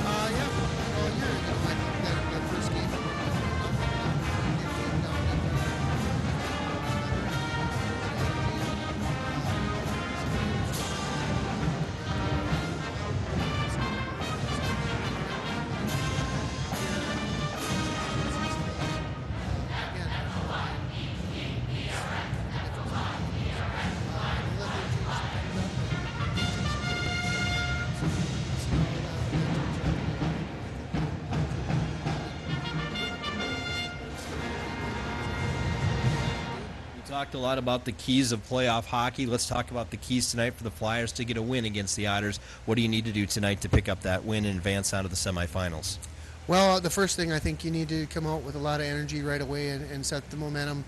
Yeah, all year. I think that first game. Talked a lot about the keys of playoff hockey. Let's talk about the keys tonight for the Flyers to get a win against the Otters. What do you need to do tonight to pick up that win and advance out of the semifinals? Well, the first thing I think you need to come out with a lot of energy right away and set the momentum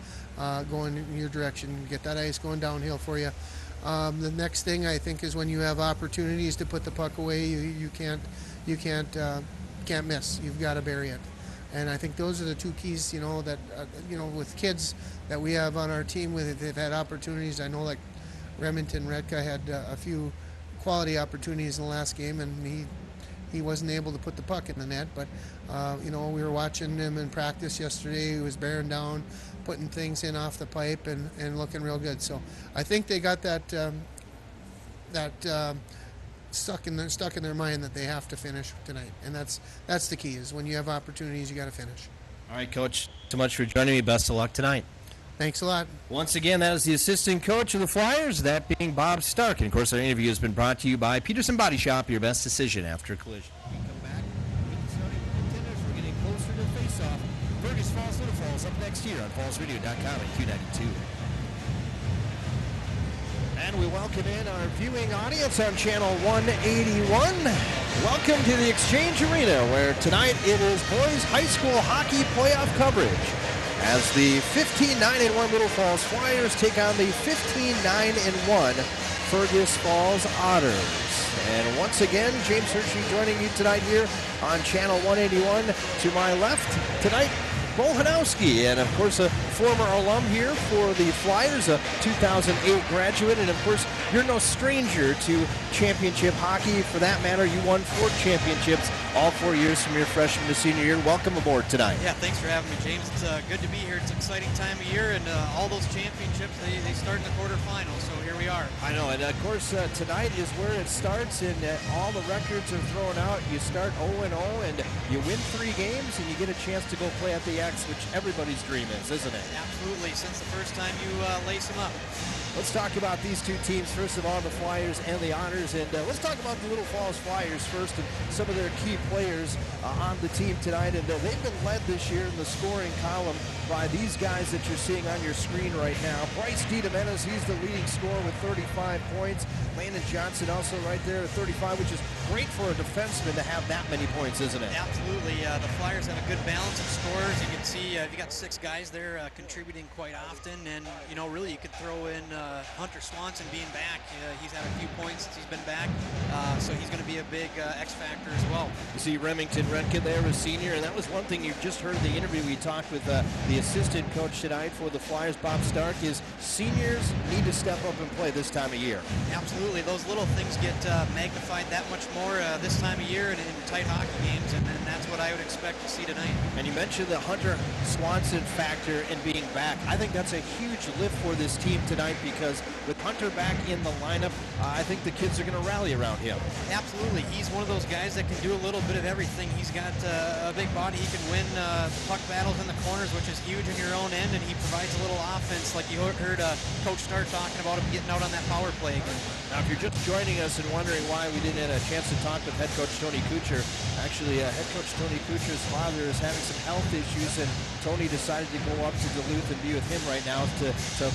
going in your direction. Get that ice going downhill for you. The next thing I think is when you have opportunities to put the puck away, you can't miss. You've got to bury it. And I think those are the two keys, that, with kids that we have on our team, they've had opportunities. I know like Remington Redka had a few quality opportunities in the last game, and he wasn't able to put the puck in the net. But, we were watching him in practice yesterday. He was bearing down, putting things in off the pipe and looking real good. So I think they got that stuck in their mind that they have to finish tonight, and that's the key. Is when you have opportunities, you got to finish. All right, Coach. So much for joining me. Best of luck tonight. Thanks a lot. Once again, that is the assistant coach of the Flyers, that being Bob Stark. And of course, our interview has been brought to you by Peterson Body Shop. Your best decision after a collision. We come back. Starting contenders. We're getting closer to face-off. Fergus Falls, Little Falls up next year on FallsRadio.com and Q92. And we welcome in our viewing audience on Channel 181. Welcome to the Exchange Arena, where tonight it is boys high school hockey playoff coverage as the 15-9-1 Little Falls Flyers take on the 15-9-1 Fergus Falls Otters. And once again, James Hershey joining you tonight here on Channel 181. To my left tonight, Bo Hanowski, and of course a former alum here for the Flyers, a 2008 graduate, and of course you're no stranger to championship hockey. For that matter, you won 4 championships all 4 years from your freshman to senior year. Welcome aboard tonight. Yeah, thanks for having me, James. It's good to be here. It's an exciting time of year, and all those championships, they start in the quarterfinals, so here we are. I know, and of course tonight is where it starts, and all the records are thrown out. You start 0-0, and you win 3 games, and you get a chance to go play at the X, which everybody's dream is, isn't it? Absolutely, since the first time you lace them up. Let's talk about these two teams. First of all, the Flyers and the Otters. And let's talk about the Little Falls Flyers first and some of their key players on the team tonight. And they've been led this year in the scoring column by these guys that you're seeing on your screen right now. Bryce DiDomenis, he's the leading scorer with 35 points. Landon Johnson also right there at 35, which is great for a defenseman to have that many points, isn't it? Absolutely. The Flyers have a good balance of scorers. You can see you got 6 guys there contributing quite often. And, really you could throw in Hunter Swanson being back. He's had a few points since he's been back, so he's going to be a big X factor as well. You see Remington Redka there, a senior, and that was one thing you just heard in the interview. We talked with the assistant coach tonight for the Flyers, Bob Stark, is seniors need to step up and play this time of year. Absolutely. Those little things get magnified that much more this time of year in tight hockey games, and that's what I would expect to see tonight. And you mentioned the Hunter Swanson factor in being back. I think that's a huge lift for this team tonight, because with Hunter back in the lineup, I think the kids are going to rally around him. Absolutely. He's one of those guys that can do a little bit of everything. He's got a big body. He can win puck battles in the corners, which is huge in your own end, and he provides a little offense, like you heard Coach Stark talking about him getting out on that power play again. Now, if you're just joining us and wondering why we didn't get a chance to talk with head coach Tony Kuchar, actually head coach Tony Kuchar's father is having some health issues, and Tony decided to go up to Duluth and be with him right now to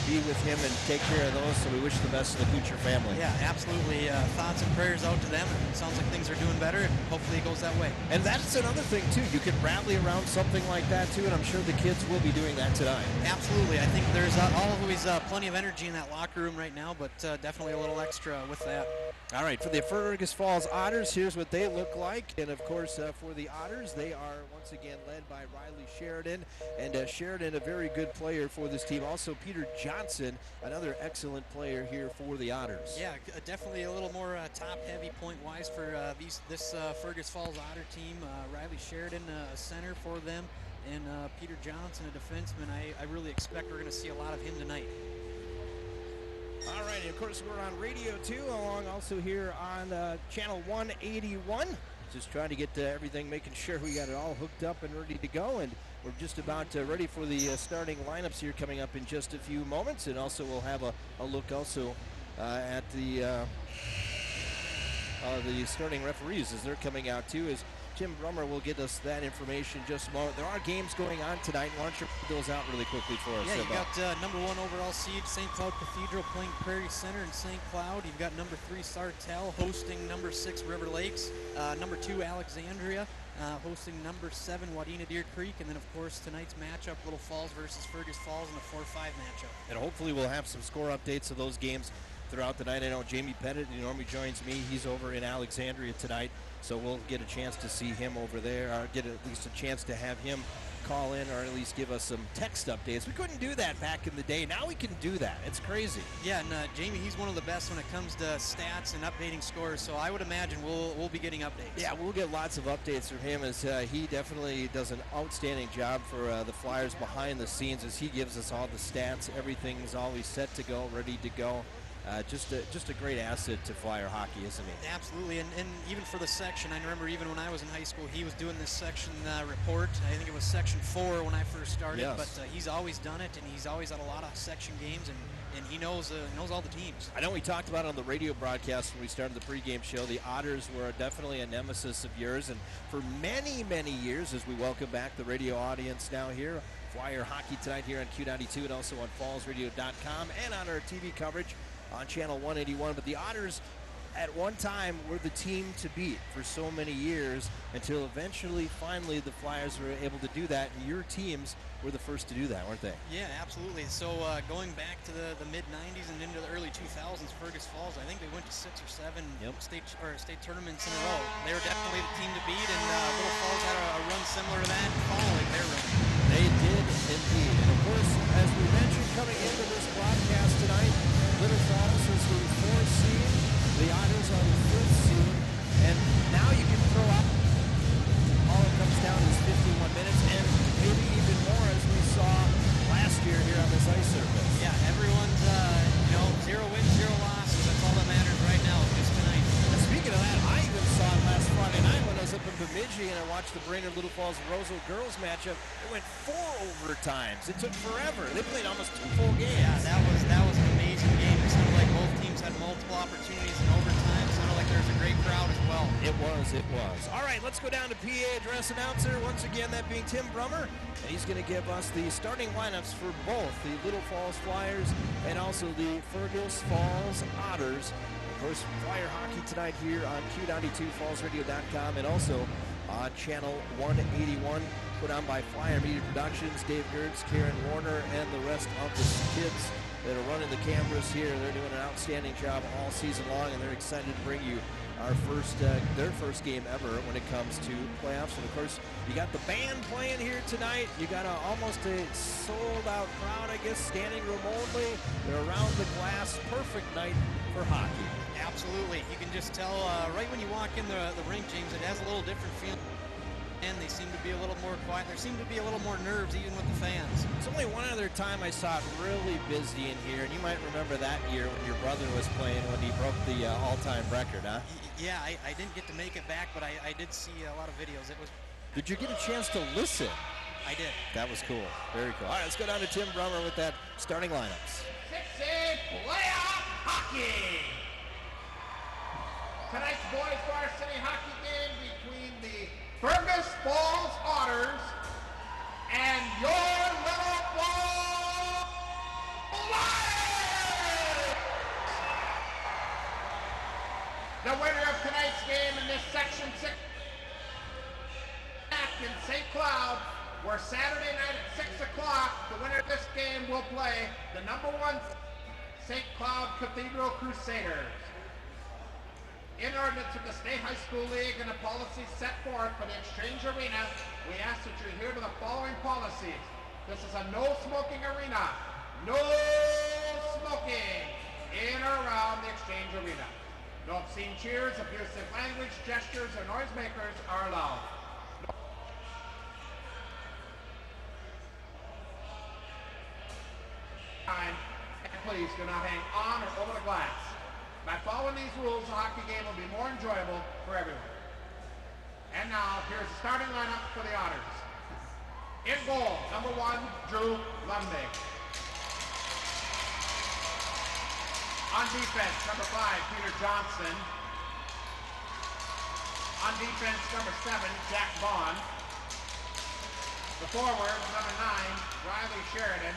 be with him and take care of those, so we wish the best to the Kuchar family. Yeah, absolutely. Thoughts and prayers out to them. It sounds like things are doing better, and hopefully it goes that way. And that's another thing, too. You can rally around something like that, too, and I'm sure the kids will be doing that tonight. Absolutely. I think there's always plenty of energy in that locker room right now, but definitely a little extra with that. All right, for the Fergus Falls Otters, here's what they look like. And, of course, for the Otters, they are once again led by Riley Sheridan. And Sheridan, a very good player for this team. Also, Peter Johnson, another excellent player here for the Otters. Yeah, definitely a little more top-heavy point-wise for this Fergus Falls Otter team. Riley Sheridan, a center for them, and Peter Johnson, a defenseman. I really expect we're going to see a lot of him tonight. All right, and of course we're on radio too, along also here on channel 181. Just trying to get everything, making sure we got it all hooked up and ready to go. And we're just about ready for the starting lineups here coming up in just a few moments. And also we'll have a look also at the starting referees as they're coming out too, as Tim Brummer will get us that information in just a moment. There are games going on tonight. Why don't you put those out really quickly for us? Yeah, you got number 1 overall seed St. Cloud Cathedral playing Prairie Center in St. Cloud. You've got number 3 Sartell hosting number 6 River Lakes. Number 2 Alexandria hosting number 7 Wadena Deer Creek. And then, of course, tonight's matchup, Little Falls versus Fergus Falls in a 4-5 matchup. And hopefully we'll have some score updates of those games throughout the night. I know Jamie Pettit, who normally joins me, he's over in Alexandria tonight, so we'll get a chance to see him over there, or get at least a chance to have him call in, or at least give us some text updates. We couldn't do that back in the day. Now we can do that. It's crazy. Yeah, and Jamie, he's one of the best when it comes to stats and updating scores, so I would imagine we'll be getting updates. Yeah, we'll get lots of updates from him, as he definitely does an outstanding job for the Flyers behind the scenes, as he gives us all the stats. Everything's always set to go, ready to go. Just a great asset to Flyer hockey, isn't he? Absolutely, and even for the section, I remember even when I was in high school, he was doing this section report. I think it was section 4 when I first started, yes. But he's always done it, and he's always had a lot of section games, and he knows all the teams. I know we talked about it on the radio broadcast when we started the pregame show. The Otters were definitely a nemesis of yours, and for many, many years, as we welcome back the radio audience now here, Flyer hockey tonight here on Q92 and also on fallsradio.com and on our TV coverage on channel 181. But the Otters at one time were the team to beat for so many years, until eventually, finally, the Flyers were able to do that, and your teams were the first to do that, weren't they? Yeah, absolutely. So going back to the mid-90s and into the early 2000s, Fergus Falls, I think they went to 6 or 7 state tournaments in a row. They were definitely the team to beat, and Little Falls had a run similar to that, following their run. They did indeed. And of course, as we mentioned coming into this broadcast tonight, Little Falls is the 4th seed. The Otters are the 5th seed. And now you can throw out, all it comes down is 51 minutes, and maybe even more, as we saw last year here on this ice surface. Yeah, everyone's 0 wins, 0 losses. That's all that matters right now, just tonight. And speaking of that, I even saw it last Friday night when I was up in Bemidji and I watched the Brainerd Little Falls Roseau girls matchup. It went 4 overtimes. It took forever. They played almost 2 full games. Yeah, that was an amazing game. It sounded like both teams had multiple opportunities in overtime. It sounded like there was a great crowd as well. It was. All right, let's go down to PA address announcer. Once again, that being Tim Brummer. And he's going to give us the starting lineups for both the Little Falls Flyers and also the Fergus Falls Otters. Of course, Flyer hockey tonight here on Q92, fallsradio.com, and also on channel 181, put on by Flyer Media Productions, Dave Gertz, Karen Warner, and the rest of the kids that are running the cameras here. They're doing an outstanding job all season long, and they're excited to bring you their first game ever when it comes to playoffs. And of course, you got the band playing here tonight. You got almost a sold-out crowd, I guess, standing room only. They're around the glass. Perfect night for hockey. Absolutely. You can just tell right when you walk in the rink, James, it has a little different feel. And they seem to be a little more quiet. There seem to be a little more nerves even with the fans. It's only one other time I saw it really busy in here, and you might remember that year when your brother was playing when he broke the all-time record, huh? Yeah, I didn't get to make it back, but I did see a lot of videos. It was. Did you get a chance to listen? I did. That was cool. Very cool. All right, let's go down to Tim Brummer with that starting lineups. 6A playoff hockey. Tonight's boys varsity hockey game between the Fergus Falls Otters and your Little Falls Flyers. The winner of tonight's game in this Section 6 in St. Cloud, where Saturday night at 6 o'clock, the winner of this game will play the number 1 St. Cloud Cathedral Crusaders. In ordinance of the State High School League and the policies set forth for the Exchange Arena, we ask that you adhere to the following policies. This is a no smoking arena. No smoking in or around the Exchange Arena. No obscene cheers, abusive language, gestures, or noisemakers are allowed. And please do not hang on or over the glass. By following these rules, the hockey game will be more enjoyable for everyone. And now, here's the starting lineup for the Otters. In goal, number 1, Drew Lundberg. On defense, number 5, Peter Johnson. On defense, number 7, Jack Vaughn. The forwards, number 9, Riley Sheridan.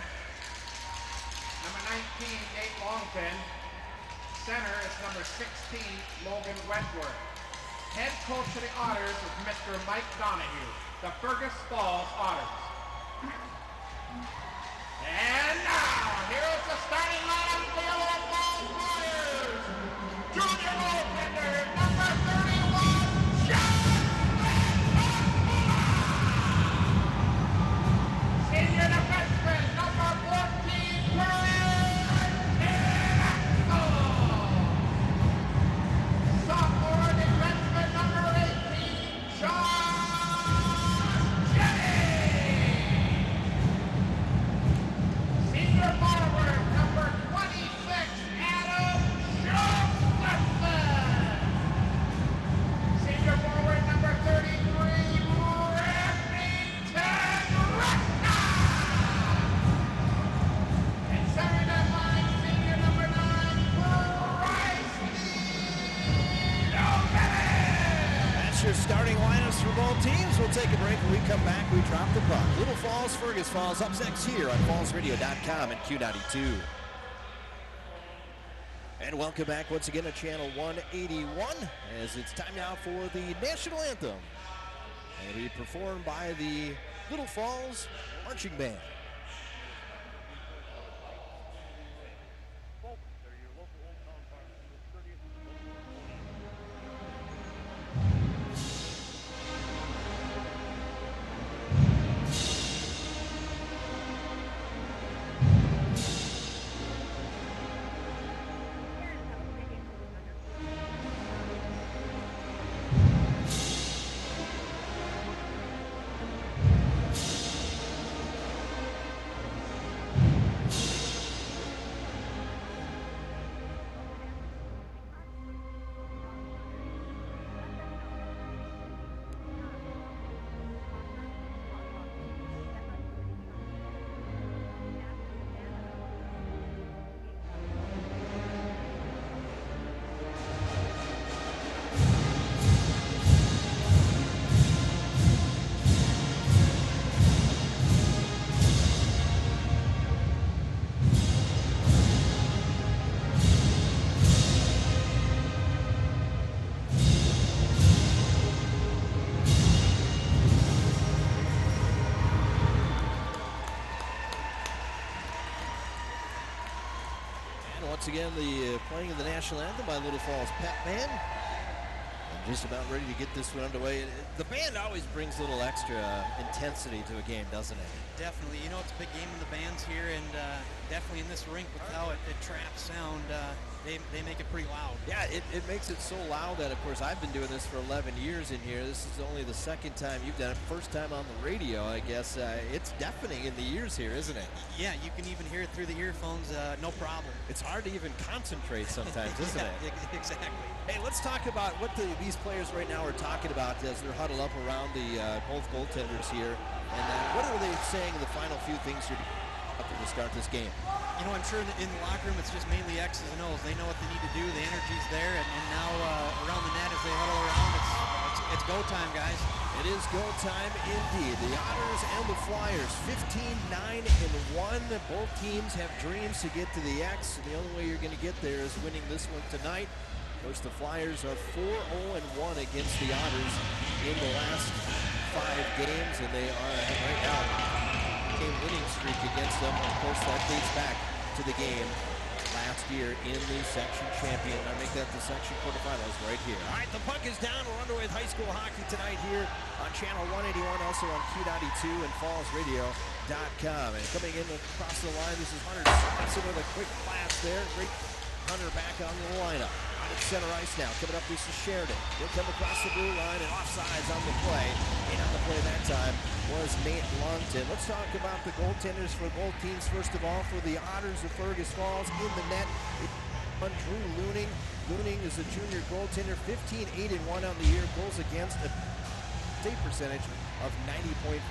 Number 19, Nate Longton. Center is number 16, Logan Wentworth. Head coach of the Otters is Mr. Mike Donahue, the Fergus Falls Otters. And now, here's the starting lineup for the Little Falls Warriors. Junior goaltender, number 31, John Rentala. Senior defenseman, number 14, Curry. Sophomore defenseman, number 18, Sean Jennings. Senior forward, number 26, Adam Josephson. Senior forward, number 33, Remington Resta. And centering that line, senior number 9, Bryce Lee. That's your starting lineups for both teams. We'll take a break. When we come back, we drop the puck. Little Falls, Fergus Falls, up next here on fallsradio.com and Q92. And welcome back once again to Channel 181, as it's time now for the National Anthem. And it'll be performed by the Little Falls Marching Band. Once again, the playing of the National Anthem by Little Falls Pep Band. I'm just about ready to get this one underway. The band always brings a little extra intensity to a game, doesn't it? Definitely. You know, it's a big game in the bands here, and definitely in this rink with how it traps sound, they make it pretty loud. Yeah, it makes it so loud that, of course, I've been doing this for 11 years in here. This is only the second time you've done it. First time on the radio, I guess. It's deafening in the ears here, isn't it? Yeah, you can even hear it through the earphones, no problem. It's hard to even concentrate sometimes, isn't it? Exactly. Hey, let's talk about what these players right now are talking about as they're huddled up around the both goaltenders here. And what are they saying in the final few things here to start this game? You know, I'm sure in the locker room it's just mainly X's and O's. They know what they need to do. The energy's there, and now around the net as they huddle around, it's go time, guys. It is go time indeed. The Otters and the Flyers, 15-9-1. Both teams have dreams to get to the X, and the only way you're going to get there is winning this one tonight. Of course, the Flyers are 4-0-1 against the Otters in the last 5 games, and they are right now game winning streak against them. Of course, that dates back to the game last last year in the section champion. I make that the section quarterfinals right here. All right, the puck is down. We're underway with high school hockey tonight here on channel 181, also on Q92 and fallsradio.com. And coming in across the line, this is Hunter Swanson with a quick pass there. Great Hunter back on the lineup. Out at center ice now. Coming up, this is Sheridan. He'll come across the blue line and offsides on the play. And on the play that time was Nate Longton. Let's talk about the goaltenders for both teams. First of all, for the Otters of Fergus Falls, in the net, Drew Looning. Looning is a junior goaltender, 15-8-1 on the year. Goals against, a save percentage of 90.5%,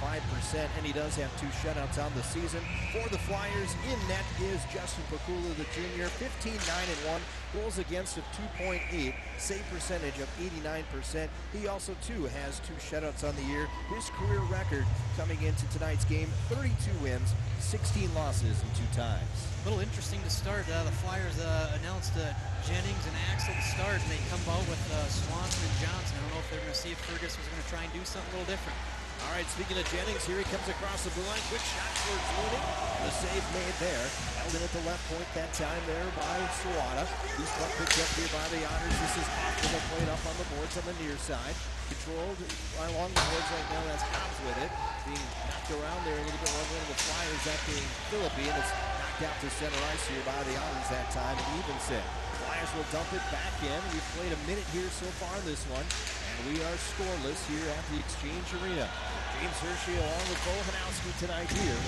and he does have 2 shutouts on the season. For the Flyers, in net is Justin Pakula, the junior, 15-9-1, goals against of 2.8, save percentage of 89%. He also, too, has 2 shutouts on the year. His career record coming into tonight's game, 32 wins, 16 losses, and 2 ties. A little interesting to start. The Flyers announced Jennings and Axel to start, and they come out with Swanson and Johnson. I don't know if they're going to see if Fergus was going to try and do something a little different. All right, speaking of Jennings, here he comes across the blue line. Quick shot towards Looney. The save made there. Held in at the left point that time there by Sawada. Loose puck picked up here by the Otters. This is off with a plate up on the boards on the near side. Controlled along the boards right now. That's Hobbs with it. Being knocked around there a little bit. One of the Flyers, that being Philippi. And it's knocked out to center ice here by the Otters that time. And even set. Flyers will dump it back in. We've played a minute here so far in this one. And we are scoreless here at the Exchange Arena. James Hershey along with Bo Hanowski tonight here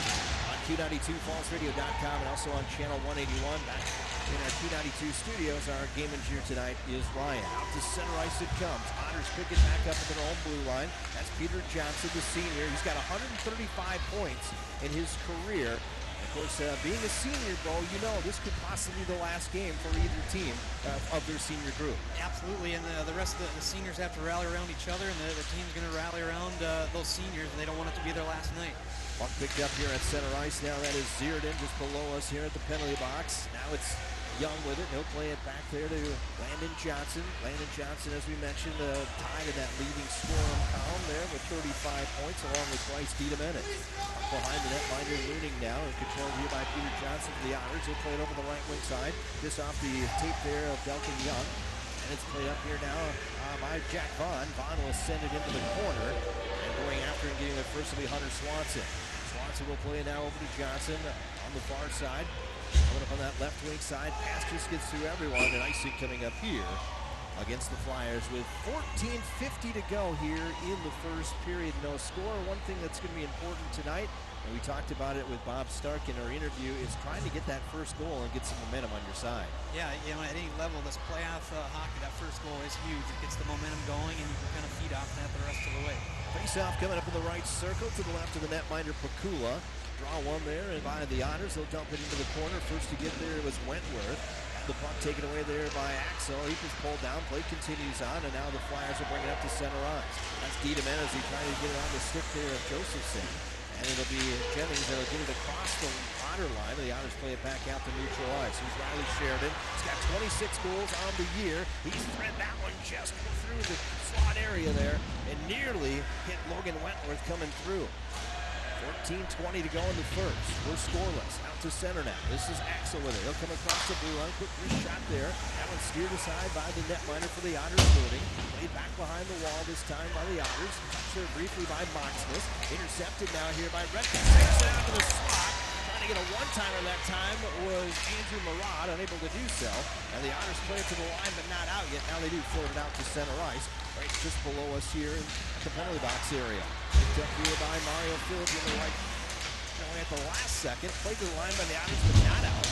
on Q92, fallsradio.com, and also on channel 181. Back in our Q92 studios, our game engineer tonight is Ryan. Out to center ice it comes. Otters pick it back up at their own blue line. That's Peter Johnson, the senior. He's got 135 points in his career. Of course, being a senior, Bo, you know this could possibly be the last game for either team of their senior group. Absolutely, and the rest of the seniors have to rally around each other, and the team's going to rally around those seniors, and they don't want it to be their last night. Puck picked up here at center ice now. That is Zierden just below us here at the penalty box. Now it's Young with it. He'll play it back there to Landon Johnson. Landon Johnson, as we mentioned, tied in that leading scoring column there with 35 points, along with Bryce Diedemann. Behind the netminder, Looning now, and controlled here by Peter Johnson for the Otters. He'll play it over the right wing side. Just off the tape there of Duncan Young. And it's played up here now by Jack Vaughn. Vaughn will send it into the corner. And going after and getting it first will be Hunter Swanson. Swanson will play it now over to Johnson on the far side. Coming up on that left wing side. Pass just gets through everyone. And icing coming up here against the Flyers with 14:50 to go here in the first period. No score. One thing that's going to be important tonight, and we talked about it with Bob Stark in our interview, is trying to get that first goal and get some momentum on your side. Yeah, you know, at any level, this playoff hockey, that first goal is huge. It gets the momentum going, and you can kind of feed off that the rest of the way. Face-off coming up in the right circle to the left of the netminder, Pakula. Draw one there, and by the Otters, they'll dump it into the corner. First to get there was Wentworth. The puck taken away there by Axel. He was pulled down. Play continues on, and now the Flyers will bring it up to center ice. That's Diedemann as he tries to get it on the stick there of Josephson. And it'll be Jennings that'll get it across the Otter line. The Otters play it back out to neutral ice. Here's Riley Sheridan. He's got 26 goals on the year. He's threaded that one just through the slot area there and nearly hit Logan Wentworth coming through. 14:20 to go in the first. We're scoreless. Out to center now. This is Axel with it. He'll come across the blue line. Quick wrist shot there. That one steered aside by the netminder for the Otters. Looning. Played back behind the wall this time by the Otters. Touched there briefly by Moxness. Intercepted now here by Redmond. Takes it out to the slot. Trying to get a one-timer that time was Andrew Murad, unable to do so. And the Otters play it to the line, but not out yet. Now they do float it out to center ice. Right just below us here at the penalty box area. Picked up here by Mario Phillips in the right. Going at the last second. Played to the line by the Otters, but not out.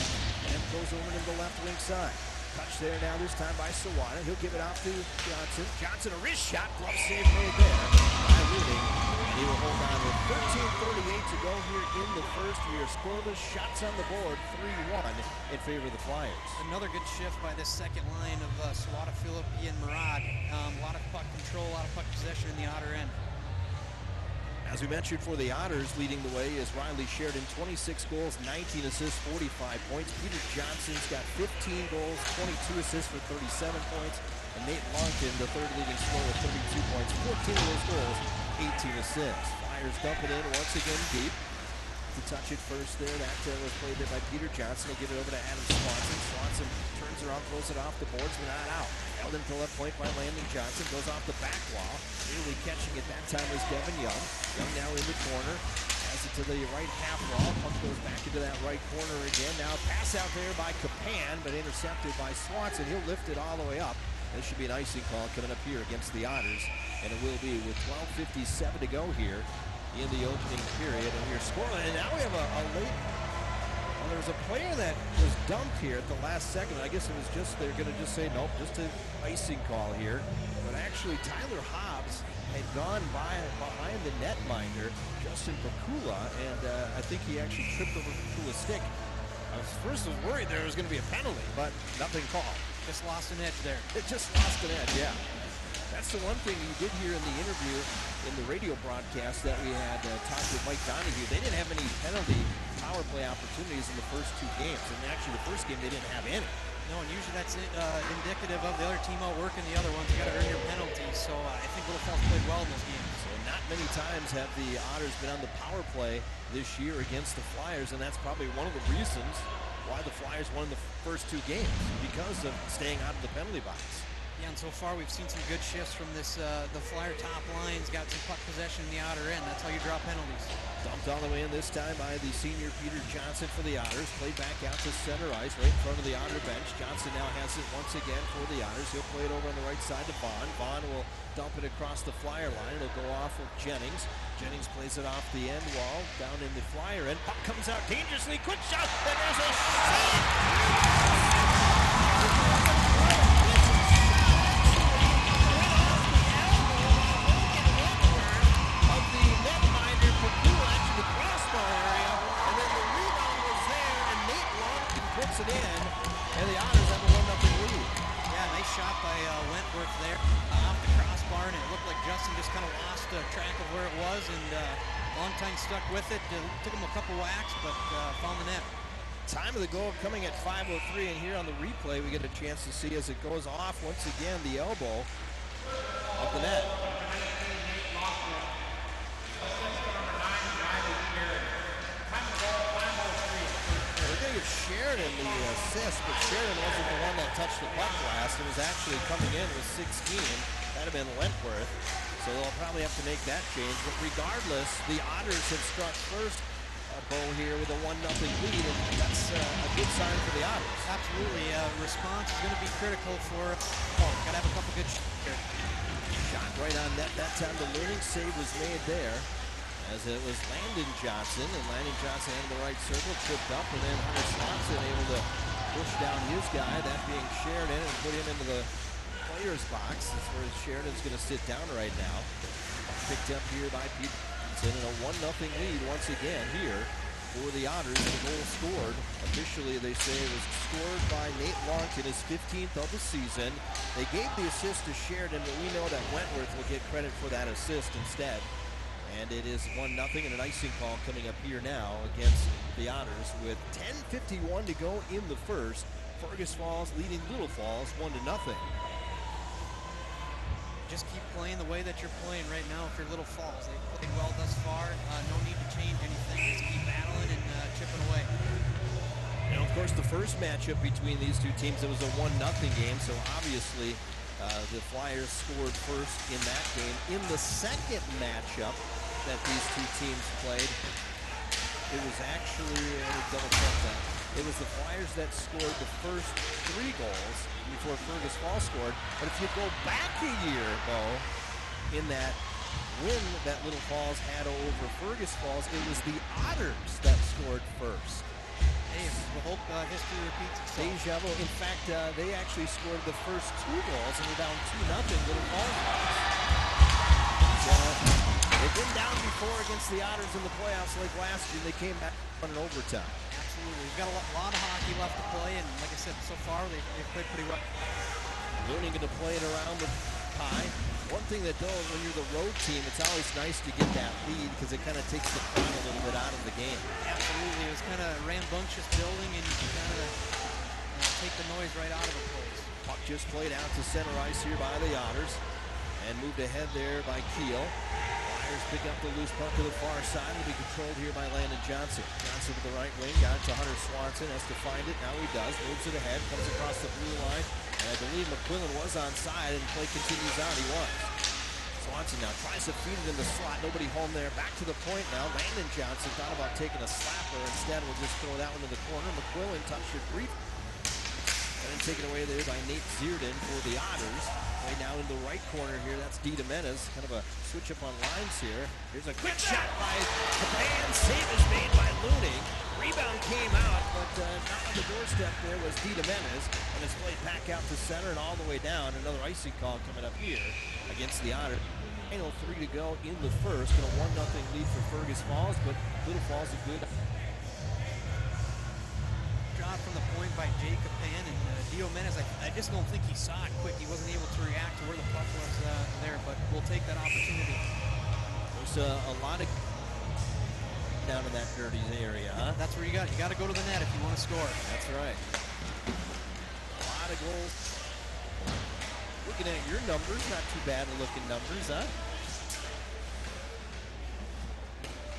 And goes over to the left wing side. Touch there now, this time by Sawada. He'll give it off to Johnson. Johnson, a wrist shot. Glove save made there by Looning. And he will hold on with 13:38 to go here in the first. We are scoreless. Shots on the board, 3-1 in favor of the Flyers. Another good shift by this second line of Sawada, Philippi, and Murad. A lot of puck control, a lot of puck possession in the Otter end. As we mentioned, for the Otters, leading the way is Riley Sheridan, 26 goals, 19 assists, 45 points. Peter Johnson's got 15 goals, 22 assists for 37 points. And Nate Longton, the third leading scorer with 32 points, 14 of those goals, 18 assists. Flyers dump it in once again deep. to touch it first there. That was played there by Peter Johnson. He'll give it over to Adam Swanson. Swanson turns around, throws it off the boards, but not out. Held into left point by Landon Johnson. Goes off the back wall. Nearly catching it that time was Devin Young. Young now in the corner. Has it to the right half wall. Puck goes back into that right corner again. Now pass out there by Capan, but intercepted by Swanson. He'll lift it all the way up. This should be an icing call coming up here against the Otters. And it will be with 12:57 to go here in the opening period. And we're scoring. And now we have a late... Well, there was a player that was dumped here at the last second. I guess it was just, they're going to just say, nope, just an icing call here. But actually, Tyler Hobbs had gone behind the netminder, Justin Pakula, and I think he actually tripped over Pakula's stick. I was worried there was going to be a penalty, but nothing called. Just lost an edge there. It just lost an edge, yeah. That's the one thing you did hear in the interview in the radio broadcast that we had talked with Mike Donahue. They didn't have any penalty power play opportunities in the first two games, and actually the first game they didn't have any. No, and usually that's indicative of the other team outworking the other ones. You got to earn your penalties. So I think Little Falls played well in those games. So not many times have the Otters been on the power play this year against the Flyers, and that's probably one of the reasons why the Flyers won the first two games, because of staying out of the penalty box. Yeah, and so far we've seen some good shifts from this. The Flyer top line's got some puck possession in the outer end. That's how you draw penalties. Dumped all the way in this time by the senior Peter Johnson for the Otters. Played back out to center ice, right in front of the Otter bench. Johnson now has it once again for the Otters. He'll play it over on the right side to Vaughn. Vaughn will dump it across the Flyer line. It'll go off of Jennings. Jennings plays it off the end wall, down in the Flyer end. Puck comes out dangerously. Quick shot, and there's a shot! Puts it in, and the Otters have a 1-0 lead. Yeah, nice shot by Wentworth there off the crossbar, and it looked like Justin just kind of lost track of where it was, and Longtime stuck with it. Took him a couple whacks, but found the net. Time of the goal coming at 5:03, and here on the replay we get a chance to see as it goes off once again the elbow of the net. Sheridan the assist, but Sheridan wasn't the one that touched the puck last. It was actually coming in with 16. That'd have been Wentworth. So they'll probably have to make that change. But regardless, the Otters have struck first Bo here with a 1-0 lead, and that's a good sign for the Otters. Absolutely. Response is going to be critical for got to have a couple good shots here. Shot right on net that time. The learning save was made there, as it was Landon Johnson, and Landon Johnson in the right circle, tripped up, and then Hunter Swanson able to push down his guy, that being Sheridan, and put him into the player's box. That's where Sheridan's going to sit down right now. Picked up here by Pete Johnson, and a 1-0 lead once again here for the Otters. The goal scored, officially they say it was scored by Nate Longton, his 15th of the season. They gave the assist to Sheridan, but we know that Wentworth will get credit for that assist instead. And it is 1-0 and an icing call coming up here now against the Otters with 10:51 to go in the first. Fergus Falls leading Little Falls 1-0. Just keep playing the way that you're playing right now for Little Falls. They've played well thus far. No need to change anything. Just keep battling and chipping away. And of course, the first matchup between these two teams, it was a 1-0 game. So obviously, the Flyers scored first in that game. In the second matchup that these two teams played, it was actually, let me double check that. It was the Flyers that scored the first 3 goals before Fergus Falls scored. But if you go back a year, Bo, in that win that Little Falls had over Fergus Falls, it was the Otters that scored first. Hey, we hope history repeats itself. Deja vu. In fact, they actually scored the first 2 goals, and they're down 2-0 Little Falls. They've been down before against the Otters in the playoffs like last year. They came back on an overtime. Absolutely. We've got a lot of hockey left to play, and like I said, so far they've played pretty well. Learning to play it around the pie. One thing that though, when you're the road team, it's always nice to get that lead because it kind of takes the fun a little bit out of the game. Absolutely. It was kind of rambunctious building, and you can kind of take the noise right out of the place. Puck just played out to center ice here by the Otters, and moved ahead there by Keel. Flyers pick up the loose puck to the far side. It'll be controlled here by Landon Johnson. Johnson with the right wing, got it to Hunter Swanson, has to find it. Now he does, moves it ahead, comes across the blue line. And I believe McQuillan was onside, and play continues on. He was. Swanson now tries to feed it in the slot. Nobody home there. Back to the point now. Landon Johnson thought about taking a slapper. Instead, we'll just throw that one to the corner. McQuillan touched it brief. And then taken away there by Nate Zierden for the Otters. Right now in the right corner here, that's D. Domenes. Kind of a switch up on lines here. Here's a quick shot by Caban. Save is made by Looning. Rebound came out, but not on the doorstep there was D. Domenes. And it's played back out to center and all the way down. Another icing call coming up here against the Otters. 9:03 to go in the first. And a 1-0 lead for Fergus Falls, but Little Falls a good Shot from the point by Jacob Pan, and Dio Menes, I just don't think he saw it quick. He wasn't able to react to where the puck was there, but we'll take that opportunity. There's a lot of down in that dirty area, huh? That's where you got to go to the net if you want to score. That's right. A lot of goals. Looking at your numbers, not too bad looking numbers, huh?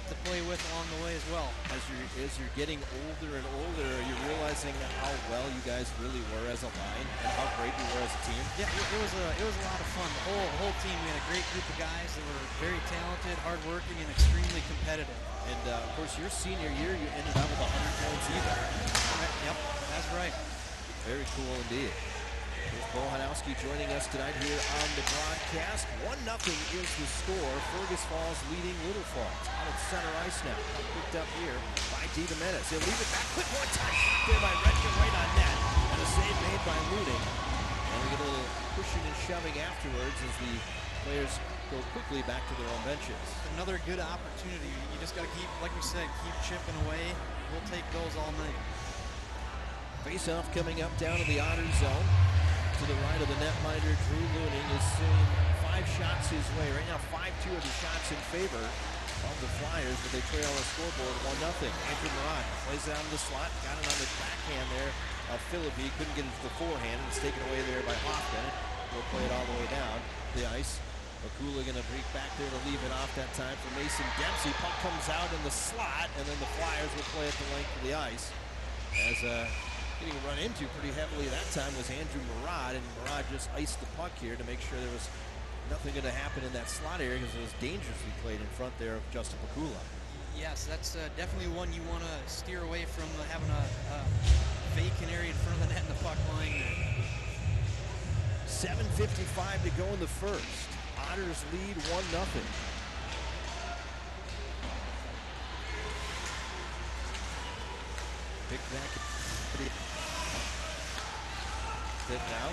To play with along the way as well. As you're getting older and older, you're realizing how well you guys really were as a line and how great you were as a team. Yeah, it was a lot of fun. The whole team, we had a great group of guys that were very talented, hardworking, and extremely competitive. And of course, your senior year, you ended up with 100 points either. Yep, that's right. Very cool indeed. Here's Bo Hanowski joining us tonight here on the broadcast. 1-0 is the score. Fergus Falls leading Little Falls. Out at center ice now. Picked up here by D. Domenes. He'll leave it back. Quick one-time shot there by Redkin right on net. And a save made by Looning. And we get a little pushing and shoving afterwards as the players go quickly back to their own benches. Another good opportunity. You just got to keep, like we said, keep chipping away. We'll take those all night. Face-off coming up down in the Otters zone. To the right of the netminder, Drew Looning is seeing 5 shots his way. Right now, 5-2 of the shots in favor of the Flyers, but they trail on the scoreboard 1-0. Andrew Murad plays it out in the slot, got it on the backhand there of Philippi. Couldn't get it to the forehand, and it's taken away there by Hoffman. We'll play it all the way down the ice. Makula going to break back there to leave it off that time for Mason Dempsey. Puck comes out in the slot, and then the Flyers will play it the length of the ice. As getting run into pretty heavily that time was Andrew Murad, and Murad just iced the puck here to make sure there was nothing going to happen in that slot area because it was dangerously played in front there of Justin Pakula. Yes, that's definitely one you want to steer away from, having a vacant area in front of the net and the puck lying there. 7:55 to go in the first. Otters lead 1-0. Pick back. It now.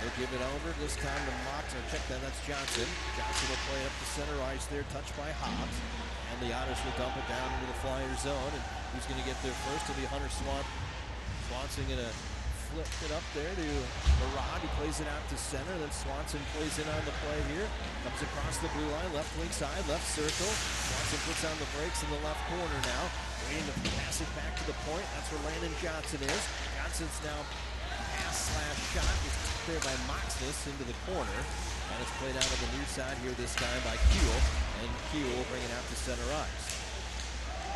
They'll give it over this time to Mox. Check that. That's Johnson. Johnson will play up the center ice there, touched by Hobbs. And the Otters will dump it down into the Flyers zone. And who's going to get there first? It'll be Hunter Swanson going to flip it up there to Murad. He plays it out to center. Then Swanson plays in on the play here. Comes across the blue line, left wing side, left circle. Swanson puts on the brakes in the left corner now. Waiting to pass it back to the point. That's where Landon Johnson is. Johnson's now pass/shot is there by Moxness into the corner. And it's played out on the near side here this time by Kuehl. And Kuehl will bring it out to center ice.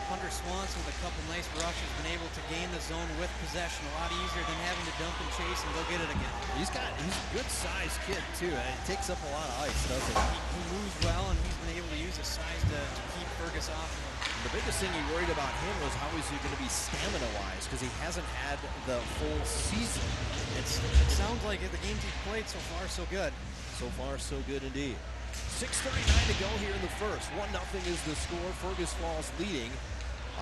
Hunter Swanson with a couple nice rushes, been able to gain the zone with possession. A lot easier than having to dump and chase and go get it again. He's a good sized kid too. And it takes up a lot of ice, doesn't he? He moves well, and he's been able to use his size to keep Fergus off him. The biggest thing he worried about him was how is he going to be stamina-wise, because he hasn't had the full season. It sounds like the games he's played so far, so good. So far, so good indeed. 6:39 to go here in the first. 1-0 is the score. Fergus Falls leading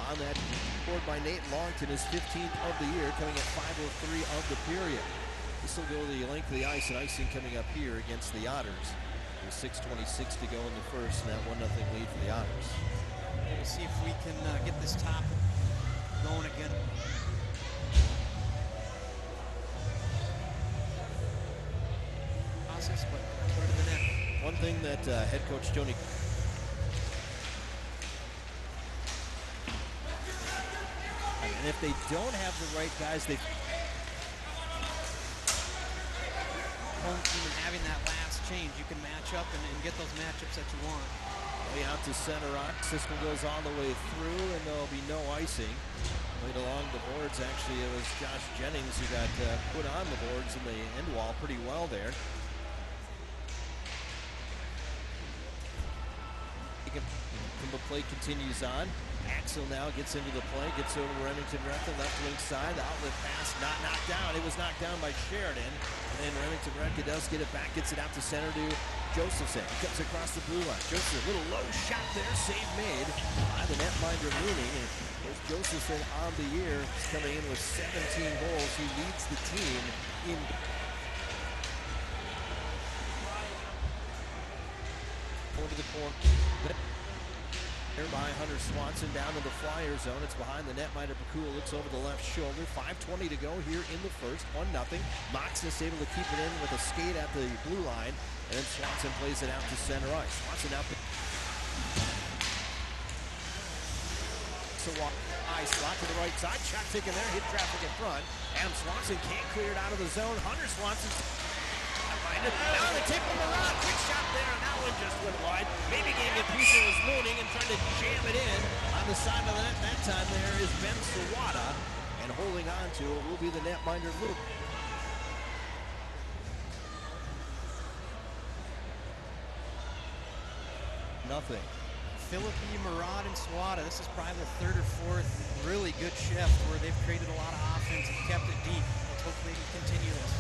on that scored by Nate Longton, his 15th of the year, coming at 5:03 of the period. This will go the length of the ice, and icing coming up here against the Otters. With 6:26 to go in the first, and that 1-0 lead for the Otters. We'll see if we can get this top going again. Process, but put it in the net. One thing that head coach Joni and if they don't have the right guys, they home team and having that last change, you can match up and get those matchups that you want. Way out to center ice. This one goes all the way through, and there'll be no icing. Played along the boards. Actually, it was Josh Jennings who got put on the boards in the end wall pretty well there. The play continues on. Axel now gets into the play, gets over to Remington Recca, left wing side, the outlet pass, not knocked down. It was knocked down by Sheridan. And then Remington Recca does get it back, gets it out to center to Josephson. Cuts across the blue line. Josephson, a little low shot there, save made by the netminder Mooning. And there's Josephson on the year. He's coming in with 17 goals. He leads the team in. Over the corner. By Hunter Swanson down to the Flyer zone. It's behind the netminder. Pakula looks over the left shoulder. 5:20 to go here in the first. 1-0. Moxness able to keep it in with a skate at the blue line. And then Swanson plays it out to center ice. Swanson out. So ice slot to the right side. Shot taken there. Hit traffic in front. Adam Swanson can't clear it out of the zone. Hunter Swanson. Now on the tip of Marat. Quick shot there, and that one just went wide. Maybe gave it a piece of his Mooning and trying to jam it in on the side of the net. That time there is Ben Sawada, and holding on to it will be the netminder Luke. Nothing. Philippi, Marat, and Sawada. This is probably the third or fourth really good shift where they've created a lot of offense and kept it deep. Let's hopefully continue this.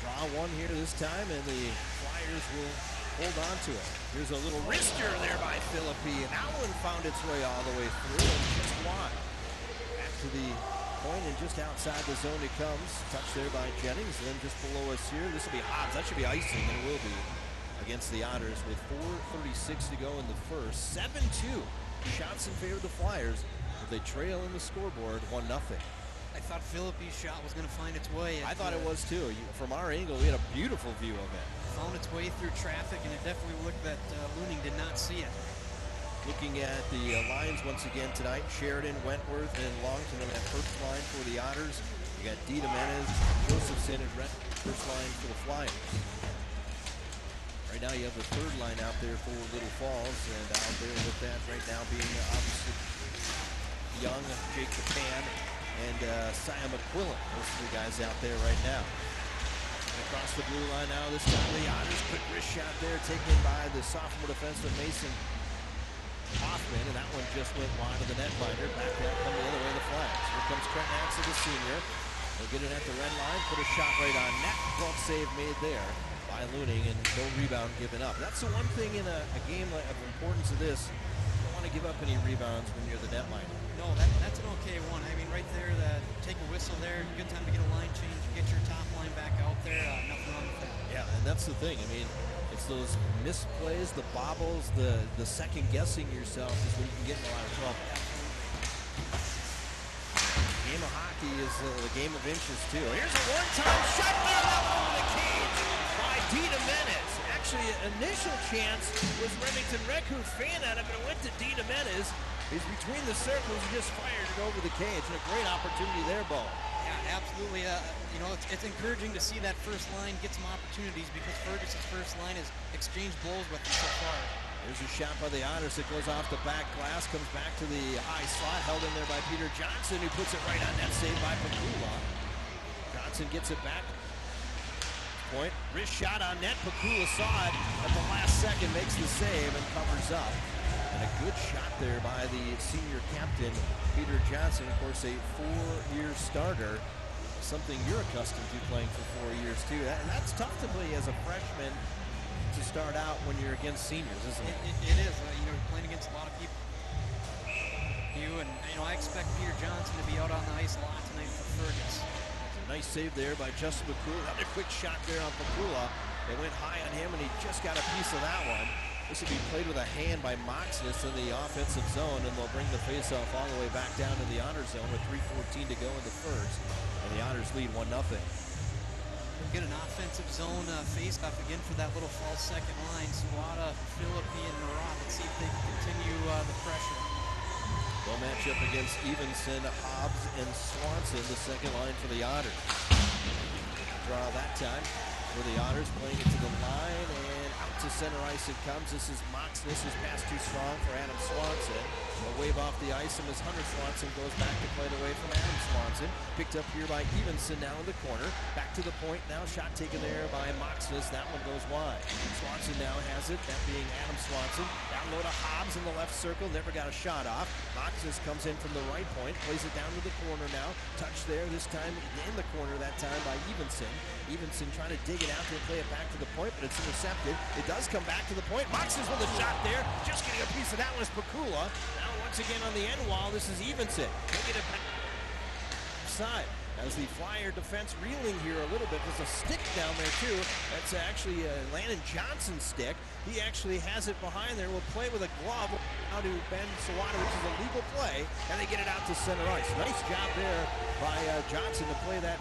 Draw one here this time, and the Flyers will hold on to it. Here's a little wrister there by Philippi, and that one found its way all the way through and just wide. Back to the point, and just outside the zone it comes. Touch there by Jennings, and then just below us here, this will be Hobbs. That should be icing, and it will be against the Otters with 4:36 to go in the first. 7-2 shots in favor of the Flyers, but they trail in the scoreboard 1-0. I thought Philippi's shot was going to find its way. I thought it was too. From our angle, we had a beautiful view of it. Found its way through traffic, and it definitely looked that Mooning did not see it. Looking at the lines once again tonight, Sheridan, Wentworth, and Longton on that first line for the Otters. You got Dita Menez, Josephson, and Red first line for the Flyers. Right now you have the third line out there for Little Falls, and out there with that right now being obviously Young, Jake Capan, and Sia McQuillan. Those three guys out there right now. And across the blue line now, this time the Otters. Quick wrist shot there taken by the sophomore defenseman Mason Hoffman, and that one just went wide of the netminder. Back out come the other way, the Flags. Here comes Trent Axel, the senior. They'll get it at the red line, put a shot right on net. 12 save made there by Looning, and no rebound given up. That's the one thing in a game of importance of this. You don't want to give up any rebounds when you're the netminder. No, that's an okay one. I mean, right there, take a whistle there. Good time to get a line change, get your top line back out there. Nothing wrong with that. Yeah, and that's the thing. I mean, it's those misplays, the bobbles, the second guessing yourself is where you can get in a lot of trouble. Game of hockey is the game of inches too. Here's a one-time shot there over the cage by Dita Menez. Actually, initial chance was Remington Rec who fan at it, but it went to Dita Menez. He's between the circles, he just fired it over the cage, and a great opportunity there, Bo. Yeah, absolutely. You know, it's encouraging to see that first line get some opportunities because Fergus's first line has exchanged blows with him so far. There's a shot by the Otters that goes off the back glass, comes back to the high slot, held in there by Peter Johnson, who puts it right on net, saved by Pakula. Johnson gets it back. Point, wrist shot on net. Pakula saw it at the last second, makes the save and covers up. And a good shot there by the senior captain, Peter Johnson. Of course, a 4-year starter, something you're accustomed to playing for 4 years too. And that's tough to play as a freshman to start out when you're against seniors, isn't it? It is. You know, you're playing against a lot of people. I expect Peter Johnson to be out on the ice a lot tonight for Fergus. Nice save there by Justin Pakula. Another quick shot there on Pakula. They went high on him, and he just got a piece of that one. This will be played with a hand by Moxness in the offensive zone, and they'll bring the faceoff all the way back down to the Otters zone with 3:14 to go in the first. And the Otters lead 1-0. Get an offensive zone faceoff again for that little false second line. Sawada, Philippi, and Marat. Let's see if they can continue the pressure. They'll match up against Evenson, Hobbs, and Swanson, the second line for the Otters. Draw that time for the Otters, playing it to the line and out to to center ice it comes. This is Moxness. His pass too strong for Adam Swanson. A wave off the ice, and as Hunter Swanson goes back to play it away from Adam Swanson. Picked up here by Evenson now in the corner. Back to the point now. Shot taken there by Moxness. That one goes wide. Swanson now has it. That being Adam Swanson. Down low to Hobbs in the left circle. Never got a shot off. Moxness comes in from the right point. Plays it down to the corner now. Touch there. This time in the corner that time by Evenson. Evenson trying to dig it out to play it back to the point, but it's intercepted. It does come back to the point. Moxness with a shot there. Just getting a piece of that one is Pakula. Now once again on the end wall, this is Evenson. Taking it back side. As the Flyer defense reeling here a little bit. There's a stick down there too. That's actually Landon Johnson's stick. He actually has it behind there. Will play with a glove out to Ben Sawada, which is a legal play, and they get it out to center ice. Nice job there by Johnson to play that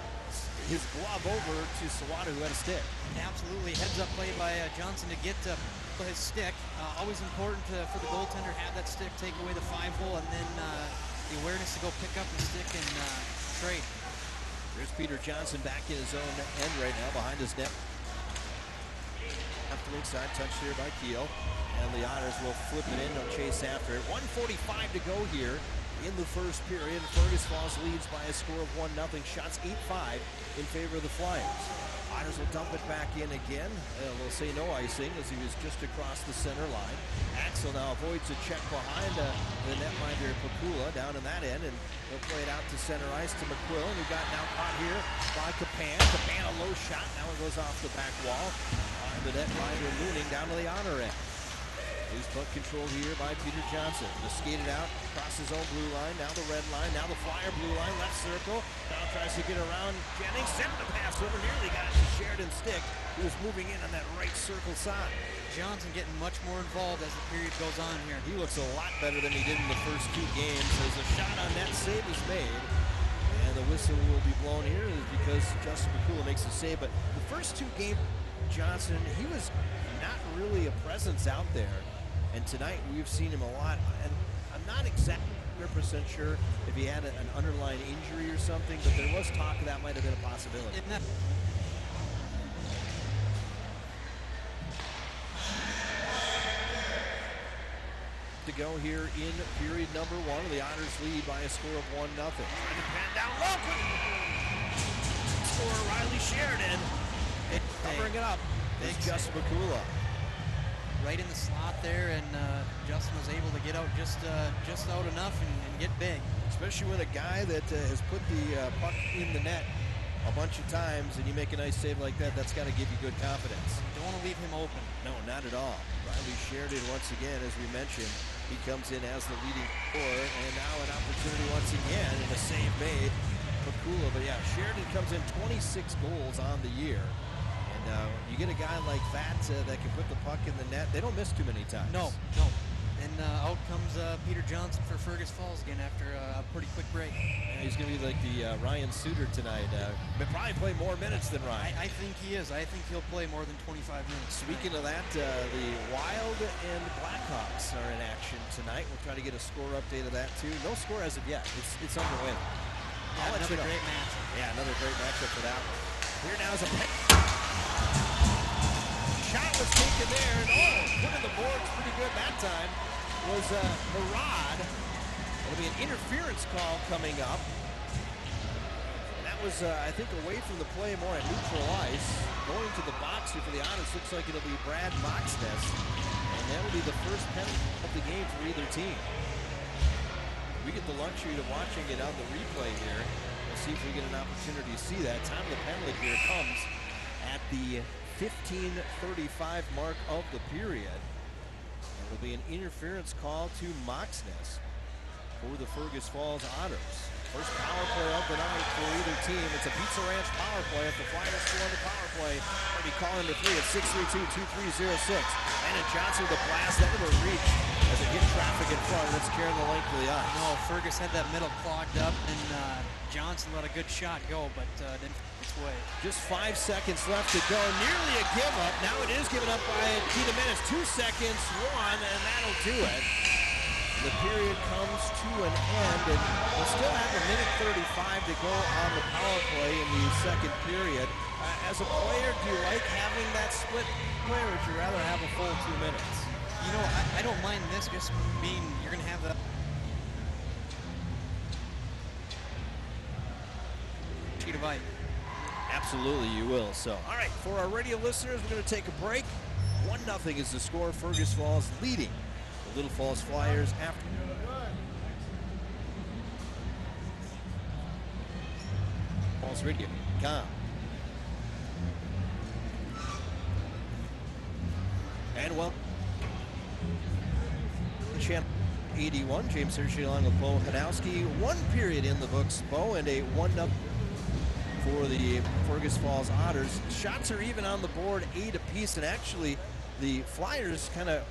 his glove over to Sawada, who had a stick. Absolutely, heads up play by Johnson to get his stick. Always important for the goaltender to have that stick, take away the 5-hole, and then the awareness to go pick up the stick and trade. There's Peter Johnson back in his own end right now behind his net. Left wing side, touch here by Keel. And the Otters will flip it in, they'll chase after it. 1:45 to go here in the first period. Fergus Falls leads by a score of 1-0. Shots 8-5 in favor of the Flyers. Otters will dump it back in again. They'll say no icing as he was just across the center line. Axel now avoids a check behind the netminder Pakula down in that end, and they'll play it out to center ice to McQuillan, who got now caught here by Capan. Capan a low shot, now it goes off the back wall. The netminder Looning down to the Otter end. Loose puck controlled here by Peter Johnson. Just skated out, across his own blue line, now the red line, now the Flyer blue line, left circle. Now tries to get around Jennings, sent the pass over, nearly got it to Sheridan's stick, who was moving in on that right circle side. Johnson getting much more involved as the period goes on here. He looks a lot better than he did in the first two games. As a shot on net save is made, and the whistle will be blown here because Justin Pakula makes a save. But the first two games, Johnson, he was not really a presence out there. And tonight we've seen him a lot, and I'm not exactly 100% sure if he had an underlying injury or something, but there was talk that might have been a possibility. To go here in period number 1, the Otters lead by a score of 1-0. Trying to pan down low. Score Riley Sheridan. Covering it up. It's Justin Pakula. Right in the slot there, and Justin was able to get out just out enough and get big. Especially when a guy that has put the puck in the net a bunch of times and you make a nice save like that, that's got to give you good confidence. Don't want to leave him open. No, not at all. Riley Sheridan, once again, as we mentioned, he comes in as the leading scorer, and now an opportunity once again, and a save made for Kula. But yeah, Sheridan comes in 26 goals on the year. You get a guy like that that can put the puck in the net. They don't miss too many times. No. And out comes Peter Johnson for Fergus Falls again after a pretty quick break. Yeah, he's going to be like the Ryan Suter tonight. But probably play more minutes than Ryan. I think he is. I think he'll play more than 25 minutes. Speaking of that, the Wild and Blackhawks are in action tonight. We'll try to get a score update of that too. No score as of yet. It's underway. Yeah, another great matchup. Yeah, another great matchup for that one. Here now is a shot was taken there, and put in the boards pretty good that time was Harad. It'll be an interference call coming up. And that was, I think, away from the play, more at neutral ice. Going to the box here for the Otters, looks like it'll be Brad Moxness. And that will be the first penalty of the game for either team. We get the luxury of watching it on the replay here. We'll see if we get an opportunity to see that. Time of the penalty here comes at the 15:35 mark of the period. It will be an interference call to Moxness for the Fergus Falls Otters. First power play of the night for either team. It's a Pizza Ranch power play. If the Flyers score on the power play, they'll be calling the 3 at 632-2306. And Johnson with a blast, that will reach as it hit traffic in front, and it's carrying the length of the ice. No, Fergus had that middle clogged up, and Johnson let a good shot go, but didn't fit its way. Just 5 seconds left to go. Nearly a give up. Now it is given up by Tina Menace. 2 seconds, 1, and that'll do it. The period comes to an end, and we'll still have a minute 35 to go on the power play in the second period. As a player, do you like having that split play, or would you rather have a full 2 minutes? You know, I don't mind this just being, you're going to have the sheet of ice. Absolutely, you will. So, all right, for our radio listeners, we're going to take a break. 1-0 is the score. Fergus Falls leading the Little Falls Flyers after. Falls Radio. Come. And welcome. Channel 81, James Hershey along with Bo Hanowski. 1 period in the books, Bo, and a 1-0 for the Fergus Falls Otters. Shots are even on the board, 8 apiece, and actually the Flyers kind of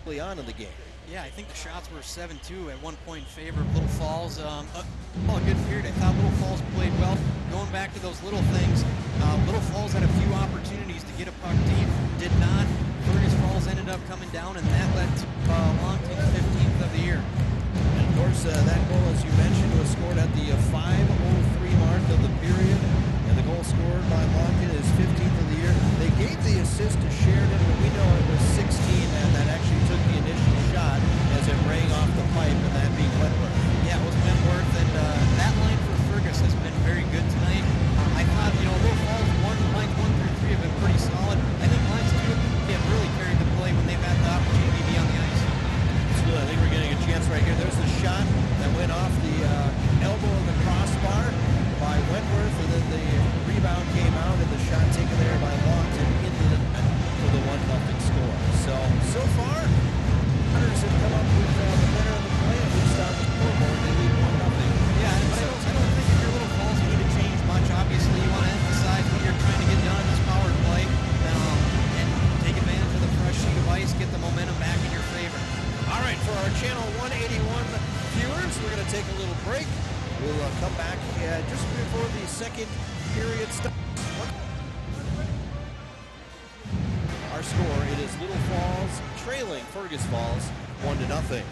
early on in the game. Yeah, I think the shots were 7-2 at one point in favor of Little Falls. A good period. I thought Little Falls played well. Going back to those little things, Little Falls had a few opportunities to get a puck deep. Did not. Fergus Falls ended up coming down, and that led to Longton's 15th of the year. And of course, that goal, as you mentioned, was scored at the 5:03 mark of the period. And the goal scored by Longton is 15th of the year. They gave the assist to Sheridan, but we know it was 16 and that actually took the initial shot as it rang off the pipe, and that being Wentworth. Yeah, it was Wentworth, and that line for Fergus has been very good tonight. I thought, you know, Little Falls lines 1 through 3 have been pretty solid. I think lines 2 have really carried the play when they've had the opportunity to be on the ice. Absolutely, I think we're getting a chance right here. There's the shot that went off the elbow of the crossbar by Wentworth, and then the rebound came out, and the shot taken there by Longton into the net for the 1-0 score. So far, Otters have come up with the winner of the play, at least on the scoreboard. They lead 1-0. Yeah, but I don't think if you're Little Falls, you need to change much. Obviously, you want to emphasize what you're trying to get done in this power play, and take advantage of the fresh sheet of ice, get the momentum back in your favor. All right, for our Channel 181 viewers, we're going to take a little break. We'll come back just before the second period starts. Our score, it is Little Falls trailing Fergus Falls 1-0.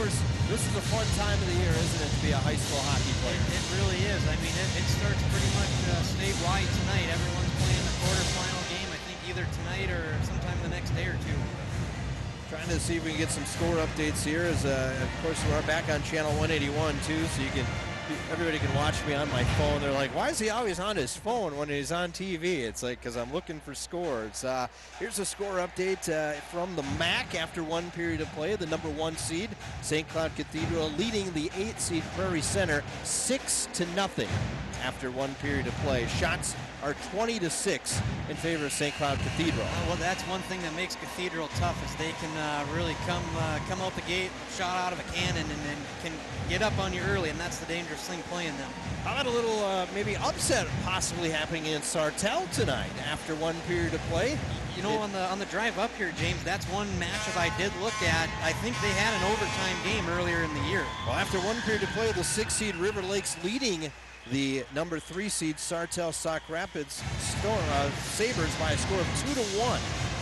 course, this is a fun time of the year, isn't it, to be a high school hockey player? It really is. I mean, it starts pretty much statewide tonight. Everyone's playing the quarterfinal game, I think either tonight or sometime the next day or two. Trying to see if we can get some score updates here. As of course, we're back on channel 181 too, so everybody can watch me on my phone. They're like, why is he always on his phone when he's on TV? It's like, because I'm looking for scores. Here's a score update from the MAC after one period of play. The number 1 seed, St. Cloud Cathedral, leading the 8th seed Prairie Center 6-0 after one period of play. Shots are 20-6 in favor of St. Cloud Cathedral. Well, that's one thing that makes Cathedral tough is they can really come out the gate, shot out of a cannon, and can get up on you early, and that's the dangerous thing playing them. How about a little maybe upset possibly happening in Sartell tonight after one period of play? You know, on the drive up here, James, that's one matchup I did look at. I think they had an overtime game earlier in the year. Well, after one period of play, the 6th seed River Lakes leading the number 3 seed Sartell Sauk Rapids Sabres by a score of 2-1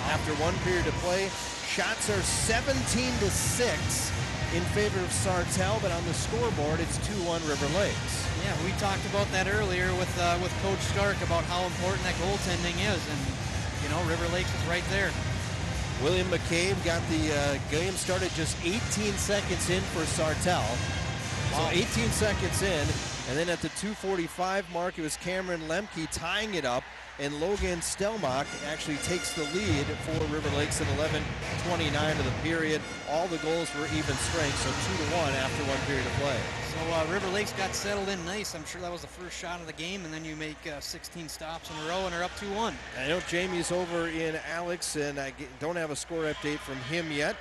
after one period of play. Shots are 17-6 in favor of Sartell, but on the scoreboard it's 2-1 River Lakes. Yeah, we talked about that earlier with Coach Stark about how important that goaltending is, and you know, River Lakes is right there. William McCabe got the game started just 18 seconds in for Sartell. So 18 seconds in, and then at the 2:45 mark, it was Cameron Lemke tying it up, and Logan Stelmach actually takes the lead for River Lakes at 11:29 of the period. All the goals were even strength, so 2-1 after one period of play. So River Lakes got settled in nice. I'm sure that was the first shot of the game, and then you make 16 stops in a row and are up 2-1. I know Jamie's over in Alex, and I don't have a score update from him yet.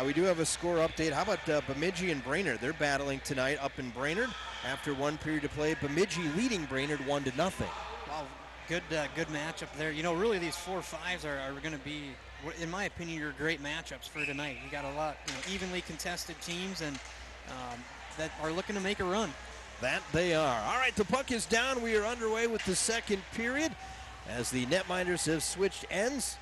We do have a score update. How about Bemidji and Brainerd? They're battling tonight up in Brainerd after one period of play. Bemidji leading Brainerd 1-0. Wow, good matchup there. You know, really these 4-5s are going to be, in my opinion, your great matchups for tonight. You got a lot, you know, evenly contested teams and that are looking to make a run. That they are. All right, the puck is down. We are underway with the second period as the netminders have switched ends.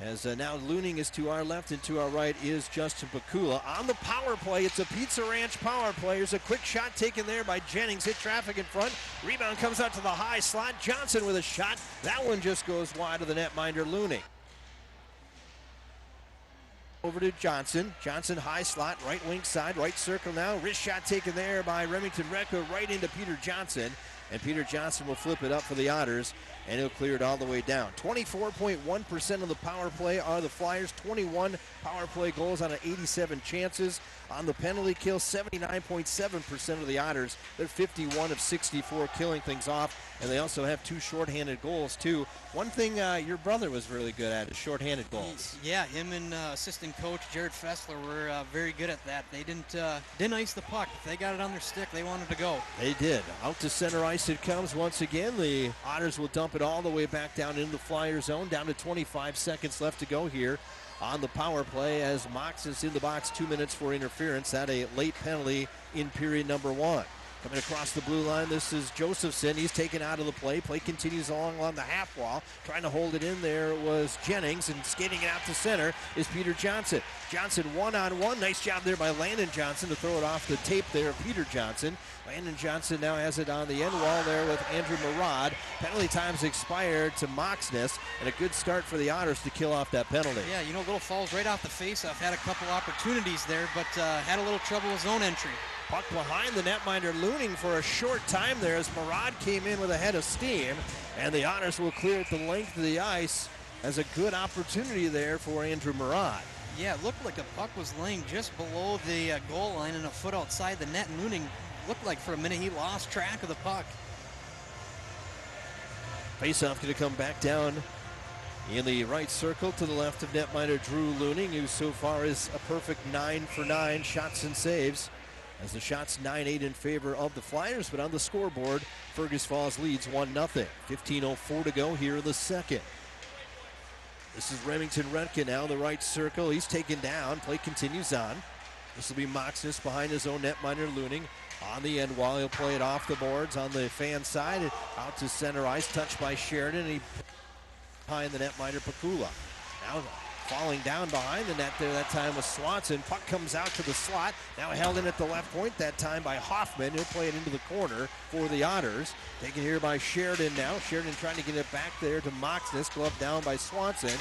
As now Looning is to our left and to our right is Justin Pakula. On the power play, it's a Pizza Ranch power play. There's a quick shot taken there by Jennings. Hit traffic in front. Rebound comes out to the high slot. Johnson with a shot. That one just goes wide of the netminder Looning. Over to Johnson. Johnson high slot, right wing side, right circle now. Wrist shot taken there by Remington Recca right into Peter Johnson. And Peter Johnson will flip it up for the Otters, and he'll clear it all the way down. 24.1% of the power play are the Flyers. 21 power play goals on 87 chances. On the penalty kill, 79.7% of the Otters. They're 51 of 64 killing things off, and they also have 2 shorthanded goals, too. One thing your brother was really good at is shorthanded goals. Yeah, him and assistant coach Jared Fessler were very good at that. They didn't ice the puck. If they got it on their stick, they wanted to go. They did. Out to center ice it comes once again. The Otters will dump it all the way back down into the Flyer zone. Down to 25 seconds left to go here on the power play as Mox is in the box. 2 minutes for interference. That a late penalty in period number 1. Coming across the blue line, this is Josephson. He's taken out of the play. Play continues along on the half wall. Trying to hold it in there was Jennings, and skating it out to center is Peter Johnson. Johnson one-on-one. Nice job there by Landon Johnson to throw it off the tape there of Peter Johnson. Landon Johnson now has it on the end wall there with Andrew Murad. Penalty time's expired to Moxness, and a good start for the Otters to kill off that penalty. Yeah, you know, little falls right off the face-off. Had a couple opportunities there, but had a little trouble with zone entry. Puck behind the netminder Looning for a short time there as Murad came in with a head of steam, and the Otters will clear it the length of the ice as a good opportunity there for Andrew Murad. Yeah, it looked like the puck was laying just below the goal line and a foot outside the net, and Looning looked like for a minute he lost track of the puck. Faceoff going to come back down in the right circle to the left of netminder Drew Looning, who so far is a perfect 9 for 9 shots and saves. As the shots 9-8 in favor of the Flyers, but on the scoreboard, Fergus Falls leads 1-0. 15:04 to go here in the second. This is Remington Redkin now in the right circle. He's taken down. Play continues on. This will be Moxness behind his own netminder Looning. On the end wall, he'll play it off the boards on the fan side. Out to center ice, touched by Sheridan. And he behind the netminder Pakula. Now Falling down behind the net there that time was Swanson. Puck comes out to the slot. Now held in at the left point that time by Hoffman. He'll play it into the corner for the Otters. Taken here by Sheridan now. Sheridan trying to get it back there to Moxness. Glove down by Swanson.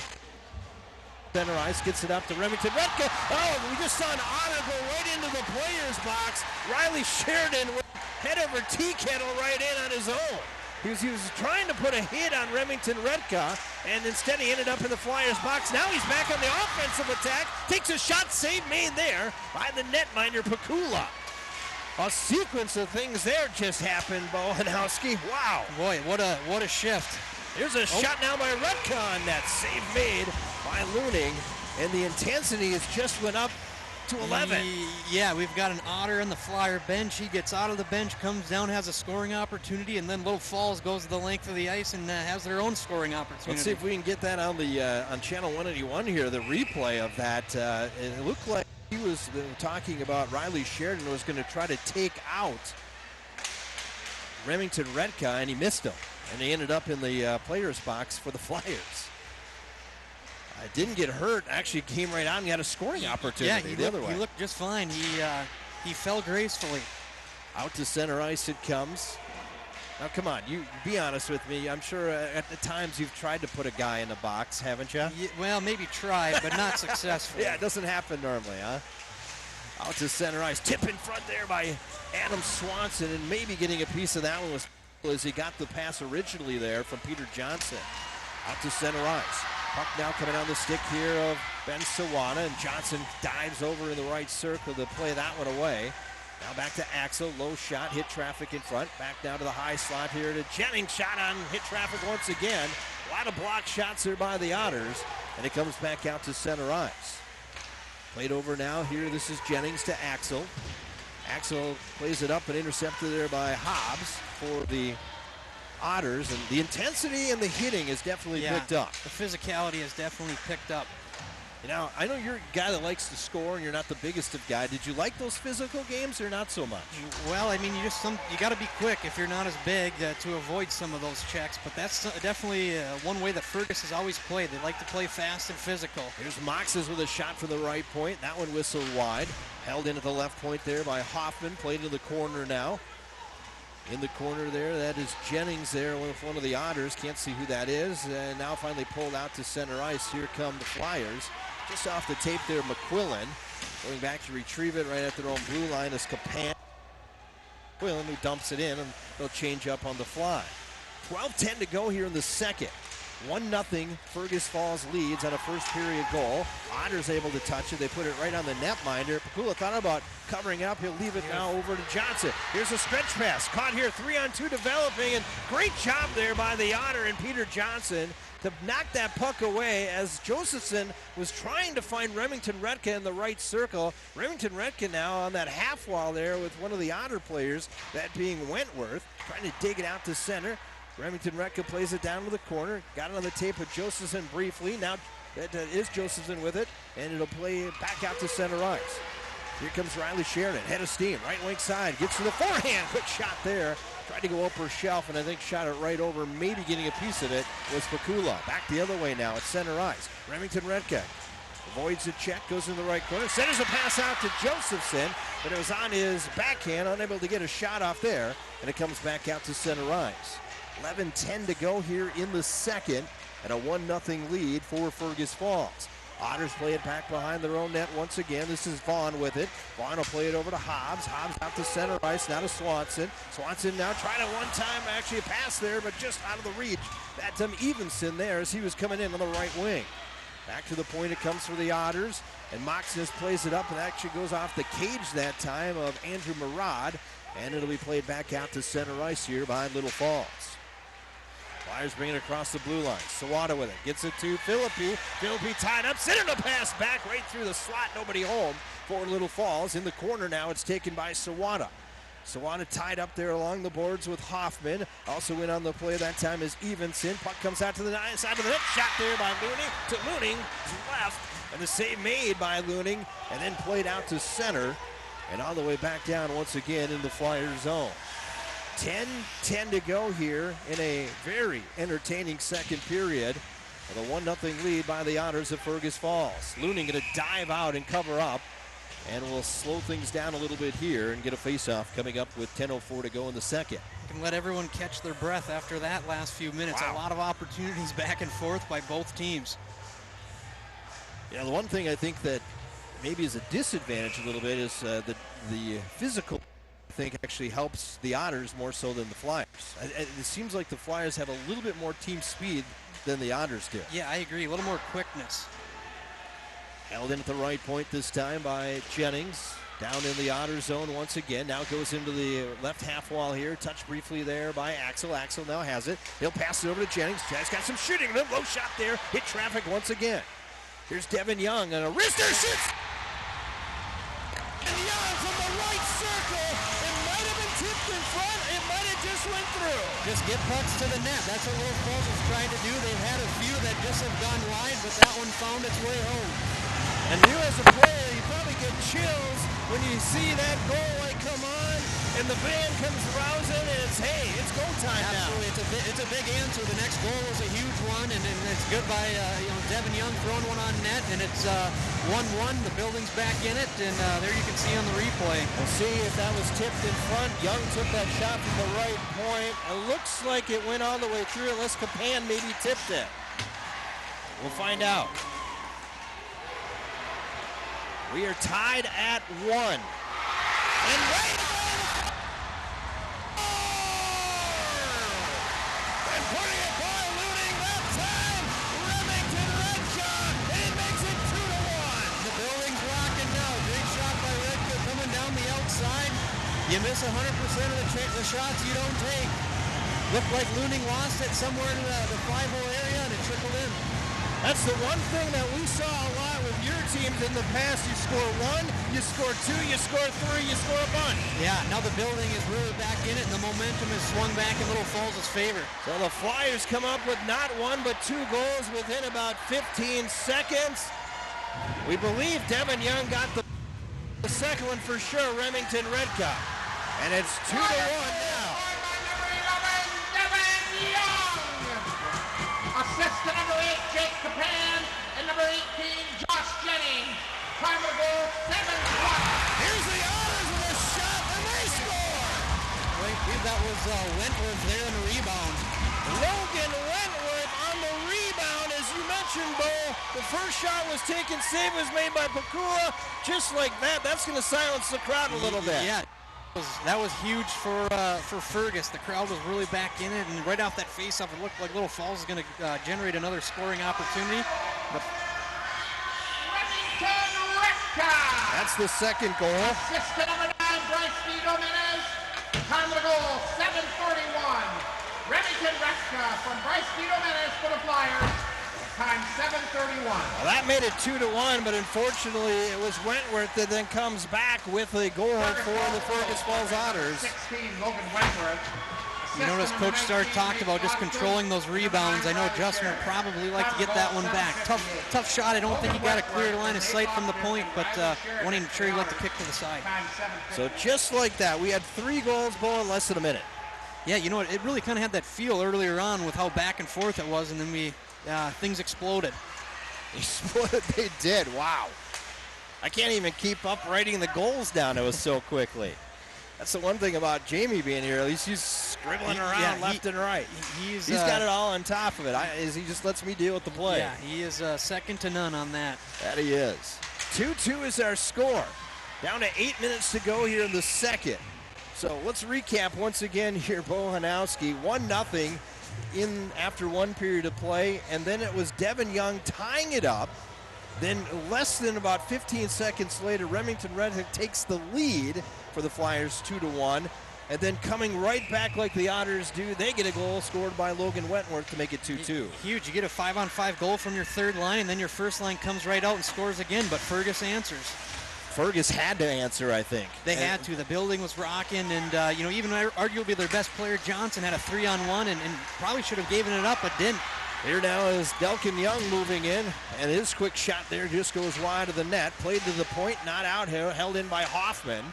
Center ice gets it up to Remington Redka. Oh, we just saw an Otter go right into the player's box. Riley Sheridan with head over tea kettle right in on his own. He was trying to put a hit on Remington Redka, and instead he ended up in the Flyers box. Now he's back on the offensive attack. Takes a shot, save made there by the netminder Pikula. A sequence of things there just happened, Bo Hanowski. Wow. Boy, what a shift. Here's a shot now by Redka on that. Save made by Looning, and the intensity has just went up to 11. Yeah, we've got an Otter on the Flyer bench. He gets out of the bench, comes down, has a scoring opportunity, and then Little Falls goes the length of the ice and has their own scoring opportunity. Let's see if we can get that on the on channel 181 here, the replay of that. It looked like he was talking about Riley Sheridan was going to try to take out Remington Redka, and he missed him. And he ended up in the player's box for the Flyers. Didn't get hurt, actually came right out and had a scoring opportunity the other way. He looked just fine. He fell gracefully. Out to center ice it comes. Now come on, you be honest with me. I'm sure at the times you've tried to put a guy in the box, haven't you? Yeah, well, maybe tried, but not successfully. Yeah, it doesn't happen normally, huh? Out to center ice. Tip in front there by Adam Swanson, and maybe getting a piece of that one was as he got the pass originally there from Peter Johnson. Out to center ice. Puck now coming on the stick here of Ben Sawada, and Johnson dives over in the right circle to play that one away. Now back to Axel, low shot, hit traffic in front. Back down to the high slot here to Jennings, shot on hit traffic once again. A lot of block shots there by the Otters, and it comes back out to center ice. Played over now here, this is Jennings to Axel. Axel plays it up and intercepted there by Hobbs for the Otters, and the intensity and the hitting is definitely picked up. The physicality has definitely picked up. You know, I know you're a guy that likes to score and you're not the biggest of guy. Did you like those physical games or not so much? Well, I mean, you got to be quick if you're not as big to avoid some of those checks, but that's definitely one way that Fergus has always played. They like to play fast and physical. Here's Moxes with a shot from the right point. That one whistled wide. Held in at the left point there by Hoffman. Played in the corner now. In the corner there, that is Jennings there with one of the Otters. Can't see who that is. And now finally pulled out to center ice. Here come the Flyers. Just off the tape there, McQuillan. Going back to retrieve it right at their own blue line is Capan. McQuillan who dumps it in, and they'll change up on the fly. 12:10 to go here in the second. 1-0 Fergus Falls leads on a first period goal. Otters able to touch it. They put it right on the netminder. Pikula thought about covering up. He'll leave it now over to Johnson. Here's a stretch pass. Caught here, 3-on-2 developing, and great job there by the Otter and Peter Johnson to knock that puck away as Josephson was trying to find Remington Redka in the right circle. Remington Redka now on that half wall there with one of the Otter players, that being Wentworth, trying to dig it out to center. Remington Redka plays it down to the corner. Got it on the tape of Josephson briefly. Now it is Josephson with it, and it'll play back out to center ice. Here comes Riley Sheridan, head of steam, right wing side, gets to the forehand, quick shot there. Tried to go upper shelf, and I think shot it right over, maybe getting a piece of it, was Pikula. Back the other way now at center ice. Remington Redka avoids the check, goes in the right corner, centers a pass out to Josephson, but it was on his backhand, unable to get a shot off there, and it comes back out to center ice. 11:10 to go here in the second, and a 1-0 lead for Fergus Falls. Otters play it back behind their own net once again. This is Vaughn with it. Vaughn will play it over to Hobbs. Hobbs out to center ice, now to Swanson. Swanson now trying to one time actually a pass there, but just out of the reach. That's Evenson there as he was coming in on the right wing. Back to the point it comes for the Otters, and Moxness plays it up and actually goes off the cage that time of Andrew Murad, and it'll be played back out to center ice here behind Little Falls. Flyers bring it across the blue line. Sawada with it. Gets it to Philippi. Philippi tied up. Center the pass back right through the slot. Nobody home for Little Falls. In the corner now, it's taken by Sawada. Sawada tied up there along the boards with Hoffman. Also in on the play that time is Evenson. Puck comes out to the side of the net. Shot there by Looning to Looning to left. And the save made by Looning. And then played out to center. And on the way back down once again in the Flyers zone. 10-10 to go here in a very entertaining second period. And a 1-0 lead by the Otters of Fergus Falls. Looning going to dive out and cover up. And we'll slow things down a little bit here and get a face-off coming up with 10:04 to go in the second. You can let everyone catch their breath after that last few minutes. Wow. A lot of opportunities back and forth by both teams. Yeah, the one thing I think that maybe is a disadvantage a little bit is the physical, I think, actually helps the Otters more so than the Flyers. It seems like the Flyers have a little bit more team speed than the Otters do. Yeah, I agree. A little more quickness. Held in at the right point this time by Jennings. Down in the Otter zone once again. Now goes into the left half wall here. Touched briefly there by Axel. Axel now has it. He'll pass it over to Jennings. Jennings got some shooting. Low shot there. Hit traffic once again. Here's Devin Young and a wrister shoots. And Young from the right circle. It might have been tipped in front. It might have just went through. Just get pucks to the net. That's what Little Falls is trying to do. They've had a few that just have gone wide, but that one found its way home. And you as a player, you probably get chills when you see that goal light come on and the band comes rousing and it's, hey, it's go time now. Absolutely, it's a big answer. The next goal was a huge one, and it's good by Devin Young throwing one on net, and it's 1-1. The building's back in it, and there you can see on the replay. We'll see if that was tipped in front. Young took that shot from the right point. It looks like it went all the way through unless Capan maybe tipped it. We'll find out. We are tied at 1. And right and putting it by Looning that time. Remington Redka, and he makes it 2-1. The building's rocking now. Big shot by Redka coming down the outside. You miss 100% of the shots you don't take. Looked like Looning lost it somewhere in the 5-hole area, and it trickled in. That's the one thing that we saw a lot with your teams in the past. You score 1, you score 2, you score 3, you score a bunch. Yeah, now the building is really back in it, and the momentum is swung back in Little Falls' favor. So the Flyers come up with not 1 but 2 goals within about 15 seconds. We believe Devin Young got the second one for sure, Remington Redka. And it's 2-1 now. Assist to number 8, Jake Capan, and number 18, Josh Jennings. Time of goal, 7-1. Here's the Otters with a shot, and they score! I believe that was Wentworth there in the rebound. Logan Wentworth on the rebound, as you mentioned, Bo. The first shot was taken, save was made by Pakula. Just like that, that's going to silence the crowd a little bit. Yeah. That was huge for Fergus. The crowd was really back in it, and right off that faceoff, it looked like Little Falls is going to generate another scoring opportunity. But Remington Redka. That's the second goal. Assist to number 9, Bryce Dominguez. Time of the goal, 7:41. Remington Redka from Bryce Dominguez for the Flyers. Time 7:31. Well, that made it 2-1, but unfortunately it was Wentworth that then comes back with a goal for the Fergus Falls Otters. 16, Logan Wentworth. you notice Coach Starr talked about just controlling those rebounds. I know Justin would probably like to get that one back. Tough shot. I don't think he got a clear line of sight from the point, but wanting to sure he'd like to kick to the side. So just like that, we had 3 goals, Bo, in less than a minute. Yeah, you know what? It really kind of had that feel earlier on with how back and forth it was, and then things exploded. Exploded, they did. Wow. I can't even keep up writing the goals down. It was so quickly. That's the one thing about Jamie being here. At least he's scribbling around left and right. He's got it all on top of it. He just lets me deal with the play. Yeah, he is second to none on that. That he is. 2-2 is our score. Down to 8 minutes to go here in the second. So let's recap once again here, Bo Hanowski. 1-0 in after 1 period of play, and then it was Devin Young tying it up. Then less than about 15 seconds later, Remington Redhook takes the lead for the Flyers 2-1. And then coming right back like the Otters do, they get a goal scored by Logan Wentworth to make it 2-2. Huge. You get a 5-on-5 goal from your third line, and then your first line comes right out and scores again, but Fergus answers. Fergus had to answer, I think. They had to. The building was rocking, and even arguably their best player, Johnson, had a 3-on-1 and probably should have given it up, but didn't. Here now is Delkin Young moving in, and his quick shot there just goes wide of the net. Played to the point, not out here, held in by Hoffman.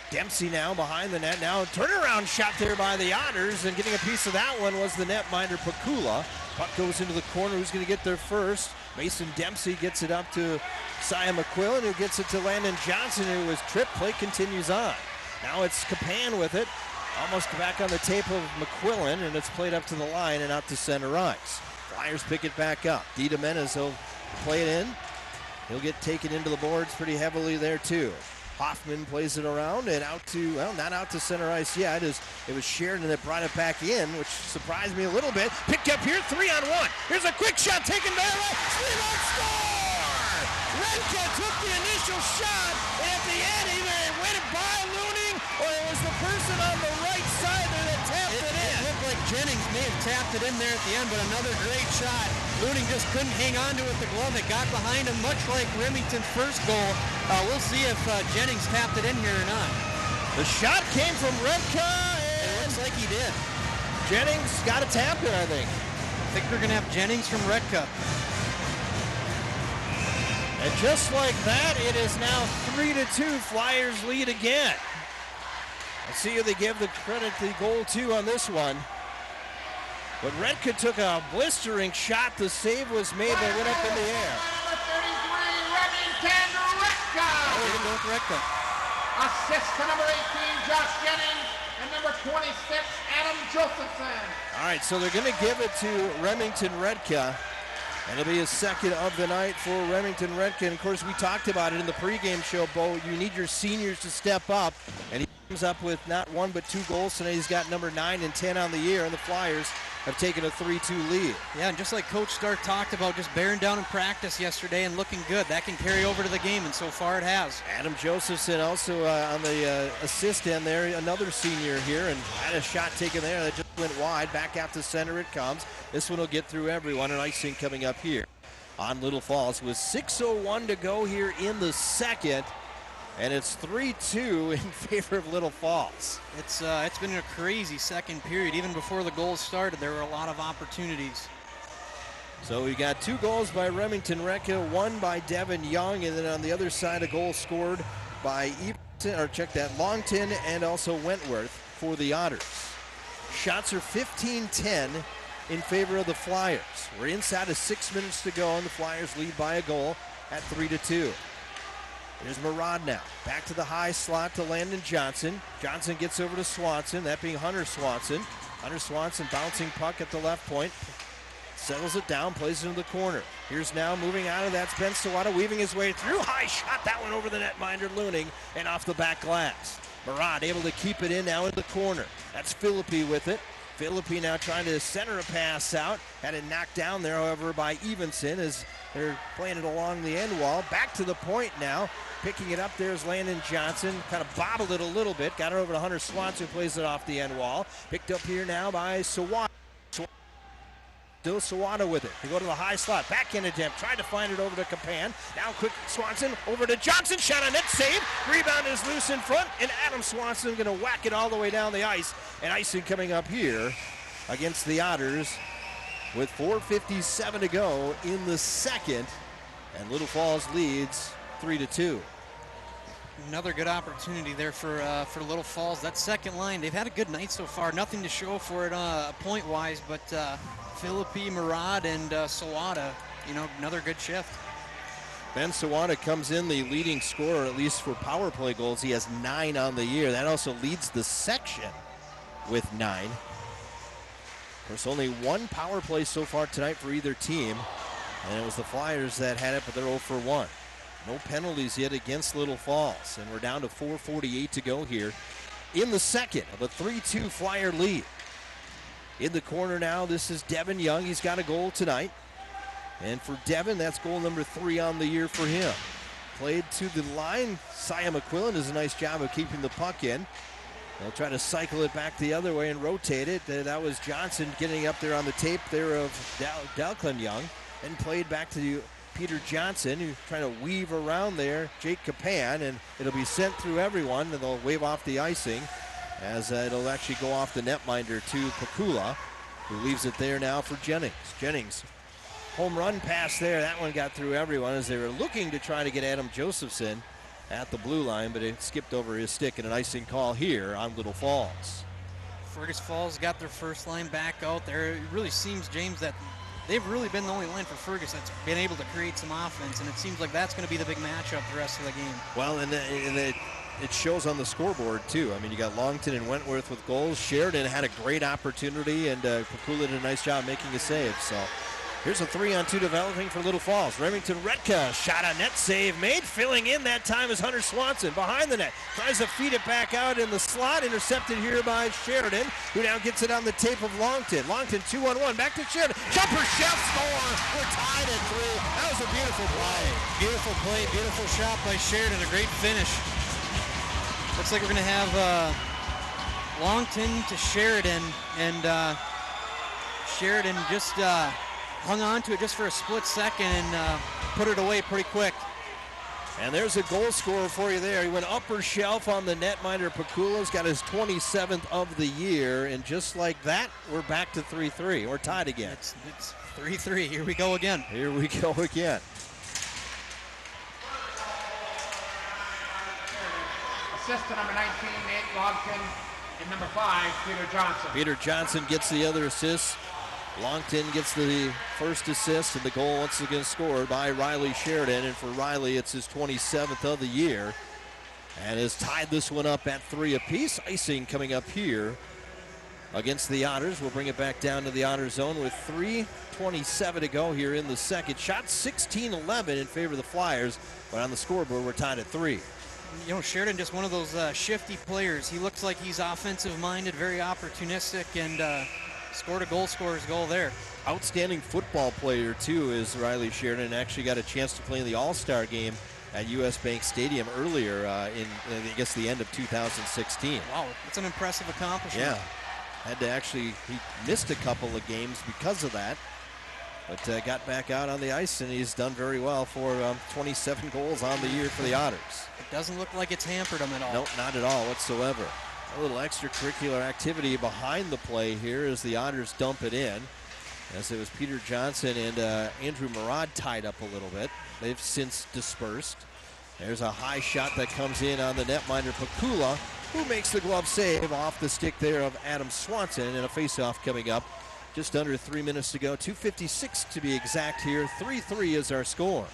Dempsey now behind the net. Now a turnaround shot there by the Otters, and getting a piece of that one was the netminder Pakula. Puck goes into the corner. Who's going to get there first? Mason Dempsey gets it up to Sia McQuillan, who gets it to Landon Johnson, who was tripped. Play continues on. Now it's Capan with it. Almost back on the tape of McQuillan, and it's played up to the line and out to center ice. Flyers pick it back up. D. Domenes will play it in. He'll get taken into the boards pretty heavily there too. Hoffman plays it around and out to, well, not out to center ice yet. It was Sheridan that brought it back in, which surprised me a little bit. Picked up here, 3-on-1. Here's a quick shot taken by right. Three-run score! Redka took the initial shot, and at the end either it went by Looning or it was the person on the right side there that tapped it in. It looked like Jennings may have tapped it in there at the end, but another great shot. Looning just couldn't hang on to it with the glove. It got behind him, much like Remington's first goal. We'll see if Jennings tapped it in here or not. The shot came from Redka, and It looks like he did. Jennings got a tap there, I think. I think we're going to have Jennings from Redka. And just like that, it is now 3-2. Flyers lead again. Let's see who they give the credit the goal to on this one. But Redka took a blistering shot. The save was made, but went up in the air. Number 33, Remington Redka. Oh, we're going to go with Redka. Assist to number 18, Josh Jennings, and number 26, Adam Josephson. All right, so they're going to give it to Remington Redka. And it'll be his second of the night for Remington Redka. And of course, we talked about it in the pregame show, Bo. You need your seniors to step up. And he comes up with not one but 2 goals tonight. He's got number 9 and 10 on the year, and the Flyers have taken a 3-2 lead. Yeah, and just like Coach Stark talked about, just bearing down in practice yesterday and looking good. That can carry over to the game, and so far it has. Adam Josephson also on the assist end there, another senior here, and had a shot taken there that just went wide. Back out to center it comes. This one will get through everyone, and icing coming up here on Little Falls with 6:01 to go here in the second. And it's 3-2 in favor of Little Falls. It's been a crazy second period. Even before the goals started, there were a lot of opportunities. So we got 2 goals by Remington Redka, 1 by Devin Young, and then on the other side a goal scored by Longton and also Wentworth for the Otters. Shots are 15-10 in favor of the Flyers. We're inside of 6 minutes to go, and the Flyers lead by a goal at 3-2. Here's Murad now. Back to the high slot to Landon Johnson. Johnson gets over to Swanson, that being Hunter Swanson. Hunter Swanson bouncing puck at the left point. Settles it down, plays it into the corner. Here's now moving out of that's Ben Sawada weaving his way through. High shot, that one over the netminder Looning and off the back glass. Murad able to keep it in now in the corner. That's Philippi with it. Philippi now trying to center a pass out. Had it knocked down there, however, by Evenson as they're playing it along the end wall. Back to the point now. Picking it up there is Landon Johnson. Kind of bobbled it a little bit. Got it over to Hunter Swanson, who plays it off the end wall. Picked up here now by Sawada. Still Sawada with it. They go to the high slot. Backhand attempt. Trying to find it over to Capan. Now quick Swanson over to Johnson. Shot on net. Save. Rebound is loose in front. And Adam Swanson going to whack it all the way down the ice. And icing coming up here against the Otters with 4:57 to go in the second. And Little Falls leads 3-2. Another good opportunity there for Little Falls. That second line, they've had a good night so far. Nothing to show for it point-wise, but Philippi, Murad, and Sawada, another good shift. Ben Sawada comes in the leading scorer, at least for power play goals. He has 9 on the year. That also leads the section with 9. Of course, only 1 power play so far tonight for either team, and it was the Flyers that had it, but they're 0 for 1. No penalties yet against Little Falls, and we're down to 4:48 to go here in the second of a 3-2 Flyer lead. In the corner now, this is Devin Young. He's got a goal tonight. And for Devin, that's goal number 3 on the year for him. Played to the line. Sia McQuillan does a nice job of keeping the puck in. They'll try to cycle it back the other way and rotate it. That was Johnson getting up there on the tape there of Dalclin Young. And played back to Peter Johnson, who's trying to weave around there. Jake Capan, and it'll be sent through everyone, and they'll wave off the icing as it'll actually go off the netminder to Pakula, who leaves it there now for Jennings. Jennings, home run pass there. That one got through everyone as they were looking to try to get Adam Josephson at the blue line, but it skipped over his stick, and an icing call here on Little Falls. Fergus Falls got their first line back out there. It really seems, James, that they've really been the only line for Fergus that's been able to create some offense, and it seems like that's going to be the big matchup the rest of the game. Well, and it shows on the scoreboard, too. I mean, you got Longton and Wentworth with goals. Sheridan had a great opportunity, and Pakula did a nice job making a save. So here's a 3-on-2 developing for Little Falls. Remington Redka, shot on net, save made. Filling in that time is Hunter Swanson behind the net. Tries to feed it back out in the slot. Intercepted here by Sheridan, who now gets it on the tape of Longton. Longton 2-on-1, back to Sheridan. Jumper chef score. We're tied at 3. That was a beautiful play. Beautiful play, beautiful shot by Sheridan, a great finish. Looks like we're going to have Longton to Sheridan, and Sheridan just hung on to it just for a split second and put it away pretty quick. And there's a goal scorer for you there. He went upper shelf on the netminder. Pakula's got his 27th of the year, and just like that, we're back to 3-3. We're tied again. It's 3-3. Here we go again. Here we go again. Assist to number 19, Nate Longton, and number 5, Peter Johnson. Peter Johnson gets the other assist. Longton gets the first assist, and the goal once again scored by Riley Sheridan. And for Riley, it's his 27th of the year, and has tied this one up at 3 apiece. Icing coming up here against the Otters. We'll bring it back down to the Otter zone with 3:27 to go here in the second. Shot 16-11 in favor of the Flyers, but on the scoreboard, we're tied at 3. You know, Sheridan just one of those shifty players. He looks like he's offensive-minded, very opportunistic, and scored a goal scorer's goal there. Outstanding football player, too, is Riley Sheridan. Actually got a chance to play in the All-Star game at U.S. Bank Stadium earlier in, I guess, the end of 2016. Wow, that's an impressive accomplishment. Yeah, had to actually, he missed a couple of games because of that, but got back out on the ice, and he's done very well for 27 goals on the year for the Otters. It doesn't look like it's hampered him at all. Nope, not at all whatsoever. A little extracurricular activity behind the play here as the Otters dump it in, as it was Peter Johnson and Andrew Murad tied up a little bit. They've since dispersed. There's a high shot that comes in on the netminder Pakula, who makes the glove save off the stick there of Adam Swanson, and a faceoff coming up. Just under 3 minutes to go, 2:56 to be exact here. 3-3 is our score.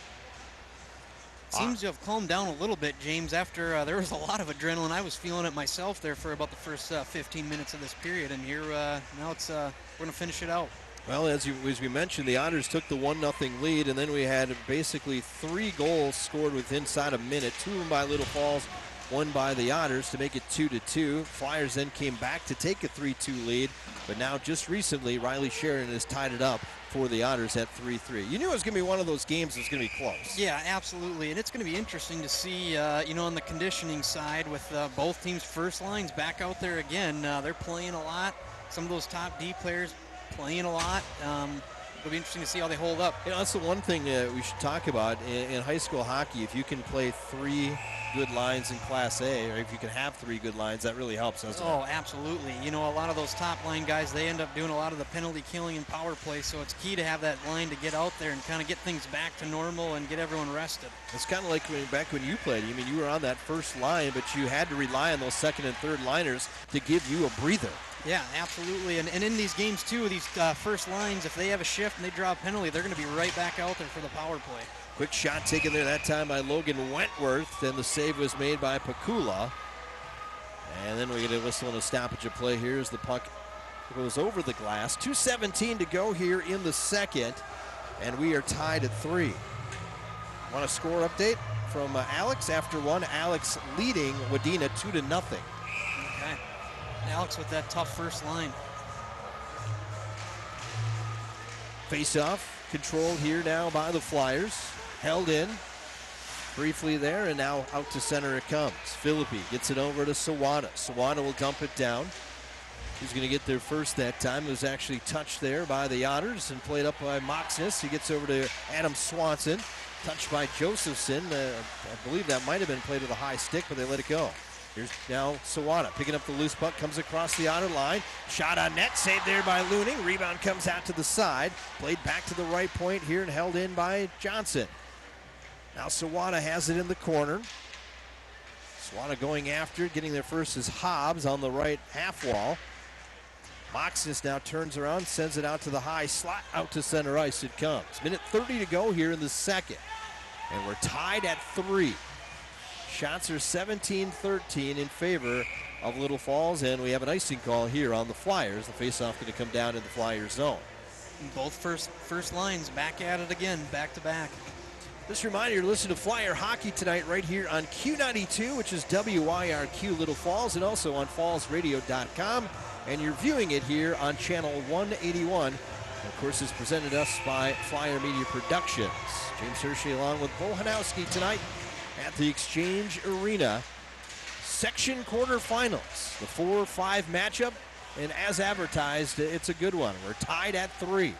Seems to have calmed down a little bit, James, after there was a lot of adrenaline. I was feeling it myself there for about the first 15 minutes of this period, and here now it's we're going to finish it out. Well, as we mentioned, the Otters took the 1-0 lead, and then we had basically 3 goals scored within inside a minute, 2 of them by Little Falls, 1 by the Otters to make it 2-2. Flyers then came back to take a 3-2 lead, but now just recently, Riley Sheridan has tied it up for the Otters at 3-3. You knew it was going to be one of those games that's going to be close. Yeah, absolutely, and it's going to be interesting to see, you know, on the conditioning side with both teams' first lines back out there again. They're playing a lot. Some of those top D players playing a lot. It'll be interesting to see how they hold up. You know, that's the one thing we should talk about in high school hockey. If you can play 3 good lines in Class A, or if you can have 3 good lines, that really helps, doesn't it? Oh, absolutely. You know, a lot of those top line guys, they end up doing a lot of the penalty killing and power play, so it's key to have that line to get out there and kind of get things back to normal and get everyone rested. It's kind of like back when you played. I mean, you were on that first line, but you had to rely on those second and third liners to give you a breather. Yeah, absolutely. And in these games, too, these first lines, if they have a shift and they draw a penalty, they're going to be right back out there for the power play. Quick shot taken there that time by Logan Wentworth, and the save was made by Pakula. And then we get a whistle and a stoppage of play here as the puck goes over the glass. 2:17 to go here in the second, and we are tied at 3. Want a score update from Alex after one? Alex leading Wadena 2-0. Okay. Alex with that tough first line. Face-off controlled here now by the Flyers. Held in briefly there, and now out to center it comes. Philippi gets it over to Sawada. Sawada will dump it down. He's going to get there first that time. It was actually touched there by the Otters and played up by Moxness. He gets over to Adam Swanson. Touched by Josephson. I believe that might have been played with a high stick, but they let it go. Here's now Sawada picking up the loose puck, comes across the Otter line. Shot on net, saved there by Looning. Rebound comes out to the side. Played back to the right point here and held in by Johnson. Now Sawada has it in the corner. Sawada going after it. Getting there first is Hobbs on the right half wall. Moxness now turns around, sends it out to the high slot, out to center ice it comes. Minute 30 to go here in the second. And we're tied at 3. Shots are 17-13 in favor of Little Falls, and we have an icing call here on the Flyers. The faceoff going to come down in the Flyers zone. Both first lines back at it again, back to back. Just a reminder, you're listening to Flyer Hockey tonight right here on Q92, which is WYRQ Little Falls, and also on fallsradio.com. And you're viewing it here on channel 181. Of course, it's presented us by Flyer Media Productions. James Hershey along with Bo Hanowski tonight at the Exchange Arena. Section quarterfinals, the 4-5 matchup, and as advertised, it's a good one. We're tied at 3.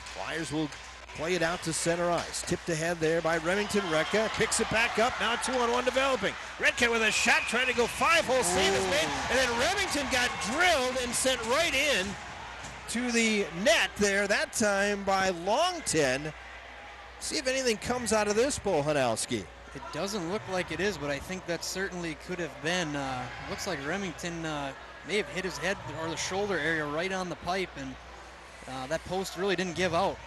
Flyers will play it out to center ice. Tipped ahead there by Remington. Rekka picks it back up. Now 2-on-1 developing. Rekka with a shot trying to go 5-hole save is made. And then Remington got drilled and sent right in to the net there, that time by Longton. See if anything comes out of this, Bo Hanowski. It doesn't look like it is, but I think that certainly could have been. Looks like Remington may have hit his head or the shoulder area right on the pipe, and that post really didn't give out.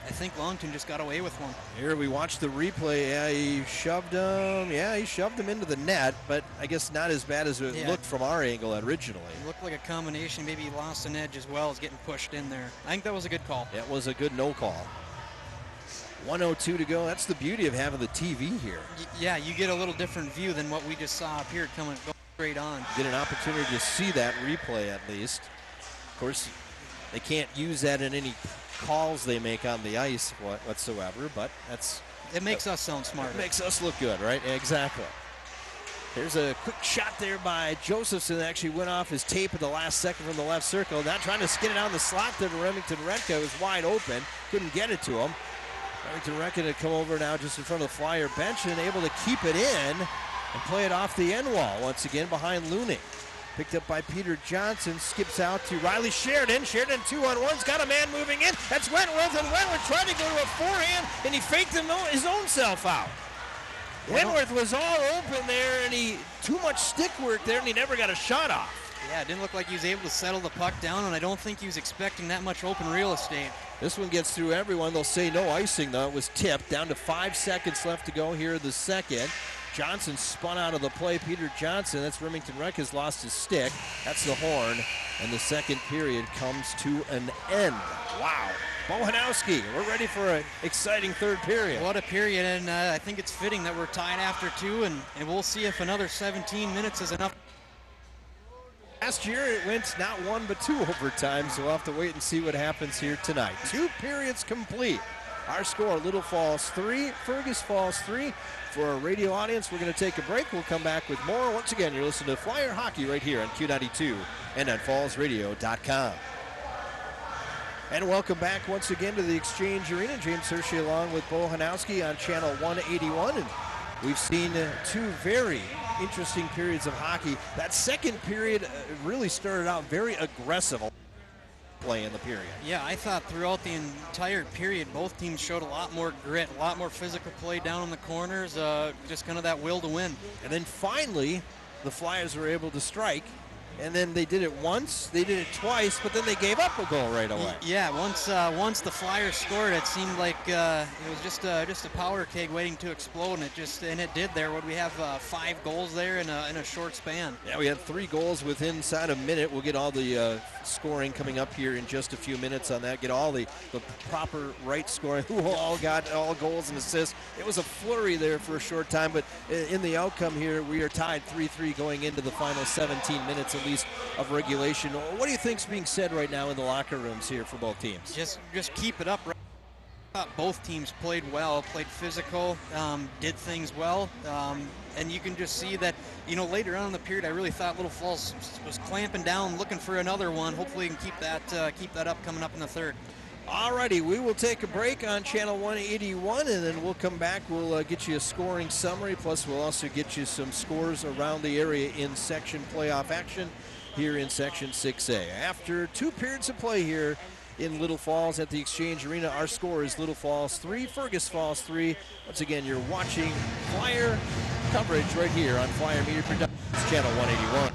I think Longton just got away with one. Here we watch the replay. Yeah, he shoved him. Yeah, he shoved him into the net, but I guess not as bad as it looked from our angle originally. It looked like a combination. Maybe he lost an edge as well as getting pushed in there. I think that was a good call. It was a good no call. 1:02 to go. That's the beauty of having the TV here. Yeah, you get a little different view than what we just saw up here going straight on. Get an opportunity to see that replay at least. Of course, they can't use that in any calls they make on the ice whatsoever, but it makes us sound smart. It makes us look good, right? Exactly. There's a quick shot there by Josephson that actually went off his tape at the last second from the left circle. Now trying to skin it down the slot there to Remington. Rekka was wide open, couldn't get it to him. Remington Rekka to come over now just in front of the Flyer bench and able to keep it in and play it off the end wall once again behind Looney. Picked up by Peter Johnson, skips out to Riley Sheridan. Sheridan 2-on-1's got a man moving in. That's Wentworth, and Wentworth tried to go to a forehand, and he faked his own self out. Wentworth was all open there, and he too much stick work there, and he never got a shot off. Yeah, it didn't look like he was able to settle the puck down, and I don't think he was expecting that much open real estate. This one gets through everyone. They'll say no icing, though. It was tipped. Down to 5 seconds left to go here in the second. Johnson spun out of the play. Peter Johnson, that's Remington Rekka's lost his stick. That's the horn, and the second period comes to an end. Wow. Bo Hanowski, we're ready for an exciting third period. What a period, and I think it's fitting that we're tied after 2, and we'll see if another 17 minutes is enough. Last year it went not 1 but 2 overtimes, so we'll have to wait and see what happens here tonight. 2 periods complete. Our score, Little Falls 3, Fergus Falls 3. For our radio audience, we're going to take a break. We'll come back with more. Once again, you're listening to Flyer Hockey right here on Q92 and on fallsradio.com. And welcome back once again to the Exchange Arena. James Hershey along with Bo Hanowski on channel 181. And we've seen 2 very interesting periods of hockey. That second period really started out very aggressive play in the period. Yeah, I thought throughout the entire period, both teams showed a lot more grit, a lot more physical play down in the corners, just kind of that will to win. And then finally, the Flyers were able to strike. And then they did it once, they did it twice, but then they gave up a goal right away. Yeah, once the Flyers scored, it seemed like it was just a powder keg waiting to explode, and it did there. What we have 5 goals there in a short span. Yeah, we had 3 goals within inside a minute. We'll get all the scoring coming up here in just a few minutes on that. Get all the proper right scoring. Who all got all goals and assists. It was a flurry there for a short time, but in the outcome here, we are tied 3-3 going into the final 17 minutes at least of regulation. What do you think's being said right now in the locker rooms here for both teams? Just keep it up. I thought both teams played well, played physical, did things well, and you can just see that, later on in the period, I really thought Little Falls was clamping down, looking for another one. Hopefully, you can keep that up coming up in the third. Alrighty, we will take a break on channel 181, and then we'll come back. We'll get you a scoring summary, plus we'll also get you some scores around the area in section playoff action here in section 6A. After 2 periods of play here in Little Falls at the Exchange Arena, our score is Little Falls 3, Fergus Falls 3. Once again, you're watching Flyer coverage right here on Flyer Media Productions, channel 181.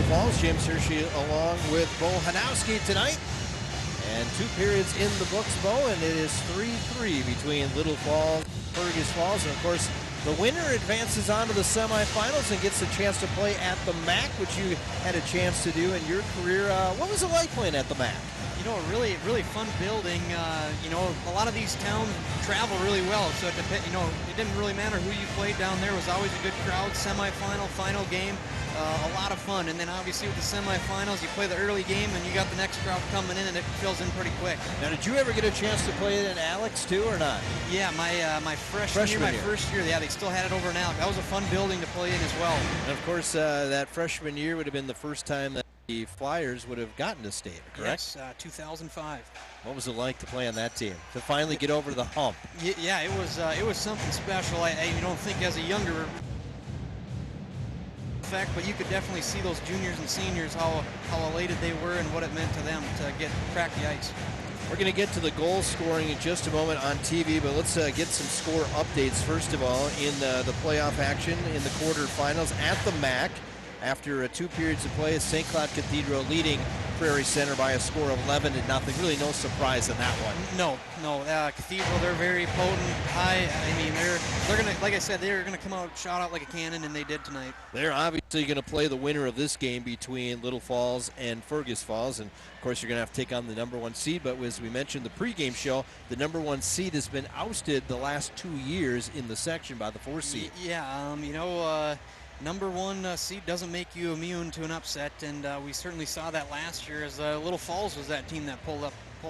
Falls. James Hershey along with Bo Hanowski tonight. And 2 periods in the books, Bo, and it is 3-3 between Little Falls, Fergus Falls, and of course the winner advances on to the semifinals and gets a chance to play at the MAC, which you had a chance to do in your career. What was it like playing at the MAC? You know, really fun building. You know, a lot of these towns travel really well, so it didn't really matter who you played down there. It was always a good crowd. Semifinal, final game, a lot of fun. And then obviously with the semifinals, you play the early game, and you got the next crowd coming in, and it fills in pretty quick. Now, did you ever get a chance to play it in Alex too, or not? Yeah, my freshman year, first year, yeah, they still had it over in Alex. That was a fun building to play in as well. And of course, that freshman year would have been the first time that the Flyers would have gotten to state, correct? Yes, 2005. What was it like to play on that team, to finally get over the hump? Yeah, it was something special. I don't think as a younger effect, but you could definitely see those juniors and seniors how elated they were and what it meant to them to crack the ice. We're going to get to the goal scoring in just a moment on TV, but let's get some score updates first of all in the playoff action in the quarterfinals at the MAC. After 2 periods of play, St. Cloud Cathedral leading Prairie Center by a score of 11-0. Really no surprise in that one. No. Cathedral, they're very potent, high. I mean, they're gonna, like I said, they're gonna come out, shot out like a cannon, and they did tonight. They're obviously going to play the winner of this game between Little Falls and Fergus Falls, and of course you're going to have to take on the #1 seed. But as we mentioned the pregame show, the #1 seed has been ousted the last 2 years in the section by the 4 seed. Yeah, #1 seed doesn't make you immune to an upset, and we certainly saw that last year as Little Falls was that team that pulled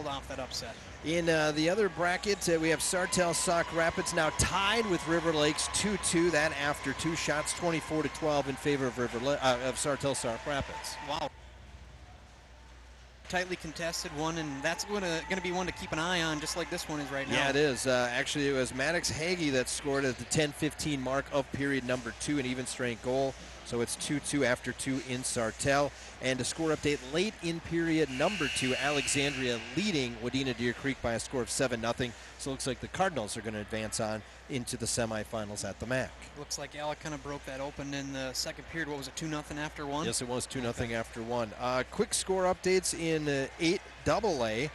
off that upset. In the other bracket, we have Sartell Sauk Rapids now tied with River Lakes 2-2. That after 2 shots, 24-12 in favor of Sartell Sauk Rapids. Wow. Tightly contested one, and that's going to be one to keep an eye on, just like this one is right now. Yeah, it is. Actually, it was Maddox Hagee that scored at the 10:15 mark of period number 2, an even strength goal. So it's 2-2 after 2 in Sartell. And a score update late in period number 2, Alexandria leading Wadena Deer Creek by a score of 7-0. So it looks like the Cardinals are going to advance on into the semifinals at the MAC. Looks like Alec kind of broke that open in the second period. What was it, 2-0 after 1? Yes, it was 2-0 after 1. Quick score updates in 8 AA.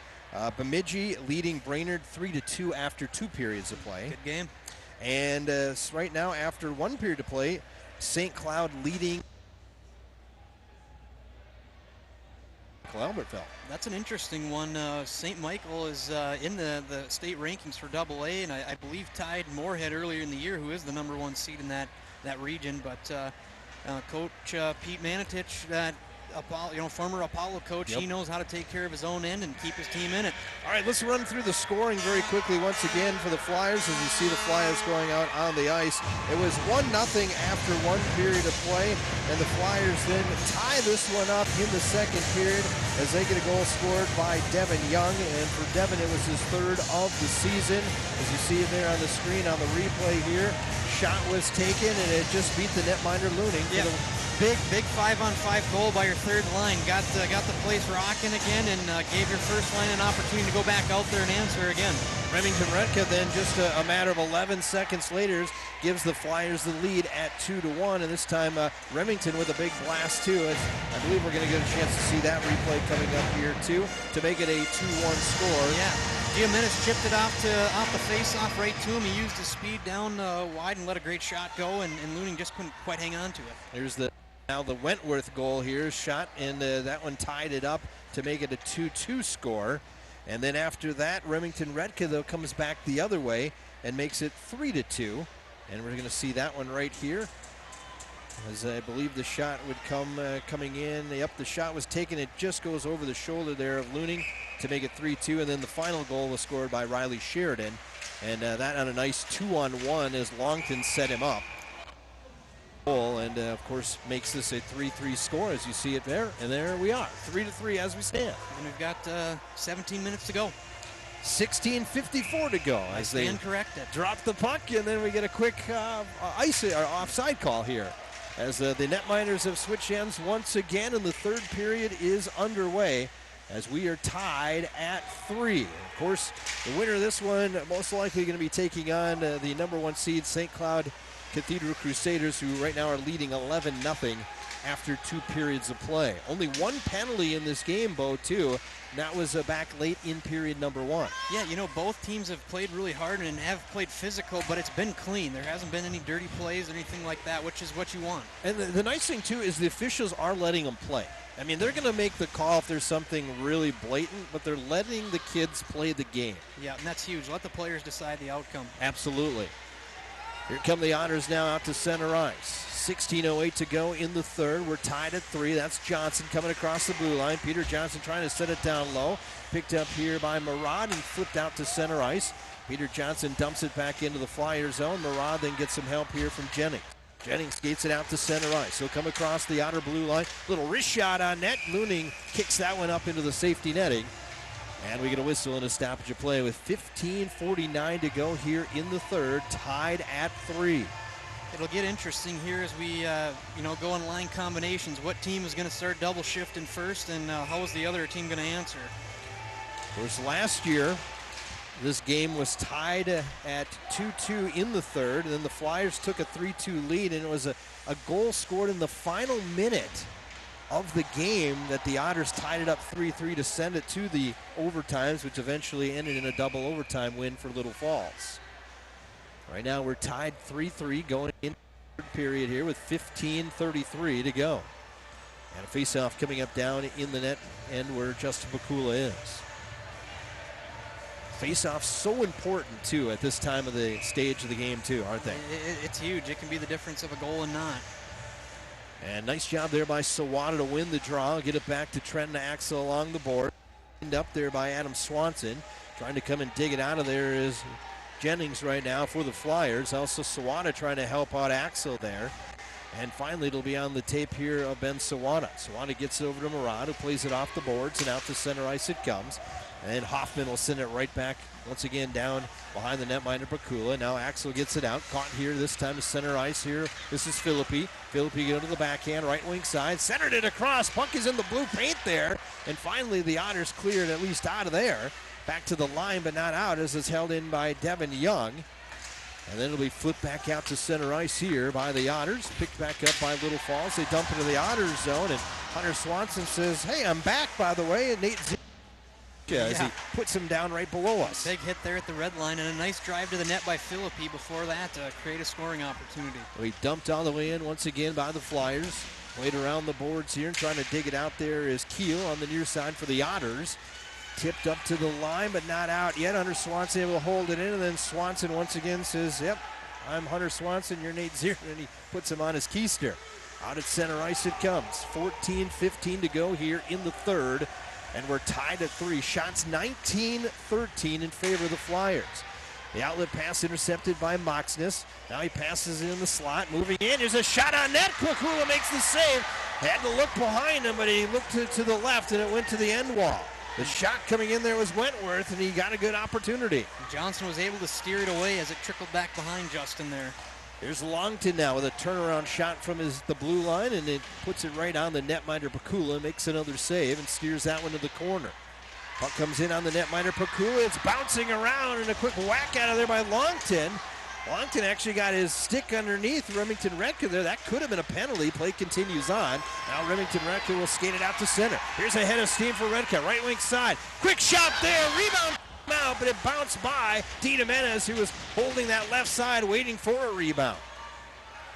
Bemidji leading Brainerd 3-2 after 2 periods of play. Good game. And right now, after 1 period of play, St. Cloud leading Albertville. That's an interesting one. St. Michael is in the state rankings for AA, and I believe tied Moorhead earlier in the year, who is the #1 seed in that region. But Coach Pete Manitich, that former Apollo coach, he knows how to take care of his own end and keep his team in it. All right, let's run through the scoring very quickly once again for the Flyers as you see the Flyers going out on the ice. It was 1-0 after 1 period of play, and the Flyers then tie this one up in the second period as they get a goal scored by Devin Young. And for Devin, it was his 3rd of the season. As you see it there on the screen on the replay here, shot was taken, and it just beat the netminder Looning. Yeah. Big 5-on-5 goal by your third line. Got the place rocking again, and gave your first line an opportunity to go back out there and answer again. Remington Redka then just a matter of 11 seconds later gives the Flyers the lead at 2-1, and this time Remington with a big blast too. I believe we're going to get a chance to see that replay coming up here too to make it a 2-1 score. Yeah, Giamenis chipped it off the face-off right to him. He used his speed down wide and let a great shot go, and Looning just couldn't quite hang on to it. Here's now the Wentworth goal here, shot, and that one tied it up to make it a 2-2 score. And then after that, Remington Redka, though, comes back the other way and makes it 3-2. And we're going to see that one right here, as I believe the shot would come coming in. Yep, the shot was taken. It just goes over the shoulder there of Looning to make it 3-2. And then the final goal was scored by Riley Sheridan. And that on a nice 2-on-1 as Longton set him up. And of course makes this a 3-3 score as you see it there, and there we are, 3-3 as we stand. And we've got 17 minutes to go. 16:54 to go as they corrected. Drop the puck, and then we get a quick offside call here as the netminders have switched hands once again, and the 3rd period is underway as we are tied at 3. Of course, the winner of this one most likely going to be taking on the #1 seed St. Cloud Cathedral Crusaders, who right now are leading 11-0 after 2 periods of play. Only 1 penalty in this game, Bo, too. And that was back late in period number 1. Yeah, you know, both teams have played really hard and have played physical, but it's been clean. There hasn't been any dirty plays or anything like that, which is what you want. And the nice thing, too, is the officials are letting them play. I mean, they're going to make the call if there's something really blatant, but they're letting the kids play the game. Yeah, and that's huge. Let the players decide the outcome. Absolutely. Here come the Otters now out to center ice. 16:08 to go in the third. We're tied at 3. That's Johnson coming across the blue line. Peter Johnson trying to set it down low. Picked up here by Murad and flipped out to center ice. Peter Johnson dumps it back into the Flyer zone. Murad then gets some help here from Jennings. Jennings skates it out to center ice. He'll come across the Otter blue line. Little wrist shot on net. Looning kicks that one up into the safety netting. And we get a whistle and a stoppage of play with 15:49 to go here in the third, tied at 3. It'll get interesting here as we, go on line combinations. What team is going to start double shifting first, and how is the other team going to answer? Of course, last year, this game was tied at 2-2 in the third, and then the Flyers took a 3-2 lead, and it was a goal scored in the final minute of the game that the Otters tied it up 3-3 to send it to the overtimes, which eventually ended in a double overtime win for Little Falls. Right now we're tied 3-3 going into the third period here with 15:33 to go. And a faceoff coming up down in the net end where Justin Bakula is. Faceoffs so important too at this time of the stage of the game too, aren't they? It's huge. It can be the difference of a goal and not. And nice job there by Sawada to win the draw. Get it back to Trenton Axel along the board. End up there by Adam Swanson. Trying to come and dig it out of there is Jennings right now for the Flyers. Also Sawada trying to help out Axel there. And finally it'll be on the tape here of Ben Sawada. Sawada gets it over to Murad, who plays it off the boards, and out to center ice it comes. And Hoffman will send it right back once again down behind the netminder Bakula. Now Axel gets it out. Caught here this time to center ice here. This is Philippi. Philippi going to the backhand, right wing side. Centered it across. Puck is in the blue paint there. And finally the Otters cleared at least out of there. Back to the line but not out as it's held in by Devin Young. And then it'll be flipped back out to center ice here by the Otters. Picked back up by Little Falls. They dump into the Otters zone. And Hunter Swanson says, hey, I'm back, by the way. And Nate as he puts him down right below us. Big hit there at the red line, and a nice drive to the net by Philippi before that to create a scoring opportunity. We dumped all the way in once again by the Flyers. Played around the boards here and trying to dig it out there is Keel on the near side for the Otters. Tipped up to the line, but not out yet. Hunter Swanson able to hold it in, and then Swanson once again says, yep, I'm Hunter Swanson, you're Nate Zier, and he puts him on his keister. Out at center ice it comes. 14:15 to go here in the third. And we're tied at 3. Shots 19-13 in favor of the Flyers. The outlet pass intercepted by Moxness. Now he passes it in the slot, moving in. There's a shot on net. Kwakula makes the save. Had to look behind him, but he looked to the left, and it went to the end wall. The shot coming in there was Wentworth, and he got a good opportunity. Johnson was able to steer it away as it trickled back behind Justin there. Here's Longton now with a turnaround shot from the blue line, and it puts it right on the netminder Pakula, makes another save and steers that one to the corner. Puck comes in on the netminder Pakula. It's bouncing around, and a quick whack out of there by Longton. Longton actually got his stick underneath Remington Redka there. That could have been a penalty. Play continues on. Now Remington Redka will skate it out to center. Here's a head of steam for Redka, right wing side. Quick shot there, rebound out, but it bounced by DiDomenes, who was holding that left side waiting for a rebound.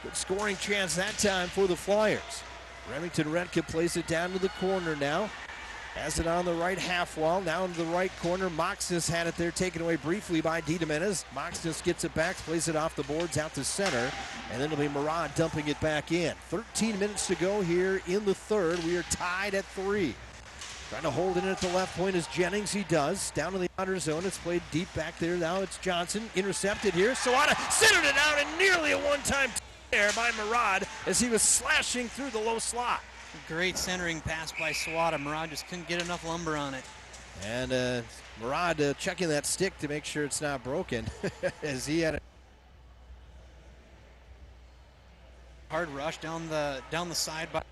Good scoring chance that time for the Flyers. Remington Redka plays it down to the corner now. Has it on the right half wall, now into the right corner. Moxness had it there, taken away briefly by DiDomenes. Moxness gets it back, plays it off the boards out to center, and then it'll be Murad dumping it back in. 13 minutes to go here in the third. We are tied at 3. Trying to hold it in at the left point is Jennings. He does. Down in the outer zone. It's played deep back there. Now it's Johnson. Intercepted here. Sawada centered it out, and nearly a one-time there by Murad as he was slashing through the low slot. Great centering pass by Sawada. Murad just couldn't get enough lumber on it. And Murad checking that stick to make sure it's not broken as he had a hard rush down the side by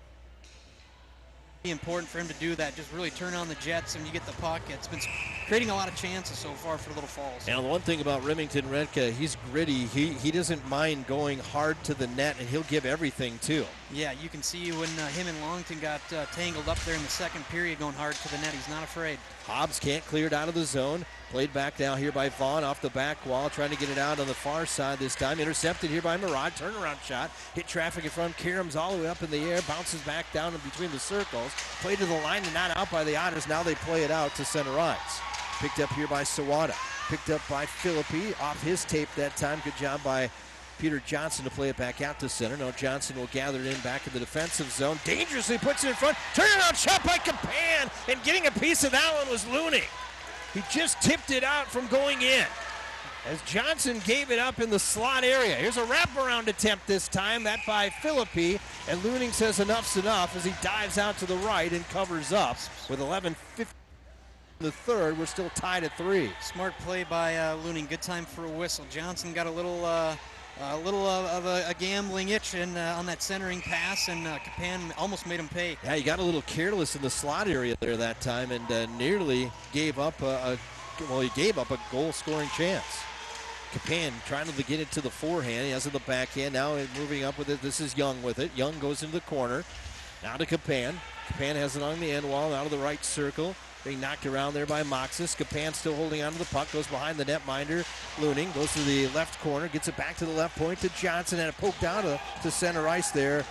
important for him to do that. Just really turn on the jets and you get the puck. It's been creating a lot of chances so far for Little Falls. And the one thing about Remington Redka, he's gritty. He doesn't mind going hard to the net, and he'll give everything too. Yeah, you can see when him and Longton got tangled up there in the second period going hard to the net. He's not afraid. Hobbs can't clear it out of the zone. Played back now here by Vaughn off the back wall, trying to get it out on the far side this time. Intercepted here by Murad. Turnaround shot. Hit traffic in front. Karam's all the way up in the air. Bounces back down in between the circles. Played to the line and not out by the Otters. Now they play it out to center ice. Picked up here by Sawada. Picked up by Philippi. Off his tape that time. Good job by Peter Johnson to play it back out to center. Now Johnson will gather it in back in the defensive zone. Dangerously puts it in front. Turnaround shot by Capan. And getting a piece of that one was Looney. He just tipped it out from going in as Johnson gave it up in the slot area. Here's a wraparound attempt this time, that by Philippi, and Looning says enough's enough as he dives out to the right and covers up with 11:50 in the third. We're still tied at 3. Smart play by Looning. Good time for a whistle. Johnson got a little of a gambling itch on that centering pass, and Capan almost made him pay. Yeah, he got a little careless in the slot area there that time, and nearly gave up he gave up a goal-scoring chance. Capan trying to get it to the forehand. He has it in the backhand. Now moving up with it. This is Young with it. Young goes into the corner. Now to Capan. Capan has it on the end wall, out of the right circle. Being knocked around there by Moxis. Capan still holding on to the puck. Goes behind the netminder. Looning goes to the left corner. Gets it back to the left point to Johnson. And it poked out to center ice there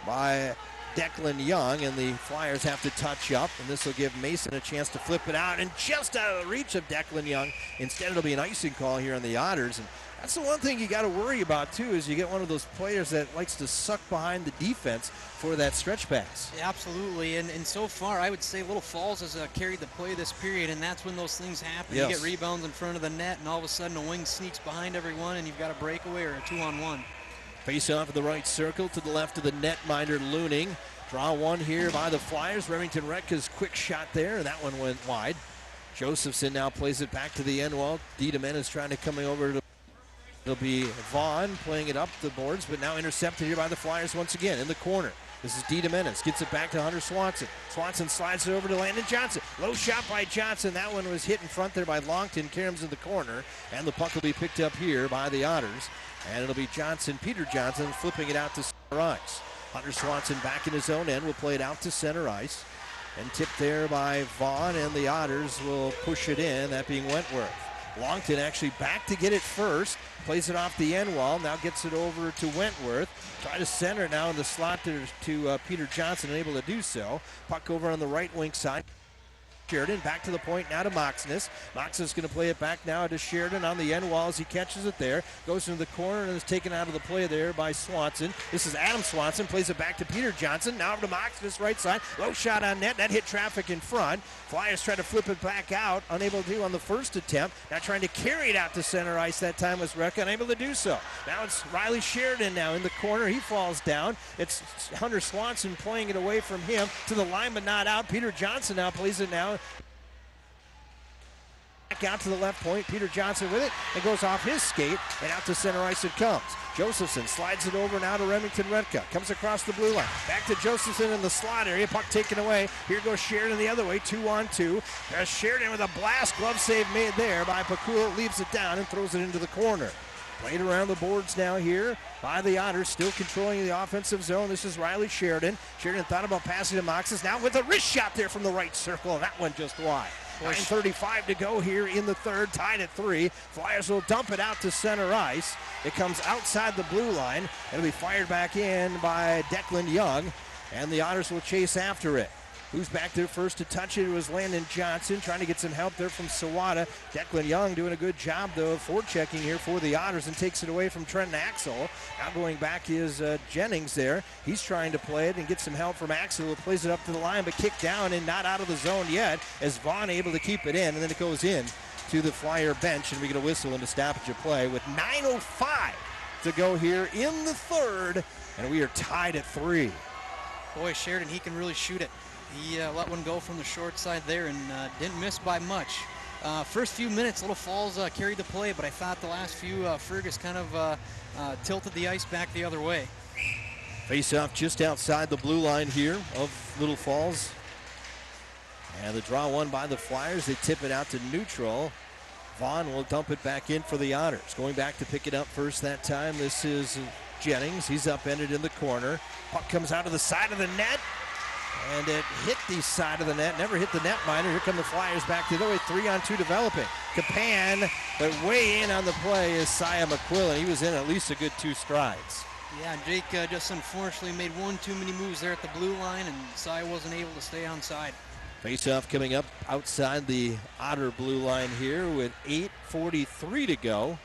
by Declan Young. And the Flyers have to touch up. And this will give Mason a chance to flip it out. And just out of the reach of Declan Young. Instead, it'll be an icing call here on the Otters. And that's the one thing you got to worry about, too, is you get one of those players that likes to suck behind the defense for that stretch pass. Yeah, absolutely, and so far, I would say Little Falls has carried the play this period, and that's when those things happen. Yes. You get rebounds in front of the net, and all of a sudden a wing sneaks behind everyone, and you've got a breakaway or a 2-on-1. Face off in the right circle to the left of the netminder, Looning. Draw one here by the Flyers. Remington Retka's quick shot there, and that one went wide. Josephson now plays it back to the end wall. Diedemann is trying to come over to. It'll be Vaughn playing it up the boards, but now intercepted here by the Flyers once again in the corner. This is Diedemann. Gets it back to Hunter Swanson. Swanson slides it over to Landon Johnson. Low shot by Johnson. That one was hit in front there by Longton. Karam's in the corner, and the puck will be picked up here by the Otters. And it'll be Johnson, Peter Johnson, flipping it out to center ice. Hunter Swanson back in his own end will play it out to center ice. And tipped there by Vaughn, and the Otters will push it in, that being Wentworth. Longton actually back to get it first. Plays it off the end wall. Now gets it over to Wentworth. Try to center now in the slot to Peter Johnson, unable to do so. Puck over on the right wing side. Sheridan back to the point now to Moxness. Moxness going to play it back now to Sheridan on the end wall as he catches it there. Goes into the corner and is taken out of the play there by Swanson. This is Adam Swanson. Plays it back to Peter Johnson. Now over to Moxness right side. Low shot on net. That hit traffic in front. Flyers try to flip it back out. Unable to do on the first attempt. Now trying to carry it out to center ice. That time was Recca. Unable to do so. Now it's Riley Sheridan now in the corner. He falls down. It's Hunter Swanson playing it away from him to the line but not out. Peter Johnson now plays it now. Back out to the left point. Peter Johnson with it. It goes off his skate and out to center ice it comes. Josephson slides it over now to Remington Redka. Comes across the blue line. Back to Josephson in the slot area. Puck taken away. Here goes Sheridan the other way. 2-on-2. There's Sheridan with a blast. Glove save made there by Pakul. Leaves it down and throws it into the corner. Played around the boards now here by the Otters. Still controlling the offensive zone. This is Riley Sheridan. Sheridan thought about passing to Moxis. Now with a wrist shot there from the right circle. And that one just wide. 9:35 to go here in the third, tied at 3. Flyers will dump it out to center ice. It comes outside the blue line. It'll be fired back in by Declan Young, and the Otters will chase after it. Who's back there first to touch it? It was Landon Johnson trying to get some help there from Sawada. Declan Young doing a good job, though, of forechecking here for the Otters and takes it away from Trenton Axel. Now going back is Jennings there. He's trying to play it and get some help from Axel, who plays it up to the line, but kicked down and not out of the zone yet, as Vaughn able to keep it in, and then it goes in to the Flyer bench, and we get a whistle and a stoppage of play with 9:05 to go here in the third, and we are tied at 3. Boy, Sheridan, he can really shoot it. He let one go from the short side there and didn't miss by much. First few minutes, Little Falls carried the play, but I thought the last few, Fergus kind of tilted the ice back the other way. Face off just outside the blue line here of Little Falls. And the draw won by the Flyers. They tip it out to neutral. Vaughn will dump it back in for the Otters. Going back to pick it up first that time. This is Jennings. He's upended in the corner. Puck comes out of the side of the net. And it hit the side of the net. Never hit the netminder. Here come the Flyers back the other way. 3-on-2 developing. Kapan, but way in on the play is Sia McQuillan. He was in at least a good 2 strides. Yeah, Jake just unfortunately made one too many moves there at the blue line, and Sia wasn't able to stay onside. Face-off coming up outside the Otter blue line here with 8:43 to go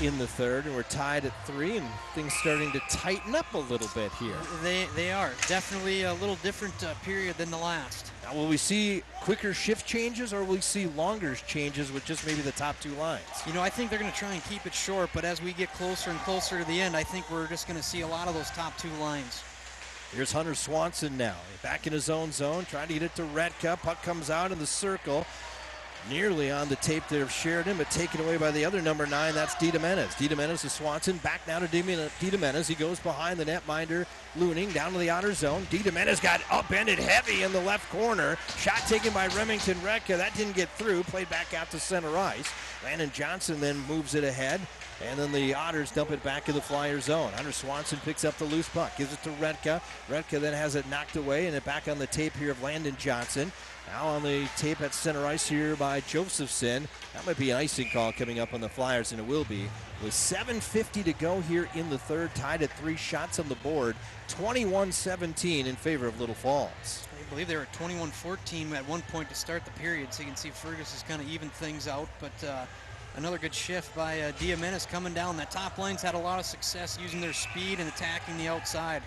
in the third, and we're tied at 3, and things starting to tighten up a little bit here. They are. Definitely a little different period than the last. Now, will we see quicker shift changes, or will we see longer changes with just maybe the top 2 lines? You know, I think they're going to try and keep it short, but as we get closer and closer to the end, I think we're just going to see a lot of those top 2 lines. Here's Hunter Swanson now, back in his own zone, trying to get it to Redka. Puck comes out in the circle, nearly on the tape there of Sheridan, but taken away by the other number 9, that's DiDomenes. DiDomenes to Swanson, back now to DiDomenes. He goes behind the netminder, Looning, down to the Otter zone. DiDomenes got upended heavy in the left corner. Shot taken by Remington Redka. That didn't get through, played back out to center ice. Landon Johnson then moves it ahead. And then the Otters dump it back in the Flyer zone. Hunter Swanson picks up the loose puck, gives it to Redka. Redka then has it knocked away, and it back on the tape here of Landon Johnson. Now on the tape at center ice here by Josephson. That might be an icing call coming up on the Flyers, and it will be. With 7:50 to go here in the third, tied at 3 shots on the board. 21-17 in favor of Little Falls. I believe they were at 21-14 at one point to start the period, so you can see Fergus has kind of evened things out, but another good shift by Diamenis coming down. That top line's had a lot of success using their speed and attacking the outside.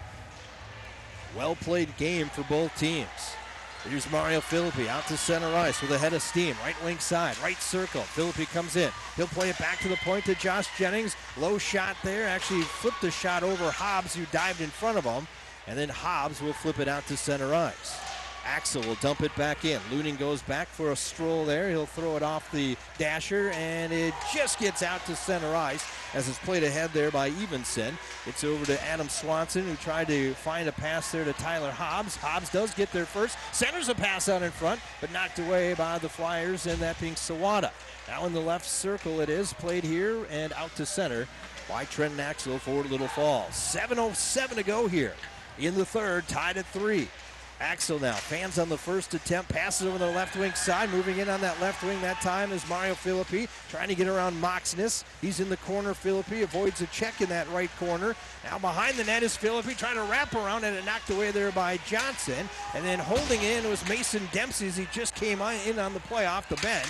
Well-played game for both teams. Here's Mario Philippi out to center ice with a head of steam. Right wing side, right circle. Philippi comes in. He'll play it back to the point to Josh Jennings. Low shot there. Actually flipped the shot over Hobbs, who dived in front of him. And then Hobbs will flip it out to center ice. Axel will dump it back in. Looning goes back for a stroll there. He'll throw it off the dasher, and it just gets out to center ice as it's played ahead there by Evenson. It's over to Adam Swanson, who tried to find a pass there to Tyler Hobbs. Hobbs does get there first. Centers a pass out in front, but knocked away by the Flyers, and that being Sawada. Now in the left circle it is, played here and out to center by Trenton Axel for Little Falls. 7:07 to go here in the third, tied at 3. Axel now, fans on the first attempt, passes over the left wing side, moving in on that left wing that time is Mario Philippi, trying to get around Moxness. He's in the corner, Philippi avoids a check in that right corner. Now behind the net is Philippi, trying to wrap around, and it knocked away there by Johnson. And then holding it in was Mason Dempsey as he just came in on the play off the bench.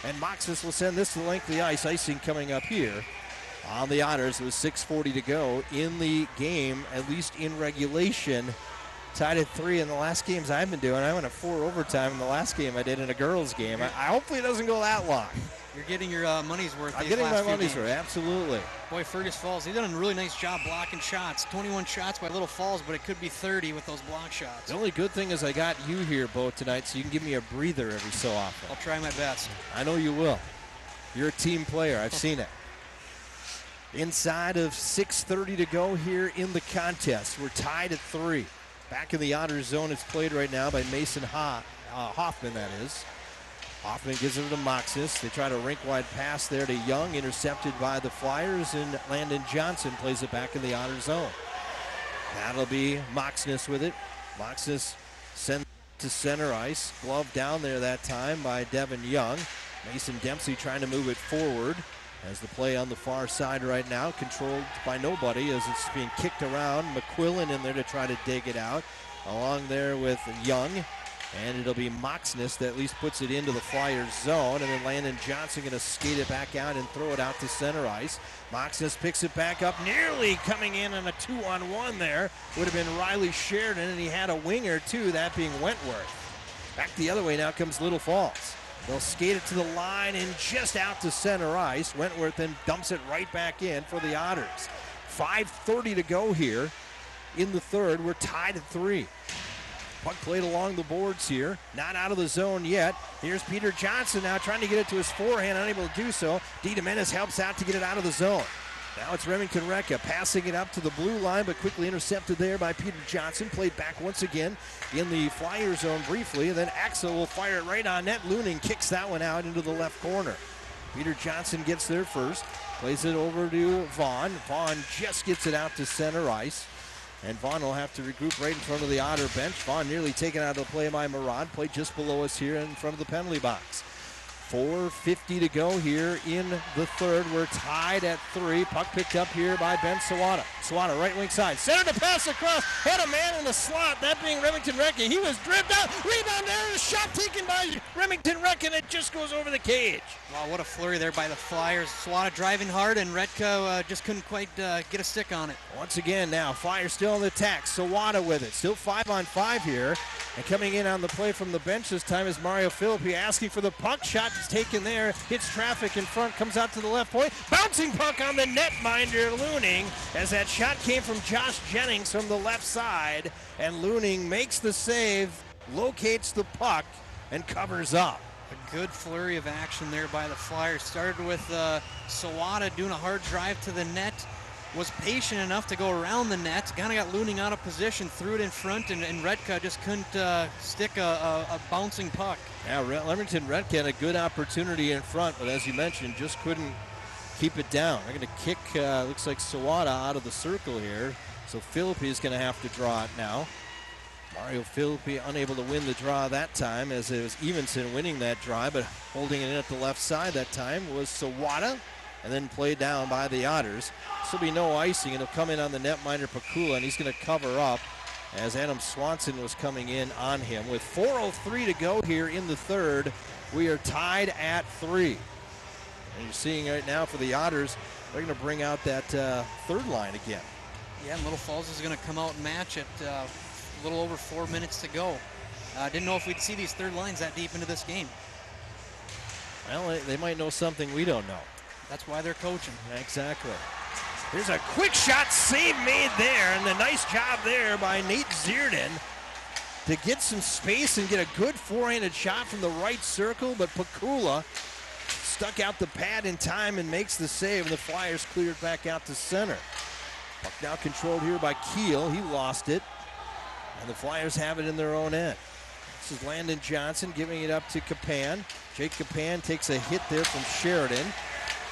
And Moxness will send this to the length of the ice, icing coming up here on the Otters with 6:40 to go in the game, at least in regulation. Tied at 3 in the last games I've been doing. I went at 4 overtime in the last game I did in a girls' game. I hopefully it doesn't go that long. You're getting your money's worth. I'm getting my money's worth, absolutely. Boy, Fergus Falls, he's done a really nice job blocking shots. 21 shots by Little Falls, but it could be 30 with those block shots. The only good thing is I got you here, Bo, tonight, so you can give me a breather every so often. I'll try my best. I know you will. You're a team player. I've seen it. Inside of 6:30 to go here in the contest. We're tied at 3. Back in the Otter zone, it's played right now by Mason Hoffman, that is. Hoffman gives it to Moxis. They try to rink-wide pass there to Young, intercepted by the Flyers, and Landon Johnson plays it back in the Otter zone. That'll be Moxness with it. Moxness sends it to center ice. Glove down there that time by Devin Young. Mason Dempsey trying to move it forward. As the play on the far side right now, controlled by nobody as it's being kicked around. McQuillan in there to try to dig it out. Along there with Young. And it'll be Moxness that at least puts it into the Flyers zone. And then Landon Johnson going to skate it back out and throw it out to center ice. Moxness picks it back up, nearly coming in on a 2-on-1 there. Would have been Riley Sheridan, and he had a winger too, that being Wentworth. Back the other way now comes Little Falls. They'll skate it to the line and just out to center ice. Wentworth then dumps it right back in for the Otters. 5:30 to go here in the third. We're tied at 3. Puck played along the boards here. Not out of the zone yet. Here's Peter Johnson now trying to get it to his forehand, unable to do so. DiDomenes helps out to get it out of the zone. Now it's Remington Recca passing it up to the blue line, but quickly intercepted there by Peter Johnson. Played back once again in the Flyer zone briefly, and then Axel will fire it right on net. Looning kicks that one out into the left corner. Peter Johnson gets there first, plays it over to Vaughn. Vaughn just gets it out to center ice, and Vaughn will have to regroup right in front of the Otter bench. Vaughn nearly taken out of the play by Murad, played just below us here in front of the penalty box. 4:50 to go here in the third. We're tied at 3. Puck picked up here by Ben Sawada. Sawada, right wing side. Center to pass across. Had a man in the slot, that being Remington Recca. He was dribbed out. Rebound there. A shot taken by Remington Recca, and it just goes over the cage. Wow, what a flurry there by the Flyers. Sawada driving hard, and Redka just couldn't quite get a stick on it. Once again now, Flyers still on the attack. Sawada with it. Still 5-on-5 here. And coming in on the play from the bench this time is Mario Philippi, asking for the puck. Shot is taken there. Hits traffic in front. Comes out to the left point. Bouncing puck on the netminder, Looning, as that shot came from Josh Jennings from the left side. And Looning makes the save, locates the puck, and covers up. A good flurry of action there by the Flyers. Started with Sawada doing a hard drive to the net. Was patient enough to go around the net. Kind of got Looning out of position, threw it in front, and Redka just couldn't stick a bouncing puck. Yeah, Leamington Redka had a good opportunity in front, but as you mentioned, just couldn't keep it down. They're going to kick, looks like Sawada out of the circle here. So Philippi is going to have to draw it now. Mario Philippi unable to win the draw that time, as it was Evenson winning that draw, but holding it in at the left side that time was Sawada, and then played down by the Otters. This will be no icing, and he'll come in on the netminder Pakula, and he's going to cover up as Adam Swanson was coming in on him. With 4:03 to go here in the third, we are tied at 3. And you're seeing right now for the Otters, they're going to bring out that third line again. Yeah, and Little Falls is going to come out and match it. A little over 4 minutes to go. Didn't know if we'd see these third lines that deep into this game. Well, they might know something we don't know. That's why they're coaching. Exactly. There's a quick shot save made there, and a nice job there by Nate Zierden to get some space and get a good forehanded shot from the right circle, but Pakula stuck out the pad in time and makes the save, and the Flyers cleared back out to center. Puck now controlled here by Keel. He lost it, and the Flyers have it in their own end. This is Landon Johnson giving it up to Kapan. Jake Kapan takes a hit there from Sheridan.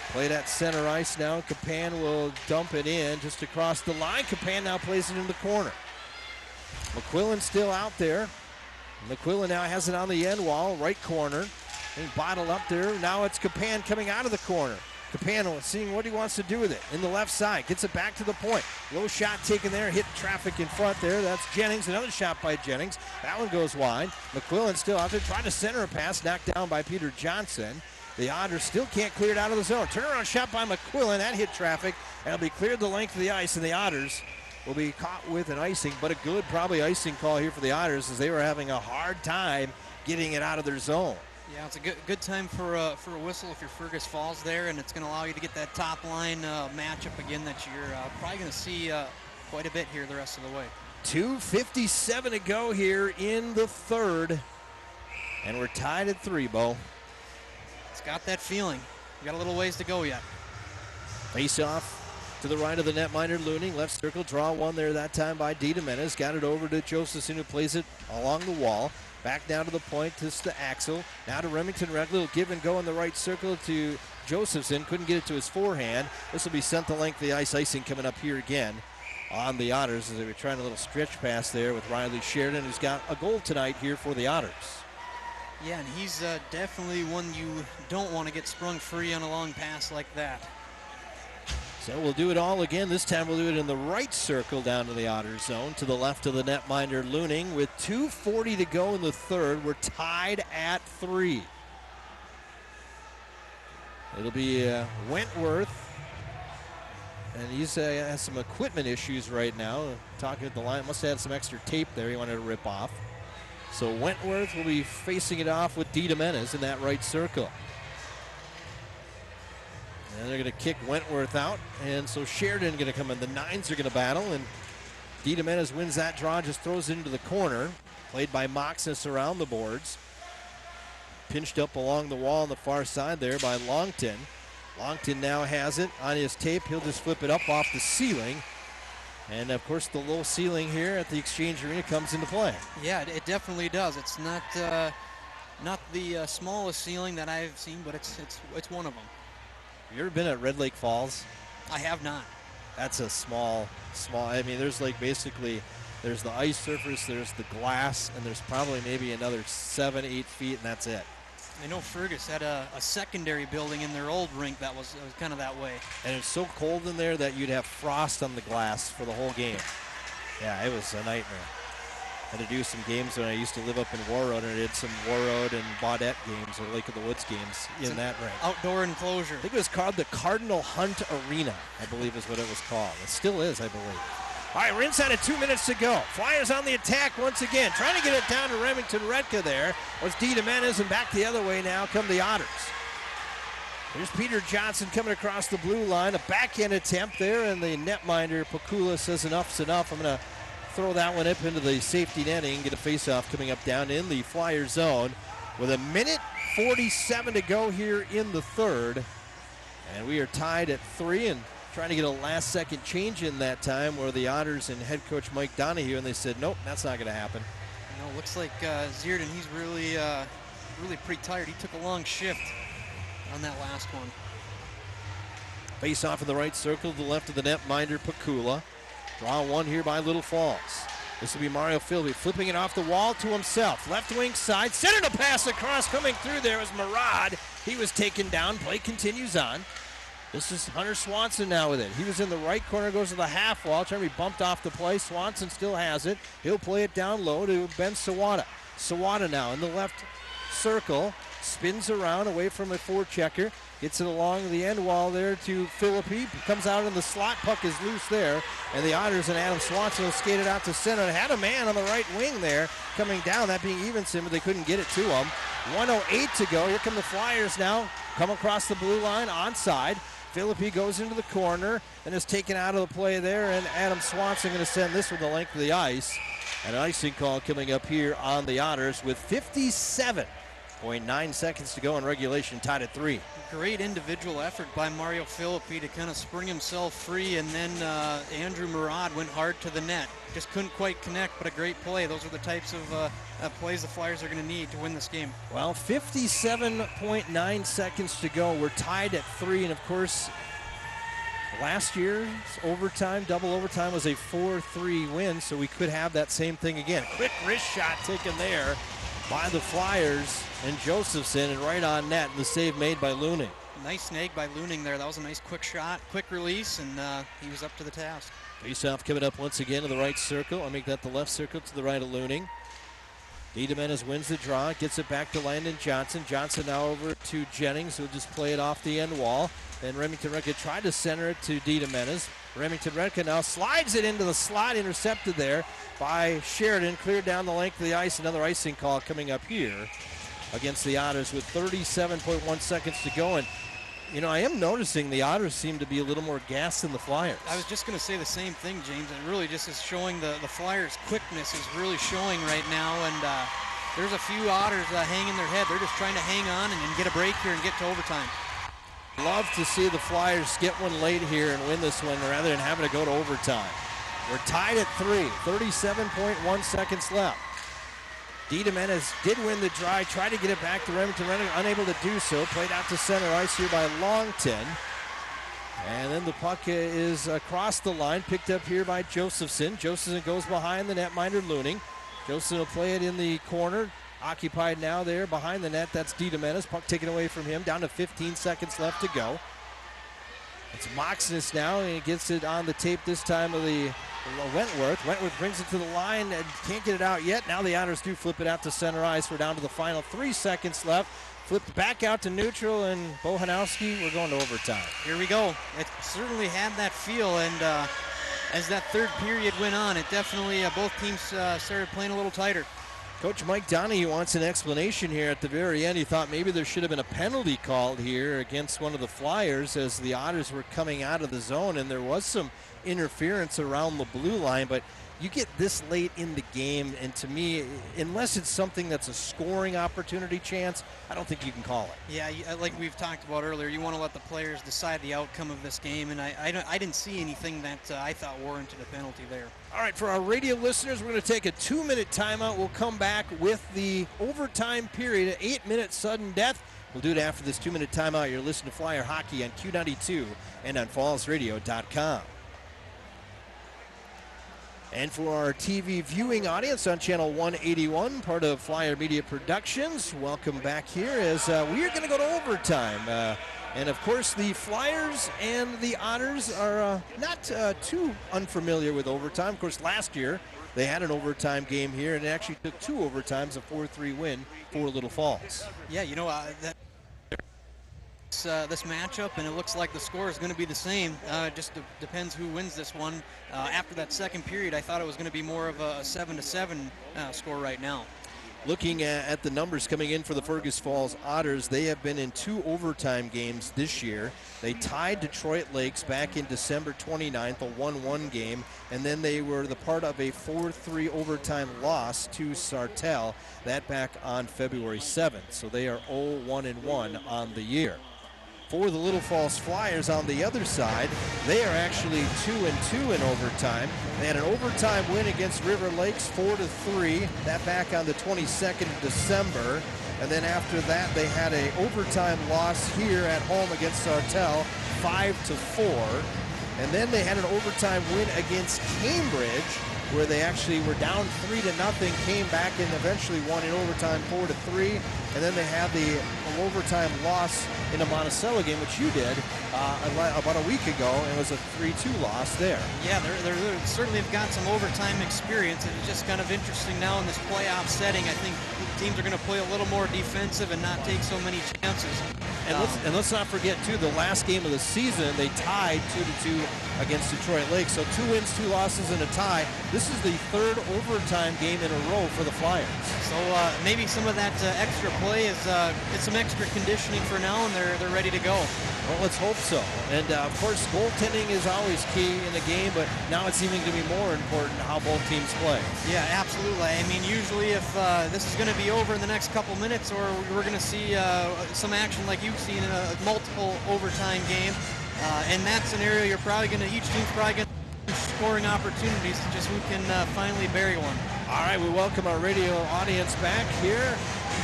Played at center ice now. Kapan will dump it in just across the line. Kapan now plays it in the corner. McQuillan still out there. McQuillan now has it on the end wall, right corner. Being bottled up there. Now it's Kapan coming out of the corner. Kapan seeing what he wants to do with it. In the left side. Gets it back to the point. Low shot taken there. Hit traffic in front there. That's Jennings. Another shot by Jennings. That one goes wide. McQuillan still out there trying to center a pass. Knocked down by Peter Johnson. The Otters still can't clear it out of the zone. Turnaround shot by McQuillan. That hit traffic. And it'll be cleared the length of the ice. And the Otters will be caught with an icing. But a good probably icing call here for the Otters, as they were having a hard time getting it out of their zone. Yeah, it's a good time for a whistle if you're Fergus Falls there, and it's going to allow you to get that top line matchup again that you're probably going to see quite a bit here the rest of the way. 2:57 to go here in the third, and we're tied at 3, Bo. It's got that feeling. You got a little ways to go yet. Face off to the right of the netminder, Looning. Left circle, draw one there that time by D. Domenes. Got it over to Josephson, who plays it along the wall. Back down to the point, this to Axel. Now to Remington Red. Little give and go in the right circle to Josephson. Couldn't get it to his forehand. This will be sent the length of the ice. Icing coming up here again on the Otters, as they were trying a little stretch pass there with Riley Sheridan, who's got a goal tonight here for the Otters. Yeah, and he's definitely one you don't want to get sprung free on a long pass like that. So we'll do it all again. This time we'll do it in the right circle down to the Otters zone, to the left of the netminder Looning. With 2:40 to go in the third, we're tied at 3. It'll be Wentworth, and he's has some equipment issues right now. Talking at the line, must have had some extra tape there he wanted to rip off. So Wentworth will be facing it off with D. Domenes in that right circle. And they're going to kick Wentworth out, and so Sheridan going to come in. The Nines are going to battle, and D. Domenes wins that draw, just throws it into the corner. Played by Moxus around the boards. Pinched up along the wall on the far side there by Longton. Longton now has it on his tape. He'll just flip it up off the ceiling. And, of course, the low ceiling here at the Exchange Arena comes into play. Yeah, it definitely does. It's not the smallest ceiling that I've seen, but it's one of them. Have you ever been at Red Lake Falls? I have not. That's a small, I mean, there's like basically, there's the ice surface, there's the glass, and there's probably maybe another 7-8 feet, and that's it. I know Fergus had a secondary building in their old rink that was kind of that way. And it's so cold in there that you'd have frost on the glass for the whole game. Yeah, it was a nightmare. Had to do some games when I used to live up in Warroad, and I did some Warroad and Baudette games, or Lake of the Woods games in that rink. Outdoor enclosure. I think it was called the Cardinal Hunt Arena, I believe is what it was called. It still is, I believe. All right, we're inside of 2 minutes to go. Flyers on the attack once again, trying to get it down to Remington Redka there. Was D. Domenes, and back the other way now come the Otters. There's Peter Johnson coming across the blue line. A backhand attempt there, and the netminder, Pakula, says enough's enough. I'm going to throw that one up into the safety netting, get a faceoff coming up down in the Flyer zone with 1:47 to go here in the third. And we are tied at 3 and trying to get a last-second change in that time where the Otters and head coach Mike Donahue, and they said, nope, that's not going to happen. You know, looks like Zierden, he's really pretty tired. He took a long shift on that last one. Face off in the right circle to the left of the netminder, Pakula. Draw one here by Little Falls. This will be Mario Philby flipping it off the wall to himself. Left wing side, center to pass across. Coming through there is Murad. He was taken down. Play continues on. This is Hunter Swanson now with it. He was in the right corner, goes to the half wall, trying to be bumped off the play. Swanson still has it. He'll play it down low to Ben Sawada. Sawada now in the left circle, spins around away from a forechecker, gets it along the end wall there to Philippi. Comes out in the slot, puck is loose there, and the Otters and Adam Swanson will skate it out to center. And had a man on the right wing there coming down, that being Evenson, but they couldn't get it to him. 1:08 to go. Here come the Flyers now. Come across the blue line, onside. Philippi goes into the corner and is taken out of the play there, and Adam Swanson going to send this with the length of the ice. And an icing call coming up here on the Otters with 57.9 seconds to go in regulation, tied at 3. Great individual effort by Mario Philippi to kind of spring himself free, and then Andrew Murad went hard to the net. Just couldn't quite connect, but a great play. Those are the types of plays the Flyers are going to need to win this game. Well, 57.9 seconds to go. We're tied at 3, and of course, last year's overtime, double overtime, was a 4-3 win, so we could have that same thing again. Quick wrist shot taken there by the Flyers and Josephson, and right on net, and the save made by Looning. Nice snag by Looning there. That was a nice quick shot, quick release, and he was up to the task. Faceoff coming up once again to the right circle. I'll make that the left circle to the right of Looning. D. Domenes wins the draw, gets it back to Landon Johnson. Johnson now over to Jennings, who'll just play it off the end wall. Then Remington Redka tried to center it to D. Domenes. Remington Redka now slides it into the slot, intercepted there by Sheridan, cleared down the length of the ice. Another icing call coming up here against the Otters with 37.1 seconds to go. And, you know, I am noticing the Otters seem to be a little more gassed than the Flyers. I was just going to say the same thing, James. It really just is showing the Flyers' quickness is really showing right now. And there's a few Otters hanging their head. They're just trying to hang on and get a break here and get to overtime. Love to see the Flyers get one late here and win this one rather than having to go to overtime. We're tied at 3, 37.1 seconds left. D. Domenes did win the try, tried to get it back to Remington Redka, unable to do so. Played out to center ice here by Longton. And then the puck is across the line, picked up here by Josephson. Josephson goes behind the netminder, Looning. Josephson will play it in the corner. Occupied now there behind the net. That's D. Domenes. Puck taken away from him. Down to 15 seconds left to go. It's Moxness now, and he gets it on the tape this time of the Wentworth. Wentworth brings it to the line and can't get it out yet. Now the Otters do flip it out to center ice. We're down to the final 3 seconds left. Flipped back out to neutral, and Bohanowski, we're going to overtime. Here we go. It certainly had that feel, and as that third period went on, it definitely, both teams started playing a little tighter. Coach Mike Donahue wants an explanation here at the very end. He thought maybe there should have been a penalty called here against one of the Flyers as the Otters were coming out of the zone, and there was some interference around the blue line, but you get this late in the game, and to me, unless it's something that's a scoring opportunity chance, I don't think you can call it. Yeah, like we've talked about earlier, you want to let the players decide the outcome of this game, and I didn't see anything that I thought warranted a penalty there. All right, for our radio listeners, we're going to take a 2-minute timeout. We'll come back with the overtime period, 8-minute sudden death. We'll do it after this 2-minute timeout. You're listening to Flyer Hockey on Q92 and on fallsradio.com. And for our TV viewing audience on Channel 181, part of Flyer Media Productions, welcome back here as we are going to go to overtime. And of course, the Flyers and the Otters are not too unfamiliar with overtime. Of course, last year they had an overtime game here, and it actually took 2 overtimes, a 4-3 win for Little Falls. Yeah, you know, this matchup, and it looks like the score is going to be the same. Just depends who wins this one. After that second period, I thought it was going to be more of a 7-7 score right now. Looking at the numbers coming in for the Fergus Falls Otters, they have been in 2 overtime games this year. They tied Detroit Lakes back in December 29th, a 1-1 game, and then they were the part of a 4-3 overtime loss to Sartell, that back on February 7th. So they are 0-1-1 on the year. For the Little Falls Flyers on the other side, they are actually 2-2 in overtime. They had an overtime win against River Lakes, 4-3, that back on the 22nd of December. And then after that, they had an overtime loss here at home against Sartell, 5-4. And then they had an overtime win against Cambridge, where they actually were down 3-0, came back and eventually won in overtime 4-3. And then they had the overtime loss in a Monticello game, which you did about a week ago, and it was a 3-2 loss there. Yeah, they're certainly have got some overtime experience, and it's just kind of interesting now in this playoff setting. I think teams are going to play a little more defensive and not take so many chances. And let's not forget, too, the last game of the season, they tied 2-2 against Detroit Lakes. So 2 wins, 2 losses, and a tie. This is the 3rd overtime game in a row for the Flyers. So maybe some of that extra play is some extra conditioning for now, and they're ready to go. Well, let's hope so. And, of course, goaltending is always key in the game, but now it's even going to be more important how both teams play. Yeah, absolutely. I mean, usually if this is going to be over in the next couple minutes, or we're going to see some action like you've seen in a multiple overtime game, in that scenario, each team's probably going to scoring opportunities, just who can finally bury one. All right, we welcome our radio audience back here.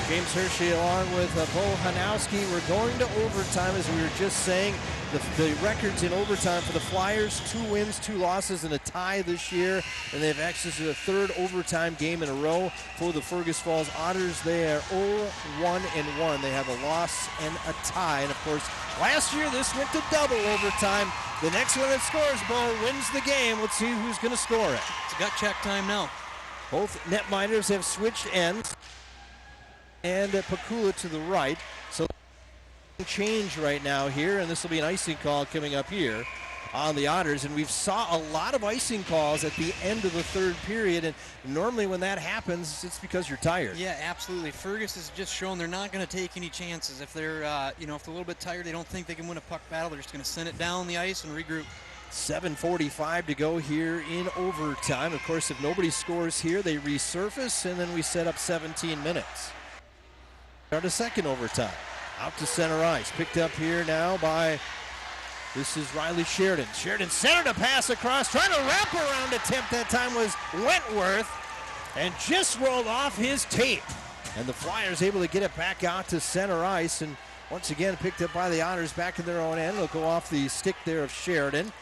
James Hershey along with Bo Hanowski. We're going to overtime, as we were just saying. The records in overtime for the Flyers, 2 wins, 2 losses, and a tie this year. And they've exited a 3rd overtime game in a row. For the Fergus Falls Otters, they are 0-1-1. They have a loss and a tie. And, of course, last year this went to double overtime. The next one that scores, Bo, wins the game. Let's see who's going to score it. It's gut check time now. Both netminders have switched ends. And Pakula to the right. So change right now here, and this will be an icing call coming up here on the Otters. And we've saw a lot of icing calls at the end of the 3rd period, and normally when that happens, it's because you're tired. Yeah, absolutely. Fergus has just shown they're not going to take any chances. If they're, if they're a little bit tired, they don't think they can win a puck battle, they're just going to send it down the ice and regroup. 7:45 to go here in overtime. Of course, if nobody scores here, they resurface, and then we set up 17 minutes. Start a 2nd overtime. Out to center ice. Picked up here now by, this is Riley Sheridan. Sheridan centered a pass across, trying to wrap around attempt. That time was Wentworth, and just rolled off his tape. And the Flyers able to get it back out to center ice, and once again picked up by the Otters back in their own end. They'll go off the stick there of Sheridan.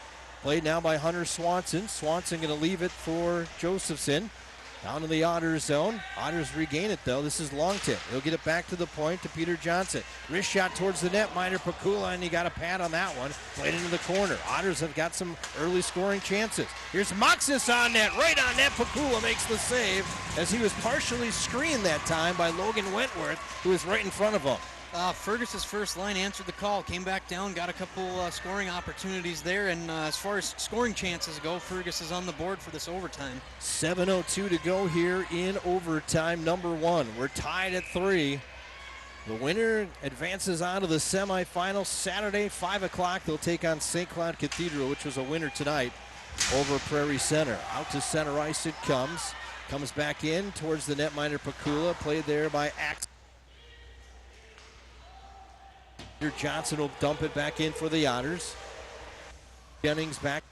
Played now by Hunter Swanson. Swanson going to leave it for Josephson. Down in the Otters zone. Otters regain it, though. This is Longtip. He'll get it back to the point to Peter Johnson. Wrist shot towards the netminder, Pakula, and he got a pad on that one. Played into the corner. Otters have got some early scoring chances. Here's Moxis on net. Right on net. Pakula makes the save as he was partially screened that time by Logan Wentworth, who was right in front of him. Fergus's first line answered the call, came back down, got a couple scoring opportunities there, and as far as scoring chances go, Fergus is on the board for this overtime. 7:02 to go here in overtime, number 1. We're tied at 3. The winner advances on to the semifinals Saturday, 5 o'clock. They'll take on St. Cloud Cathedral, which was a winner tonight, over Prairie Center. Out to center ice it comes. Comes back in towards the netminder Pakula. Played there by Axel. Johnson will dump it back in for the Otters. Jennings back.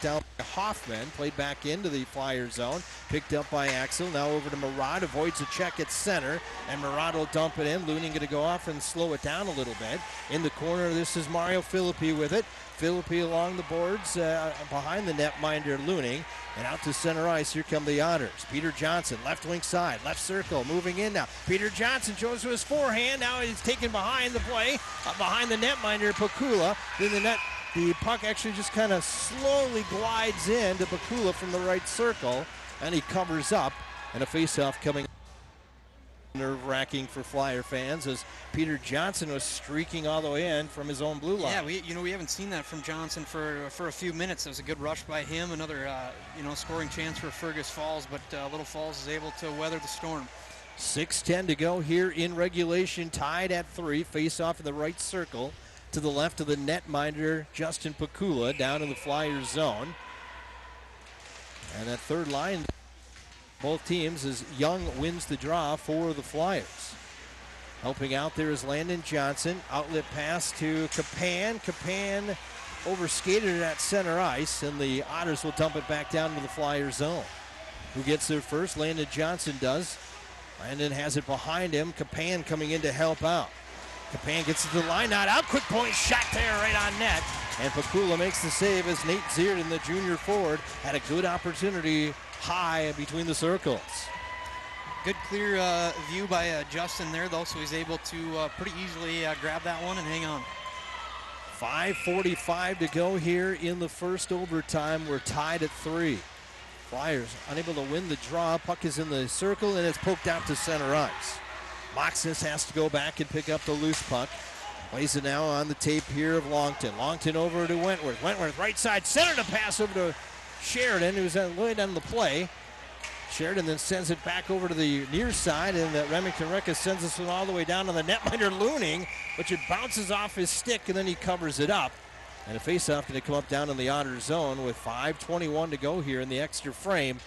Down by Hoffman, played back into the Flyer zone, picked up by Axel, now over to Murad, avoids a check at center, and Murad will dump it in. Looning going to go off and slow it down a little bit. In the corner, this is Mario Philippi with it. Philippi along the boards, behind the netminder Looning, and out to center ice, here come the Otters. Peter Johnson, left wing side, left circle, moving in now. Peter Johnson shows to his forehand, now he's taken behind the play, behind the netminder Pakula, then the net. The puck actually just kind of slowly glides in to Pakula from the right circle, and he covers up, and a faceoff coming. Nerve-wracking for Flyer fans as Peter Johnson was streaking all the way in from his own blue line. Yeah, we haven't seen that from Johnson for a few minutes. It was a good rush by him, another scoring chance for Fergus Falls, but Little Falls is able to weather the storm. 6:10 to go here in regulation, tied at 3. Face-off in the right circle. To the left of the netminder, Justin Pakula, down in the Flyers zone. And that third line, both teams, as Young wins the draw for the Flyers. Helping out there is Landon Johnson. Outlet pass to Kapan. Kapan overskated it at center ice, and the Otters will dump it back down to the Flyers zone. Who gets there first? Landon Johnson does. Landon has it behind him. Kapan coming in to help out. Kapan gets to the line, not out. Quick point shot there right on net. And Pakula makes the save as Nate Zierden, the junior forward, had a good opportunity high between the circles. Good clear view by Justin there, though, so he's able to pretty easily grab that one and hang on. 5:45 to go here in the first overtime. We're tied at 3. Flyers unable to win the draw. Puck is in the circle, and it's poked out to center ice. Moxis has to go back and pick up the loose puck. Plays it now on the tape here of Longton. Longton over to Wentworth. Wentworth right side, center to pass over to Sheridan, who's laid on the play. Sheridan then sends it back over to the near side, and Remington Recca sends this one all the way down on the netminder Looning, which it bounces off his stick, and then he covers it up. And a faceoff going to come up down in the Otters zone with 5:21 to go here in the extra frame.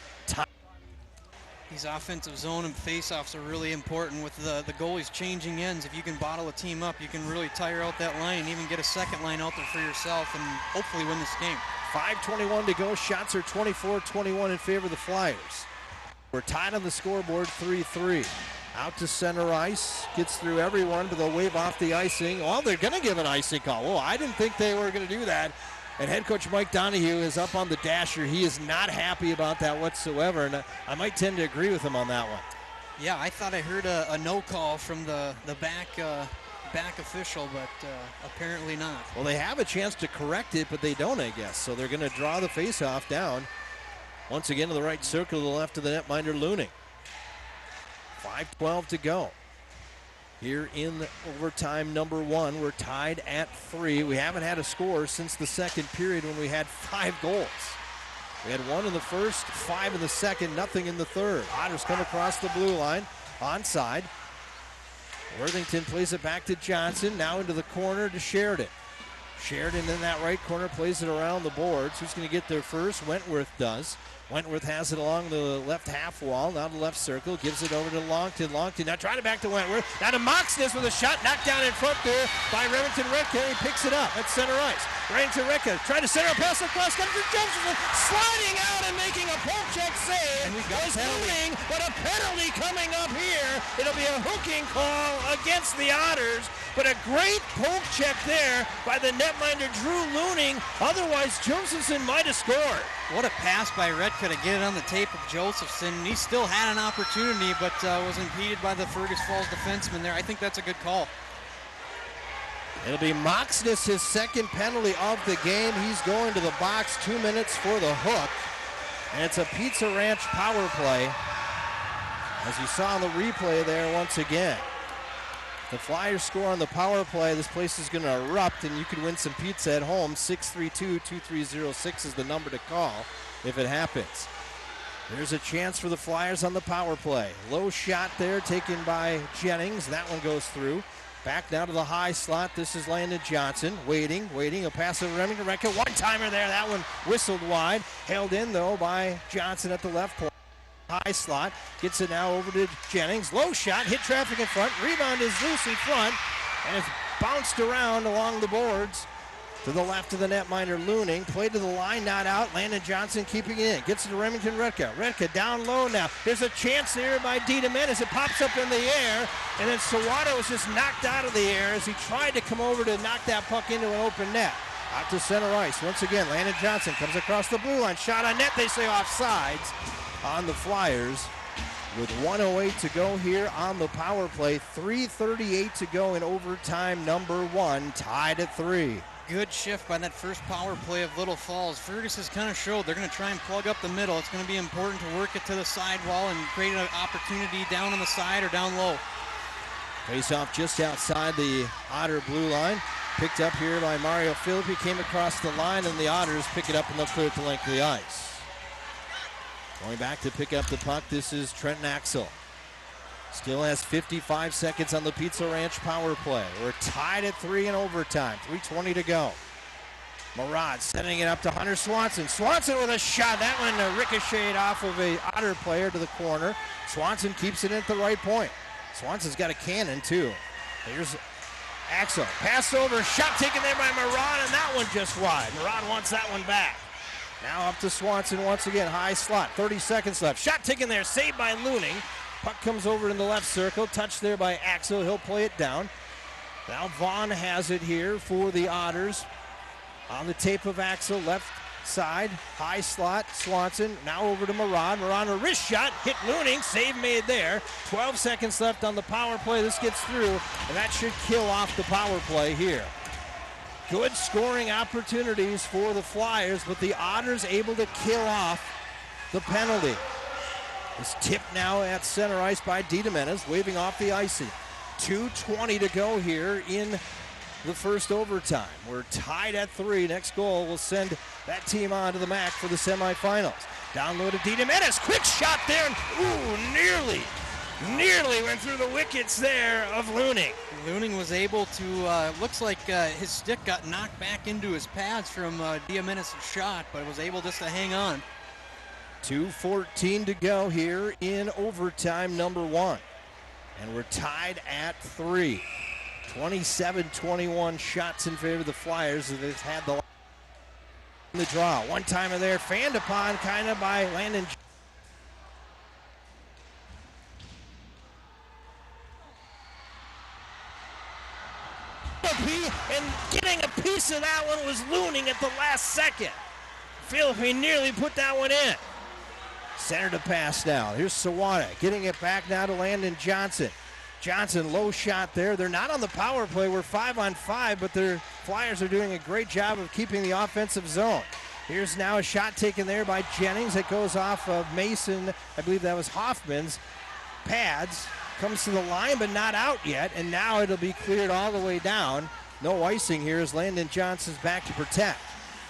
These offensive zone and faceoffs are really important with the goalies changing ends. If you can bottle a team up, you can really tire out that line and even get a second line out there for yourself and hopefully win this game. 5:21 to go. Shots are 24-21 in favor of the Flyers. We're tied on the scoreboard, 3-3. Out to center ice. Gets through everyone, but they'll wave off the icing. Well, they're going to give an icing call. Oh, I didn't think they were going to do that. And head coach Mike Donahue is up on the dasher. He is not happy about that whatsoever, and I might tend to agree with him on that one. Yeah, I thought I heard a no call from the back official, but apparently not. Well, they have a chance to correct it, but they don't, I guess. So they're going to draw the faceoff down. Once again to the right circle to the left of the netminder Looning. 5:12 to go. Here in overtime number 1, we're tied at 3. We haven't had a score since the second period when we had 5 goals. We had 1 in the first, 5 in the second, nothing in the third. Otters come across the blue line, onside. Worthington plays it back to Johnson, now into the corner to Sheridan. Sheridan in that right corner plays it around the boards. Who's going to get there first? Wentworth does. Wentworth has it along the left half wall, now to left circle, gives it over to Longton. Longton now trying to back to Wentworth. Now to Moxness with a shot knocked down in front there by Remington Redka. He picks it up at center ice. Remington Redka trying to center a pass across, comes to Johnson, sliding out and making a poke check save. And we've got a penalty. But a penalty coming up here. It'll be a hooking call against the Otters, but a great poke check there by the netminder Drew Looning. Otherwise, Josephson might have scored. What a pass by Redka to get it on the tape of Josephson. He still had an opportunity, but was impeded by the Fergus Falls defenseman there. I think that's a good call. It'll be Moxness, his second penalty of the game. He's going to the box, 2 minutes for the hook. And it's a Pizza Ranch power play. As you saw in the replay there once again. The Flyers score on the power play. This place is going to erupt, and you could win some pizza at home. 632-2306 is the number to call if it happens. There's a chance for the Flyers on the power play. Low shot there taken by Jennings. That one goes through. Back now to the high slot. This is Landon Johnson. Waiting. A pass to Remington Redka. One-timer there. That one whistled wide. Held in, though, by Johnson at the left point. High slot. Gets it now over to Jennings. Low shot. Hit traffic in front. Rebound is loose in front. And it's bounced around along the boards. To the left of the netminder, Looning. Play to the line, not out. Landon Johnson keeping it in. Gets it to Remington Redka. Redka down low now. There's a chance there by Diedemann as it pops up in the air. And then Sawato was just knocked out of the air as he tried to come over to knock that puck into an open net. Out to center ice. Once again, Landon Johnson comes across the blue line. Shot on net. They say offsides on the Flyers. With 1:08 to go here on the power play. 3:38 to go in overtime number 1. Tied at 3. Good shift by that first power play of Little Falls. Fergus has kind of showed they're going to try and plug up the middle. It's going to be important to work it to the sidewall and create an opportunity down on the side or down low. Face off just outside the Otter blue line. Picked up here by Mario Philippi. Came across the line, and the Otters pick it up and they'll clear it the length of the ice. Going back to pick up the puck, this is Trenton Axel. Still has 55 seconds on the Pizza Ranch power play. We're tied at 3 in overtime. 3:20 to go. Marad setting it up to Hunter Swanson. Swanson with a shot. That one ricocheted off of a Otter player to the corner. Swanson keeps it at the right point. Swanson's got a cannon too. Here's Axel. Pass over. Shot taken there by Marad, and that one just wide. Marad wants that one back. Now up to Swanson once again. High slot. 30 seconds left. Shot taken there. Saved by Looning. Puck comes over in the left circle. Touched there by Axel. He'll play it down. Now Vaughn has it here for the Otters. On the tape of Axel, left side. High slot. Swanson. Now over to Marad. Marad, a wrist shot. Hit Looning. Save made there. 12 seconds left on the power play. This gets through, and that should kill off the power play here. Good scoring opportunities for the Flyers, but the Otters able to kill off the penalty. It's tipped now at center ice by Diedemann, waving off the icing. 2:20 to go here in the first overtime. We're tied at 3. Next goal will send that team on to the MAC for the semifinals. Down low to Diedemann. Quick shot there. And, nearly went through the wickets there of Looning. Looning was able to, looks like his stick got knocked back into his pads from Diedemann' shot, but was able just to hang on. 2:14 to go here in overtime number 1. And we're tied at 3. 27-21 shots in favor of the Flyers as they've had the draw. One timer there, fanned upon kind of by Landon. And getting a piece of that one was Looning at the last second. Philippi nearly put that one in. Center to pass now. Here's Sawada getting it back now to Landon Johnson. Johnson, low shot there. They're not on the power play. We're 5-on-5, but their Flyers are doing a great job of keeping the offensive zone. Here's now a shot taken there by Jennings. It goes off of Mason. I believe that was Hoffman's pads. Comes to the line, but not out yet. And now it'll be cleared all the way down. No icing here as Landon Johnson's back to protect.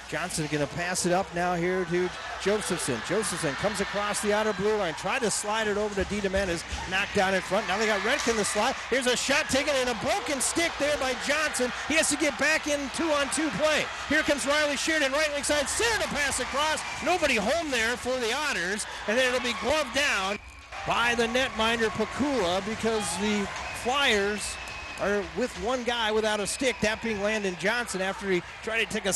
Johnson going to pass it up now here to Josephson. Josephson comes across the outer blue line. Tried to slide it over to Diedemann. Knocked down in front. Now they got Redka in the slot. Here's a shot taken and a broken stick there by Johnson. He has to get back in 2-on-2 play. Here comes Riley Sheridan, right wing side. Center to pass across. Nobody home there for the Otters. And then it'll be gloved down by the netminder Pakula because the Flyers are with one guy without a stick, that being Landon Johnson after he tried to take a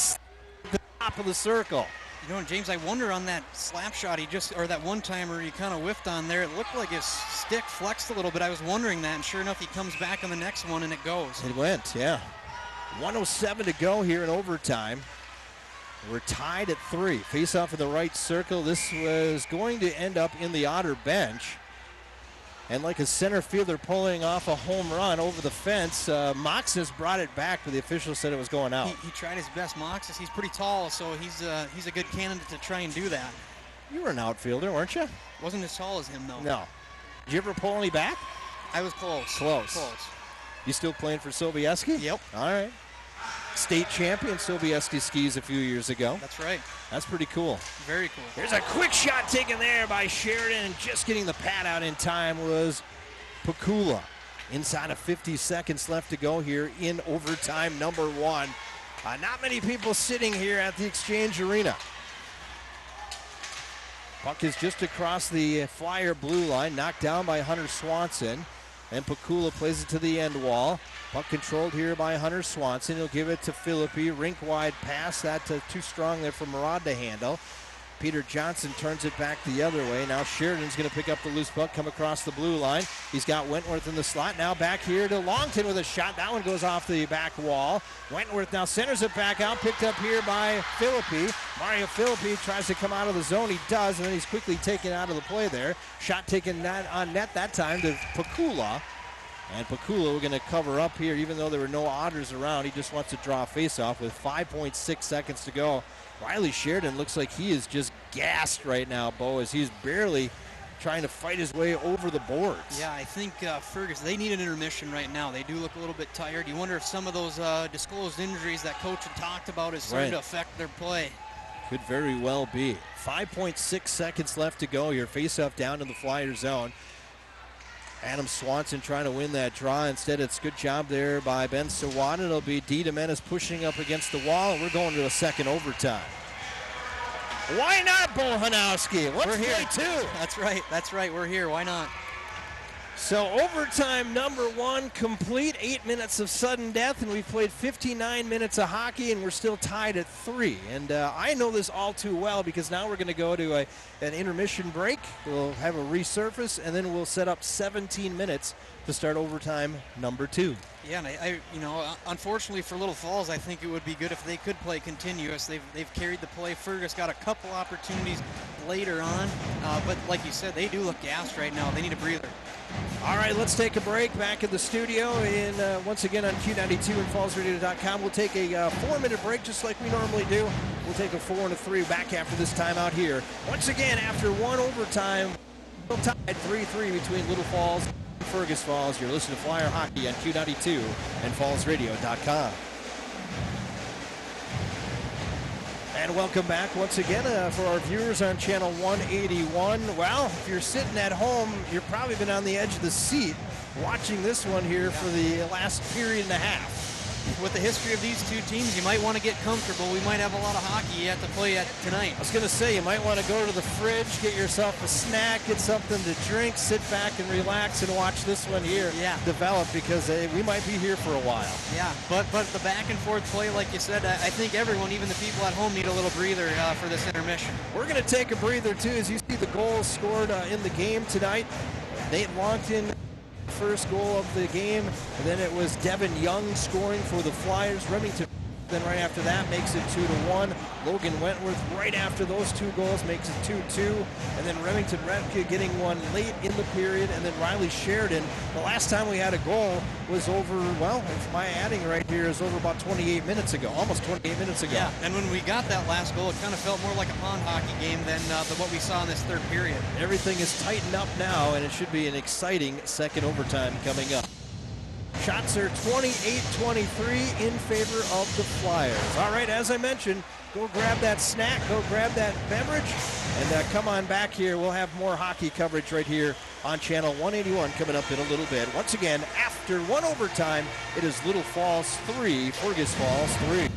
top of the circle. You know, James, I wonder on that slap shot or that one-timer he kind of whiffed on there, it looked like his stick flexed a little bit. I was wondering that, and sure enough, he comes back on the next one, and it goes. It went, yeah. 1:07 to go here in overtime. We're tied at 3. Face off in the right circle. This was going to end up in the Otter bench. And like a center fielder pulling off a home run over the fence, Moxus brought it back, but the official said it was going out. He tried his best. Moxus, he's pretty tall, so he's a good candidate to try and do that. You were an outfielder, weren't you? Wasn't as tall as him, though. No. Did you ever pull any back? I was close. Close. You still playing for Sobieski? Yep. All right. State champion Sobieski skis a few years ago. That's right. That's pretty cool. Very cool. There's a quick shot taken there by Sheridan, and just getting the pad out in time was Pakula. Inside of 50 seconds left to go here in overtime number 1. Not many people sitting here at the Exchange Arena. Puck is just across the Flyer blue line, knocked down by Hunter Swanson. And Pakula plays it to the end wall. Puck controlled here by Hunter Swanson. He'll give it to Philippi. Rink wide pass. That too strong there for Murad to handle. Peter Johnson turns it back the other way. Now Sheridan's going to pick up the loose puck, come across the blue line. He's got Wentworth in the slot. Now back here to Longton with a shot. That one goes off the back wall. Wentworth now centers it back out. Picked up here by Philippi. Mario Philippi tries to come out of the zone. He does, and then he's quickly taken out of the play there. Shot taken on net that time to Pakula. And Pakula, we're going to cover up here, even though there were no Otters around. He just wants to draw a face-off with 5.6 seconds to go. Riley Sheridan looks like he is just gassed right now, Bo, as he's barely trying to fight his way over the boards. Yeah, I think Fergus, they need an intermission right now. They do look a little bit tired. You wonder if some of those disclosed injuries that coach had talked about is starting to affect their play. Could very well be. 5.6 seconds left to go here. Face-off down in the Flyer zone. Adam Swanson trying to win that draw. Instead, it's good job there by Ben Sawada. It'll be D. Domenis pushing up against the wall. We're going to a second overtime. Why not, Bo Hanowski? Let's play two. That's right. That's right. We're here. Why not? So overtime number 1 complete. 8 minutes of sudden death, and we've played 59 minutes of hockey, and we're still tied at 3. And I know this all too well because now we're going to go to an intermission break. We'll have a resurface, and then we'll set up 17 minutes to start overtime number 2. Yeah, and I unfortunately for Little Falls, I think it would be good if they could play continuous. They've carried the play. Fergus got a couple opportunities later on, but like you said, they do look gassed right now. They need a breather. All right, let's take a break. Back in the studio, and once again on Q92 and fallsradio.com. We'll take a 4-minute break just like we normally do. We'll take a 4 and a 3 back after this time out here. Once again, after 1 overtime, tied 3-3 between Little Falls and Fergus Falls. You're listening to Flyer Hockey on Q92 and fallsradio.com. And welcome back once again for our viewers on channel 181. Well, if you're sitting at home, you've probably been on the edge of the seat watching this one here for the last period and a half. With the history of these two teams, you might want to get comfortable. We might have a lot of hockey yet to play at tonight. I was going to say, you might want to go to the fridge, get yourself a snack, get something to drink, sit back and relax and watch this one here develop, because we might be here for a while. Yeah, but the back and forth play, like you said, I think everyone, even the people at home, need a little breather for this intermission. We're going to take a breather too, as you see the goals scored in the game tonight. Nate Longton, first goal of the game, and then it was Devin Young scoring for the Flyers. Remington then right after that makes it 2-1. Logan Wentworth right after those 2 goals makes it 2-2, and then Remington Redke getting one late in the period, and then Riley Sheridan. The last time we had a goal was over, well, if my adding right here is over about 28 minutes ago, almost 28 minutes ago. Yeah, and when we got that last goal, it kind of felt more like a pond hockey game than what we saw in this third period. Everything is tightened up now, and it should be an exciting second overtime coming up. Shots are 28-23 in favor of the Flyers. All right, as I mentioned, go grab that snack, go grab that beverage, and come on back here. We'll have more hockey coverage right here on Channel 181 coming up in a little bit. Once again, after 1 overtime, it is Little Falls 3, Fergus Falls 3.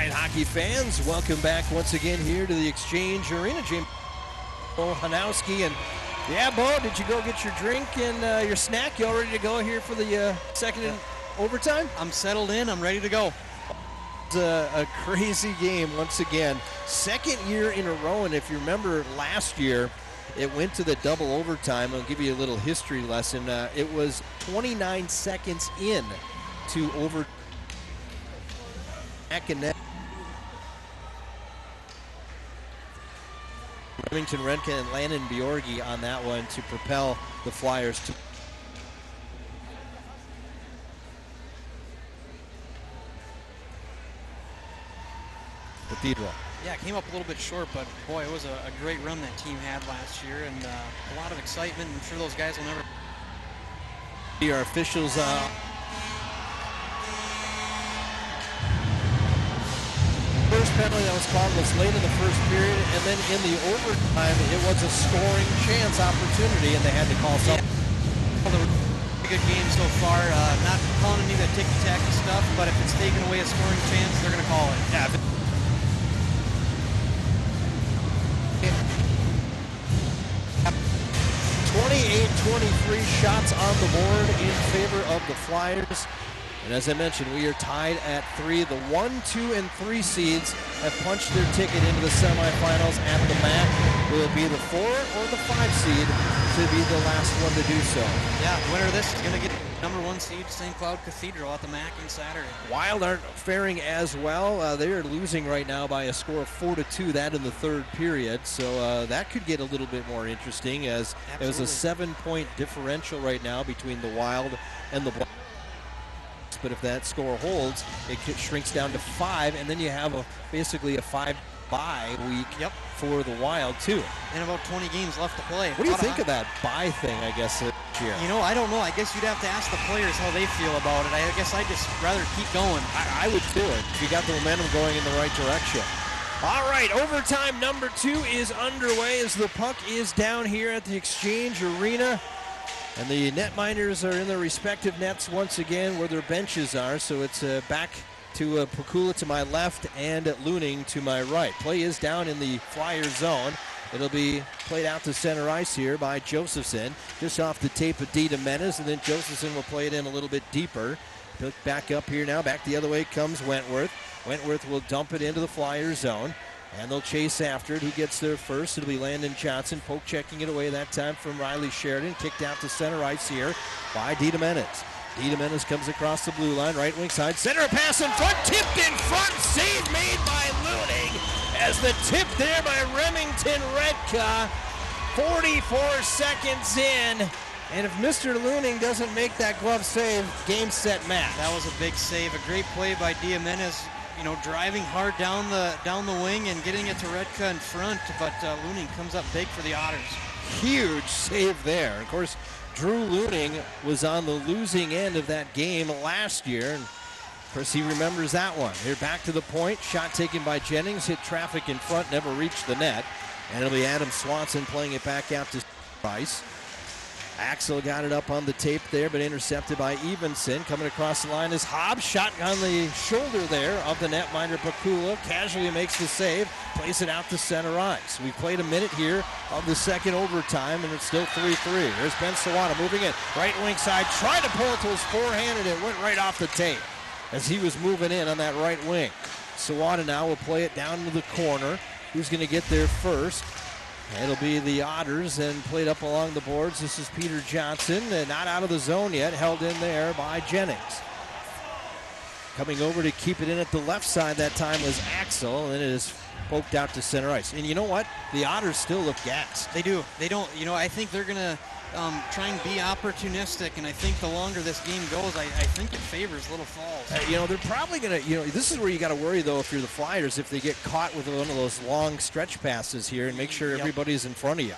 right, hockey fans, welcome back once again here to the Exchange Arena. James Hanowski, and yeah, Bo, did you go get your drink and your snack? You all ready to go here for the second overtime? I'm settled in. I'm ready to go. It's a crazy game once again. Second year in a row, and if you remember last year, it went to the double overtime. I'll give you a little history lesson. It was 29 seconds in to over. Remington Renka and Landon Bjorgi on that one to propel the Flyers to Cathedral. Yeah, it came up a little bit short, but boy, it was a great run that team had last year, and a lot of excitement. I'm sure those guys will never. Our officials. First penalty that was called was late in the first period, and then in the overtime, it was a scoring chance opportunity, and they had to call something. A good game so far. Not calling any of that ticky-tacky stuff, but if it's taking away a scoring chance, they're going to call it. Yeah. 28-23 shots on the board in favor of the Flyers. And as I mentioned, we are tied at 3. The 1, 2, and 3 seeds have punched their ticket into the semifinals at the MAC. Will it be the 4 or the 5 seed to be the last one to do so? Yeah, the winner of this is going to get number 1 seed St. Cloud Cathedral at the MAC on Saturday. Wild aren't faring as well. They are losing right now by a score of 4-2, that in the third period. So that could get a little bit more interesting, as it was a 7-point differential right now between the Wild and the Blacks. But if that score holds, it shrinks down to 5, and then you have basically a 5-bye week for the Wild too. And about 20 games left to play. What do you think of that bye thing, I guess, this year? You know, I don't know. I guess you'd have to ask the players how they feel about it. I guess I'd just rather keep going. I would do it if you got the momentum going in the right direction. All right, overtime number 2 is underway as the puck is down here at the Exchange Arena. And the netminders are in their respective nets once again where their benches are. So it's back to Pakula to my left and Looning to my right. Play is down in the Flyers zone. It'll be played out to center ice here by Josephson. Just off the tape of Dita Menace, and then Josephson will play it in a little bit deeper. Back up here now. Back the other way comes Wentworth. Wentworth will dump it into the Flyers zone. And they'll chase after it. Who gets there first? It'll be Landon Johnson. Poke checking it away that time from Riley Sheridan. Kicked out to center ice here by Dita Menace. Dita Menace comes across the blue line. Right wing side. Center pass in front. Tipped in front. Save made by Looning. As the tip there by Remington Redka. 44 seconds in. And if Mr. Looning doesn't make that glove save, game, set, match. That was a big save. A great play by Diamenez. You know, driving hard down the wing and getting it to Redka in front, but Looning comes up big for the Otters. Huge save there. Of course, Drew Looning was on the losing end of that game last year, and of course he remembers that one. Here back to the point, shot taken by Jennings, hit traffic in front, never reached the net, and it'll be Adam Swanson playing it back out to Price. Axel got it up on the tape there, but intercepted by Evenson. Coming across the line is Hobbs. Shot on the shoulder there of the netminder Pakula. Casually makes the save. Plays it out to center ice. We played a minute here of the second overtime, and it's still 3-3. Here's Ben Sawada moving it. Right wing side. Tried to pull it to his forehand, and it went right off the tape as he was moving in on that right wing. Sawada now will play it down to the corner. Who's going to get there first? It'll be the Otters, and played up along the boards. This is Peter Johnson, not out of the zone yet, held in there by Jennings. Coming over to keep it in at the left side that time was Axel, and it is poked out to center ice. And you know what? The Otters still look gassed. They do. They don't, you know, I think they're going to try and be opportunistic, and I think the longer this game goes, I think it favors Little Falls. You know, they're probably going to, you know, this is where you got to worry, though, if you're the Flyers, if they get caught with one of those long stretch passes here and make sure everybody's in front of you.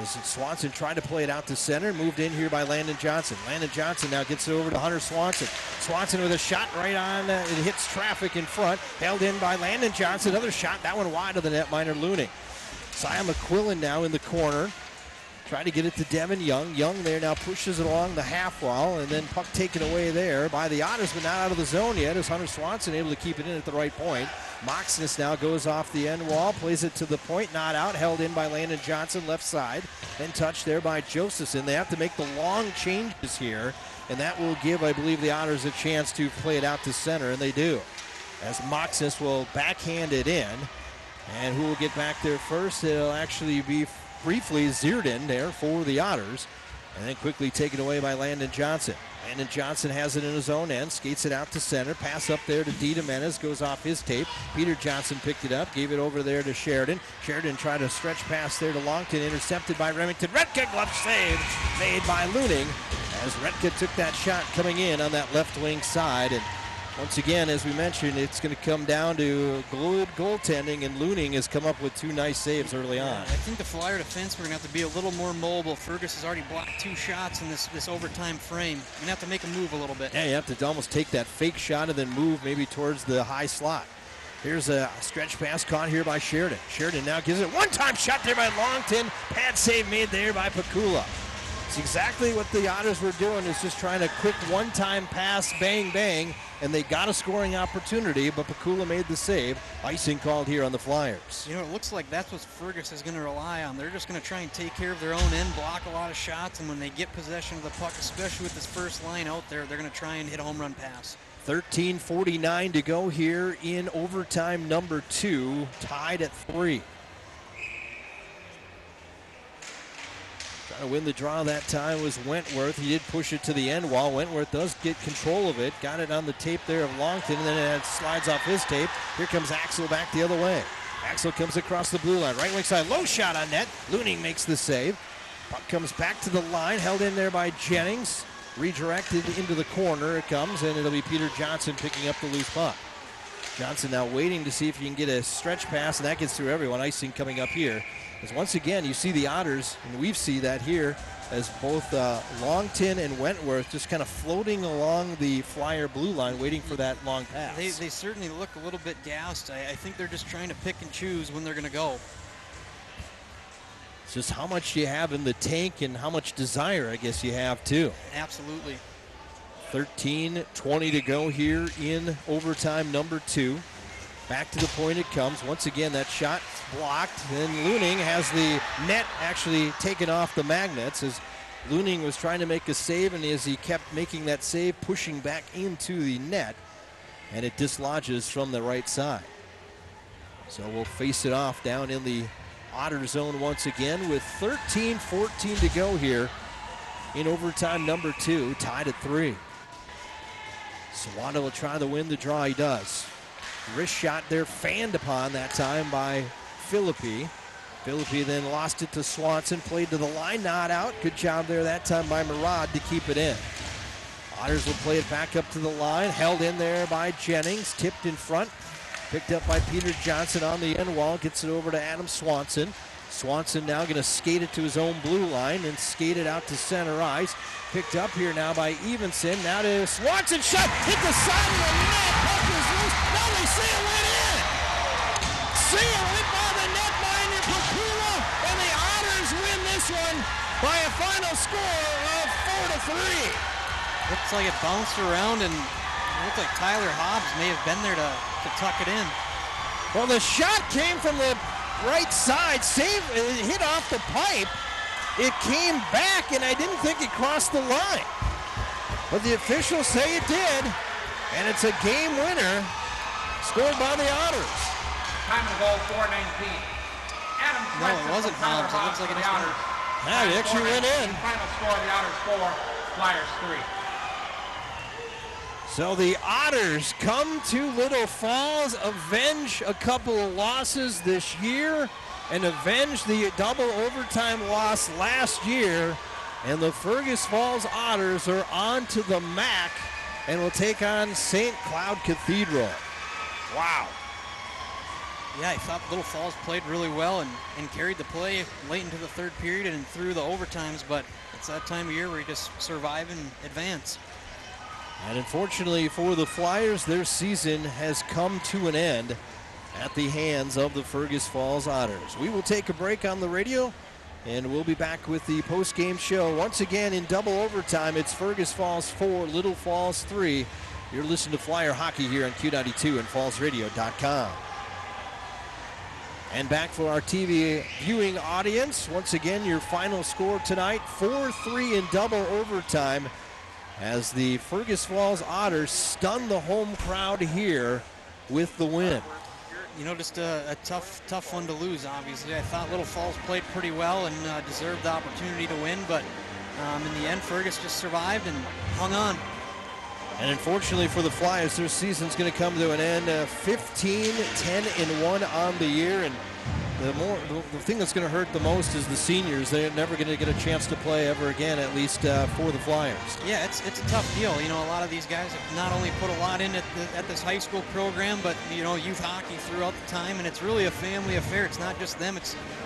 As Swanson tried to play it out to center, moved in here by Landon Johnson. Landon Johnson now gets it over to Hunter Swanson. Swanson with a shot right on, it hits traffic in front, held in by Landon Johnson. Another shot, that one wide of the netminder Looning. Sia McQuillan now in the corner. Try to get it to Devin Young. Young there now pushes it along the half wall, and then puck taken away there by the Otters, but not out of the zone yet as Hunter Swanson able to keep it in at the right point. Moxness now goes off the end wall, plays it to the point, not out, held in by Landon Johnson, left side, then touched there by Josephson. They have to make the long changes here, and that will give, I believe, the Otters a chance to play it out to center, and they do. As Moxness will backhand it in, and who will get back there first? It'll actually be briefly Zierden there for the Otters, and then quickly taken away by Landon Johnson. Landon Johnson has it in his own end, skates it out to center, pass up there to D. Domenes, goes off his tape. Peter Johnson picked it up, gave it over there to Sheridan. Sheridan tried to stretch pass there to Longton, intercepted by Remington. Redka, glove save made by Looning, as Redka took that shot coming in on that left wing side. And once again, as we mentioned, it's going to come down to good goaltending, and Looning has come up with two nice saves early on. I think the Flyer defense, we're going to have to be a little more mobile. Fergus has already blocked 2 shots in this overtime frame. We're going to have to make him move a little bit. Yeah, you have to almost take that fake shot and then move maybe towards the high slot. Here's a stretch pass caught here by Sheridan. Sheridan now gives it one-time shot there by Longton. Pad save made there by Pakula. It's exactly what the Otters were doing, is just trying a quick one-time pass, bang, bang, and they got a scoring opportunity, but Pakula made the save. Icing called here on the Flyers. You know, it looks like that's what Fergus is going to rely on. They're just going to try and take care of their own end, block a lot of shots, and when they get possession of the puck, especially with this first line out there, they're going to try and hit a home run pass. 13:49 to go here in overtime number 2, tied at 3. Trying to win the draw that time was Wentworth. He did push it to the end wall. Wentworth does get control of it. Got it on the tape there of Longton, and then it slides off his tape. Here comes Axel back the other way. Axel comes across the blue line. Right wing side, low shot on net. Looning makes the save. Puck comes back to the line, held in there by Jennings. Redirected into the corner it comes, and it'll be Peter Johnson picking up the loose puck. Johnson now waiting to see if he can get a stretch pass, and that gets through everyone. Icing coming up here. As once again, you see the Otters, and we see that here, as both Longton and Wentworth just kind of floating along the Flyer blue line, waiting for that long pass. They certainly look a little bit gassed. I think they're just trying to pick and choose when they're going to go. It's just how much you have in the tank and how much desire, I guess, you have, too. Absolutely. 13:20 to go here in overtime number 2. Back to the point it comes. Once again, that shot blocked. Then Looning has the net actually taken off the magnets, as Looning was trying to make a save, and as he kept making that save, pushing back into the net, and it dislodges from the right side. So we'll face it off down in the Otter zone once again with 13:14 to go here in overtime number 2, tied at 3. Sawada will try to win the draw. He does. Wrist shot there, fanned upon that time by Philippi. Philippi then lost it to Swanson, played to the line, not out. Good job there that time by Murad to keep it in. Otters will play it back up to the line, held in there by Jennings, tipped in front. Picked up by Peter Johnson on the end wall, gets it over to Adam Swanson. Swanson now going to skate it to his own blue line and skate it out to center ice. Picked up here now by Evenson. Now to Swanson, shot, hit the side of the net, puck is loose. Now they say it went in. Sealed it by the netminder Pakula, and the Otters win this one by a final score of 4-3. Looks like it bounced around, and it looked like Tyler Hobbs may have been there to tuck it in. Well, the shot came from the right side, it hit off the pipe. It came back, and I didn't think it crossed the line. But the officials say it did, and it's a game winner scored by the Otters. Time of the goal, 4:19. Adam No, it wasn't Hobbs. It looks like it just went. Yeah, it actually went in. Final score, the Otters 4, Flyers 3. So the Otters come to Little Falls, avenge a couple of losses this year, and avenge the double overtime loss last year. And the Fergus Falls Otters are on to the MAC and will take on St. Cloud Cathedral. Wow. Yeah, I thought Little Falls played really well and carried the play late into the third period and through the overtimes, but it's that time of year where you just survive and advance. And unfortunately for the Flyers, their season has come to an end at the hands of the Fergus Falls Otters. We will take a break on the radio. And we'll be back with the post-game show. Once again, in double overtime, it's Fergus Falls 4, Little Falls 3. You're listening to Flyer Hockey here on Q92 and FallsRadio.com. And back for our TV viewing audience. Once again, your final score tonight, 4-3 in double overtime, as the Fergus Falls Otters stun the home crowd here with the win. You know, just a tough one to lose, obviously. I thought Little Falls played pretty well and deserved the opportunity to win, but in the end, Fergus just survived and hung on. And unfortunately for the Flyers, their season's going to come to an end. 15-10-1 on the year, and the thing that's going to hurt the most is the seniors. They're never going to get a chance to play ever again, at least for the Flyers. Yeah, it's a tough deal. You know, a lot of these guys have not only put a lot in at this high school program, but, you know, youth hockey throughout the time, and it's really a family affair. It's not just them.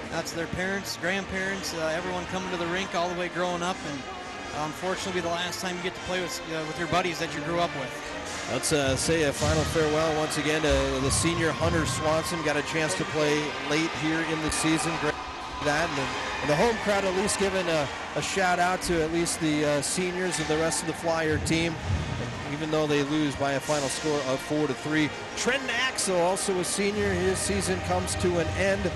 That's their parents, grandparents, everyone coming to the rink all the way growing up, and unfortunately the last time you get to play with your buddies that you grew up with. Let's say a final farewell once again to the senior Hunter Swanson. Got a chance to play late here in the season. Great that, and the home crowd at least giving a shout out to at least the seniors and the rest of the Flyer team, even though they lose by a final score of 4-3. Trenton Axel, also a senior, his season comes to an end.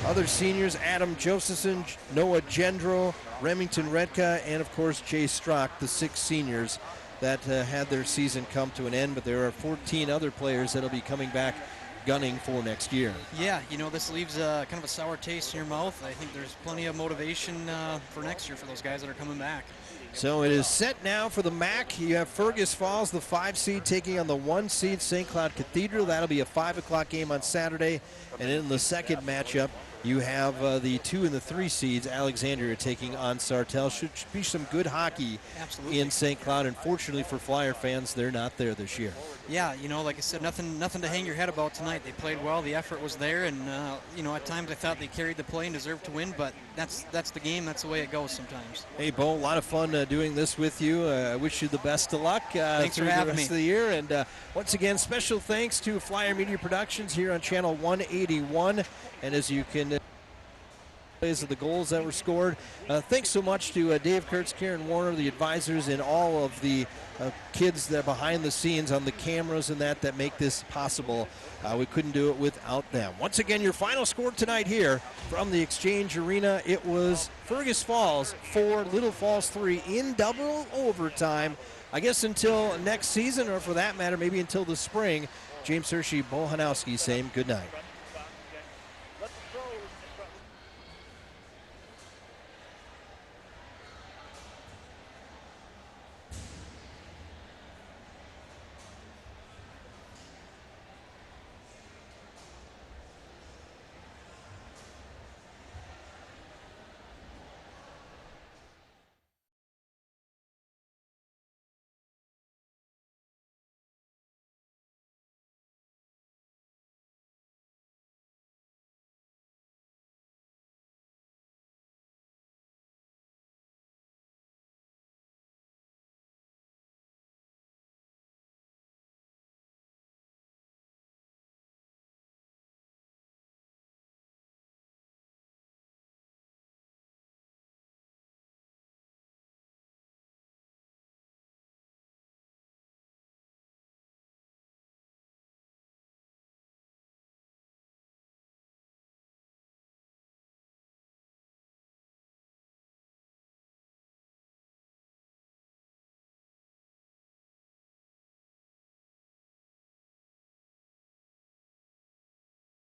Other seniors, Adam Josephson, Noah Gendro, Remington Redka, and of course Jay Strock, the 6 seniors that had their season come to an end, but there are 14 other players that'll be coming back gunning for next year. Yeah, you know, this leaves kind of a sour taste in your mouth. I think there's plenty of motivation for next year for those guys that are coming back. So it is set now for the MAC. You have Fergus Falls, the 5 seed, taking on the 1 seed St. Cloud Cathedral. That'll be a 5 o'clock game on Saturday. And in the second matchup, you have the 2 and the 3 seeds, Alexandria, taking on Sartell. Should be some good hockey in St. Cloud. Unfortunately for Flyer fans, they're not there this year. Yeah, you know, like I said, nothing to hang your head about tonight. They played well. The effort was there, and you know, at times I thought they carried the play and deserved to win. But that's the game. That's the way it goes sometimes. Hey, Bo, a lot of fun doing this with you. I wish you the best of luck Thanks through for the having rest me. of the year. And once again, special thanks to Flyer Media Productions here on Channel 181. And as you can of the goals that were scored. Thanks so much to Dave Kurtz, Karen Warner, the advisors, and all of the kids that are behind the scenes on the cameras and that make this possible. We couldn't do it without them. Once again, your final score tonight here from the Exchange Arena, it was Fergus Falls 4, Little Falls 3 in double overtime. I guess until next season, or for that matter, maybe until the spring. James Hershey, Bo Hanowski saying good night.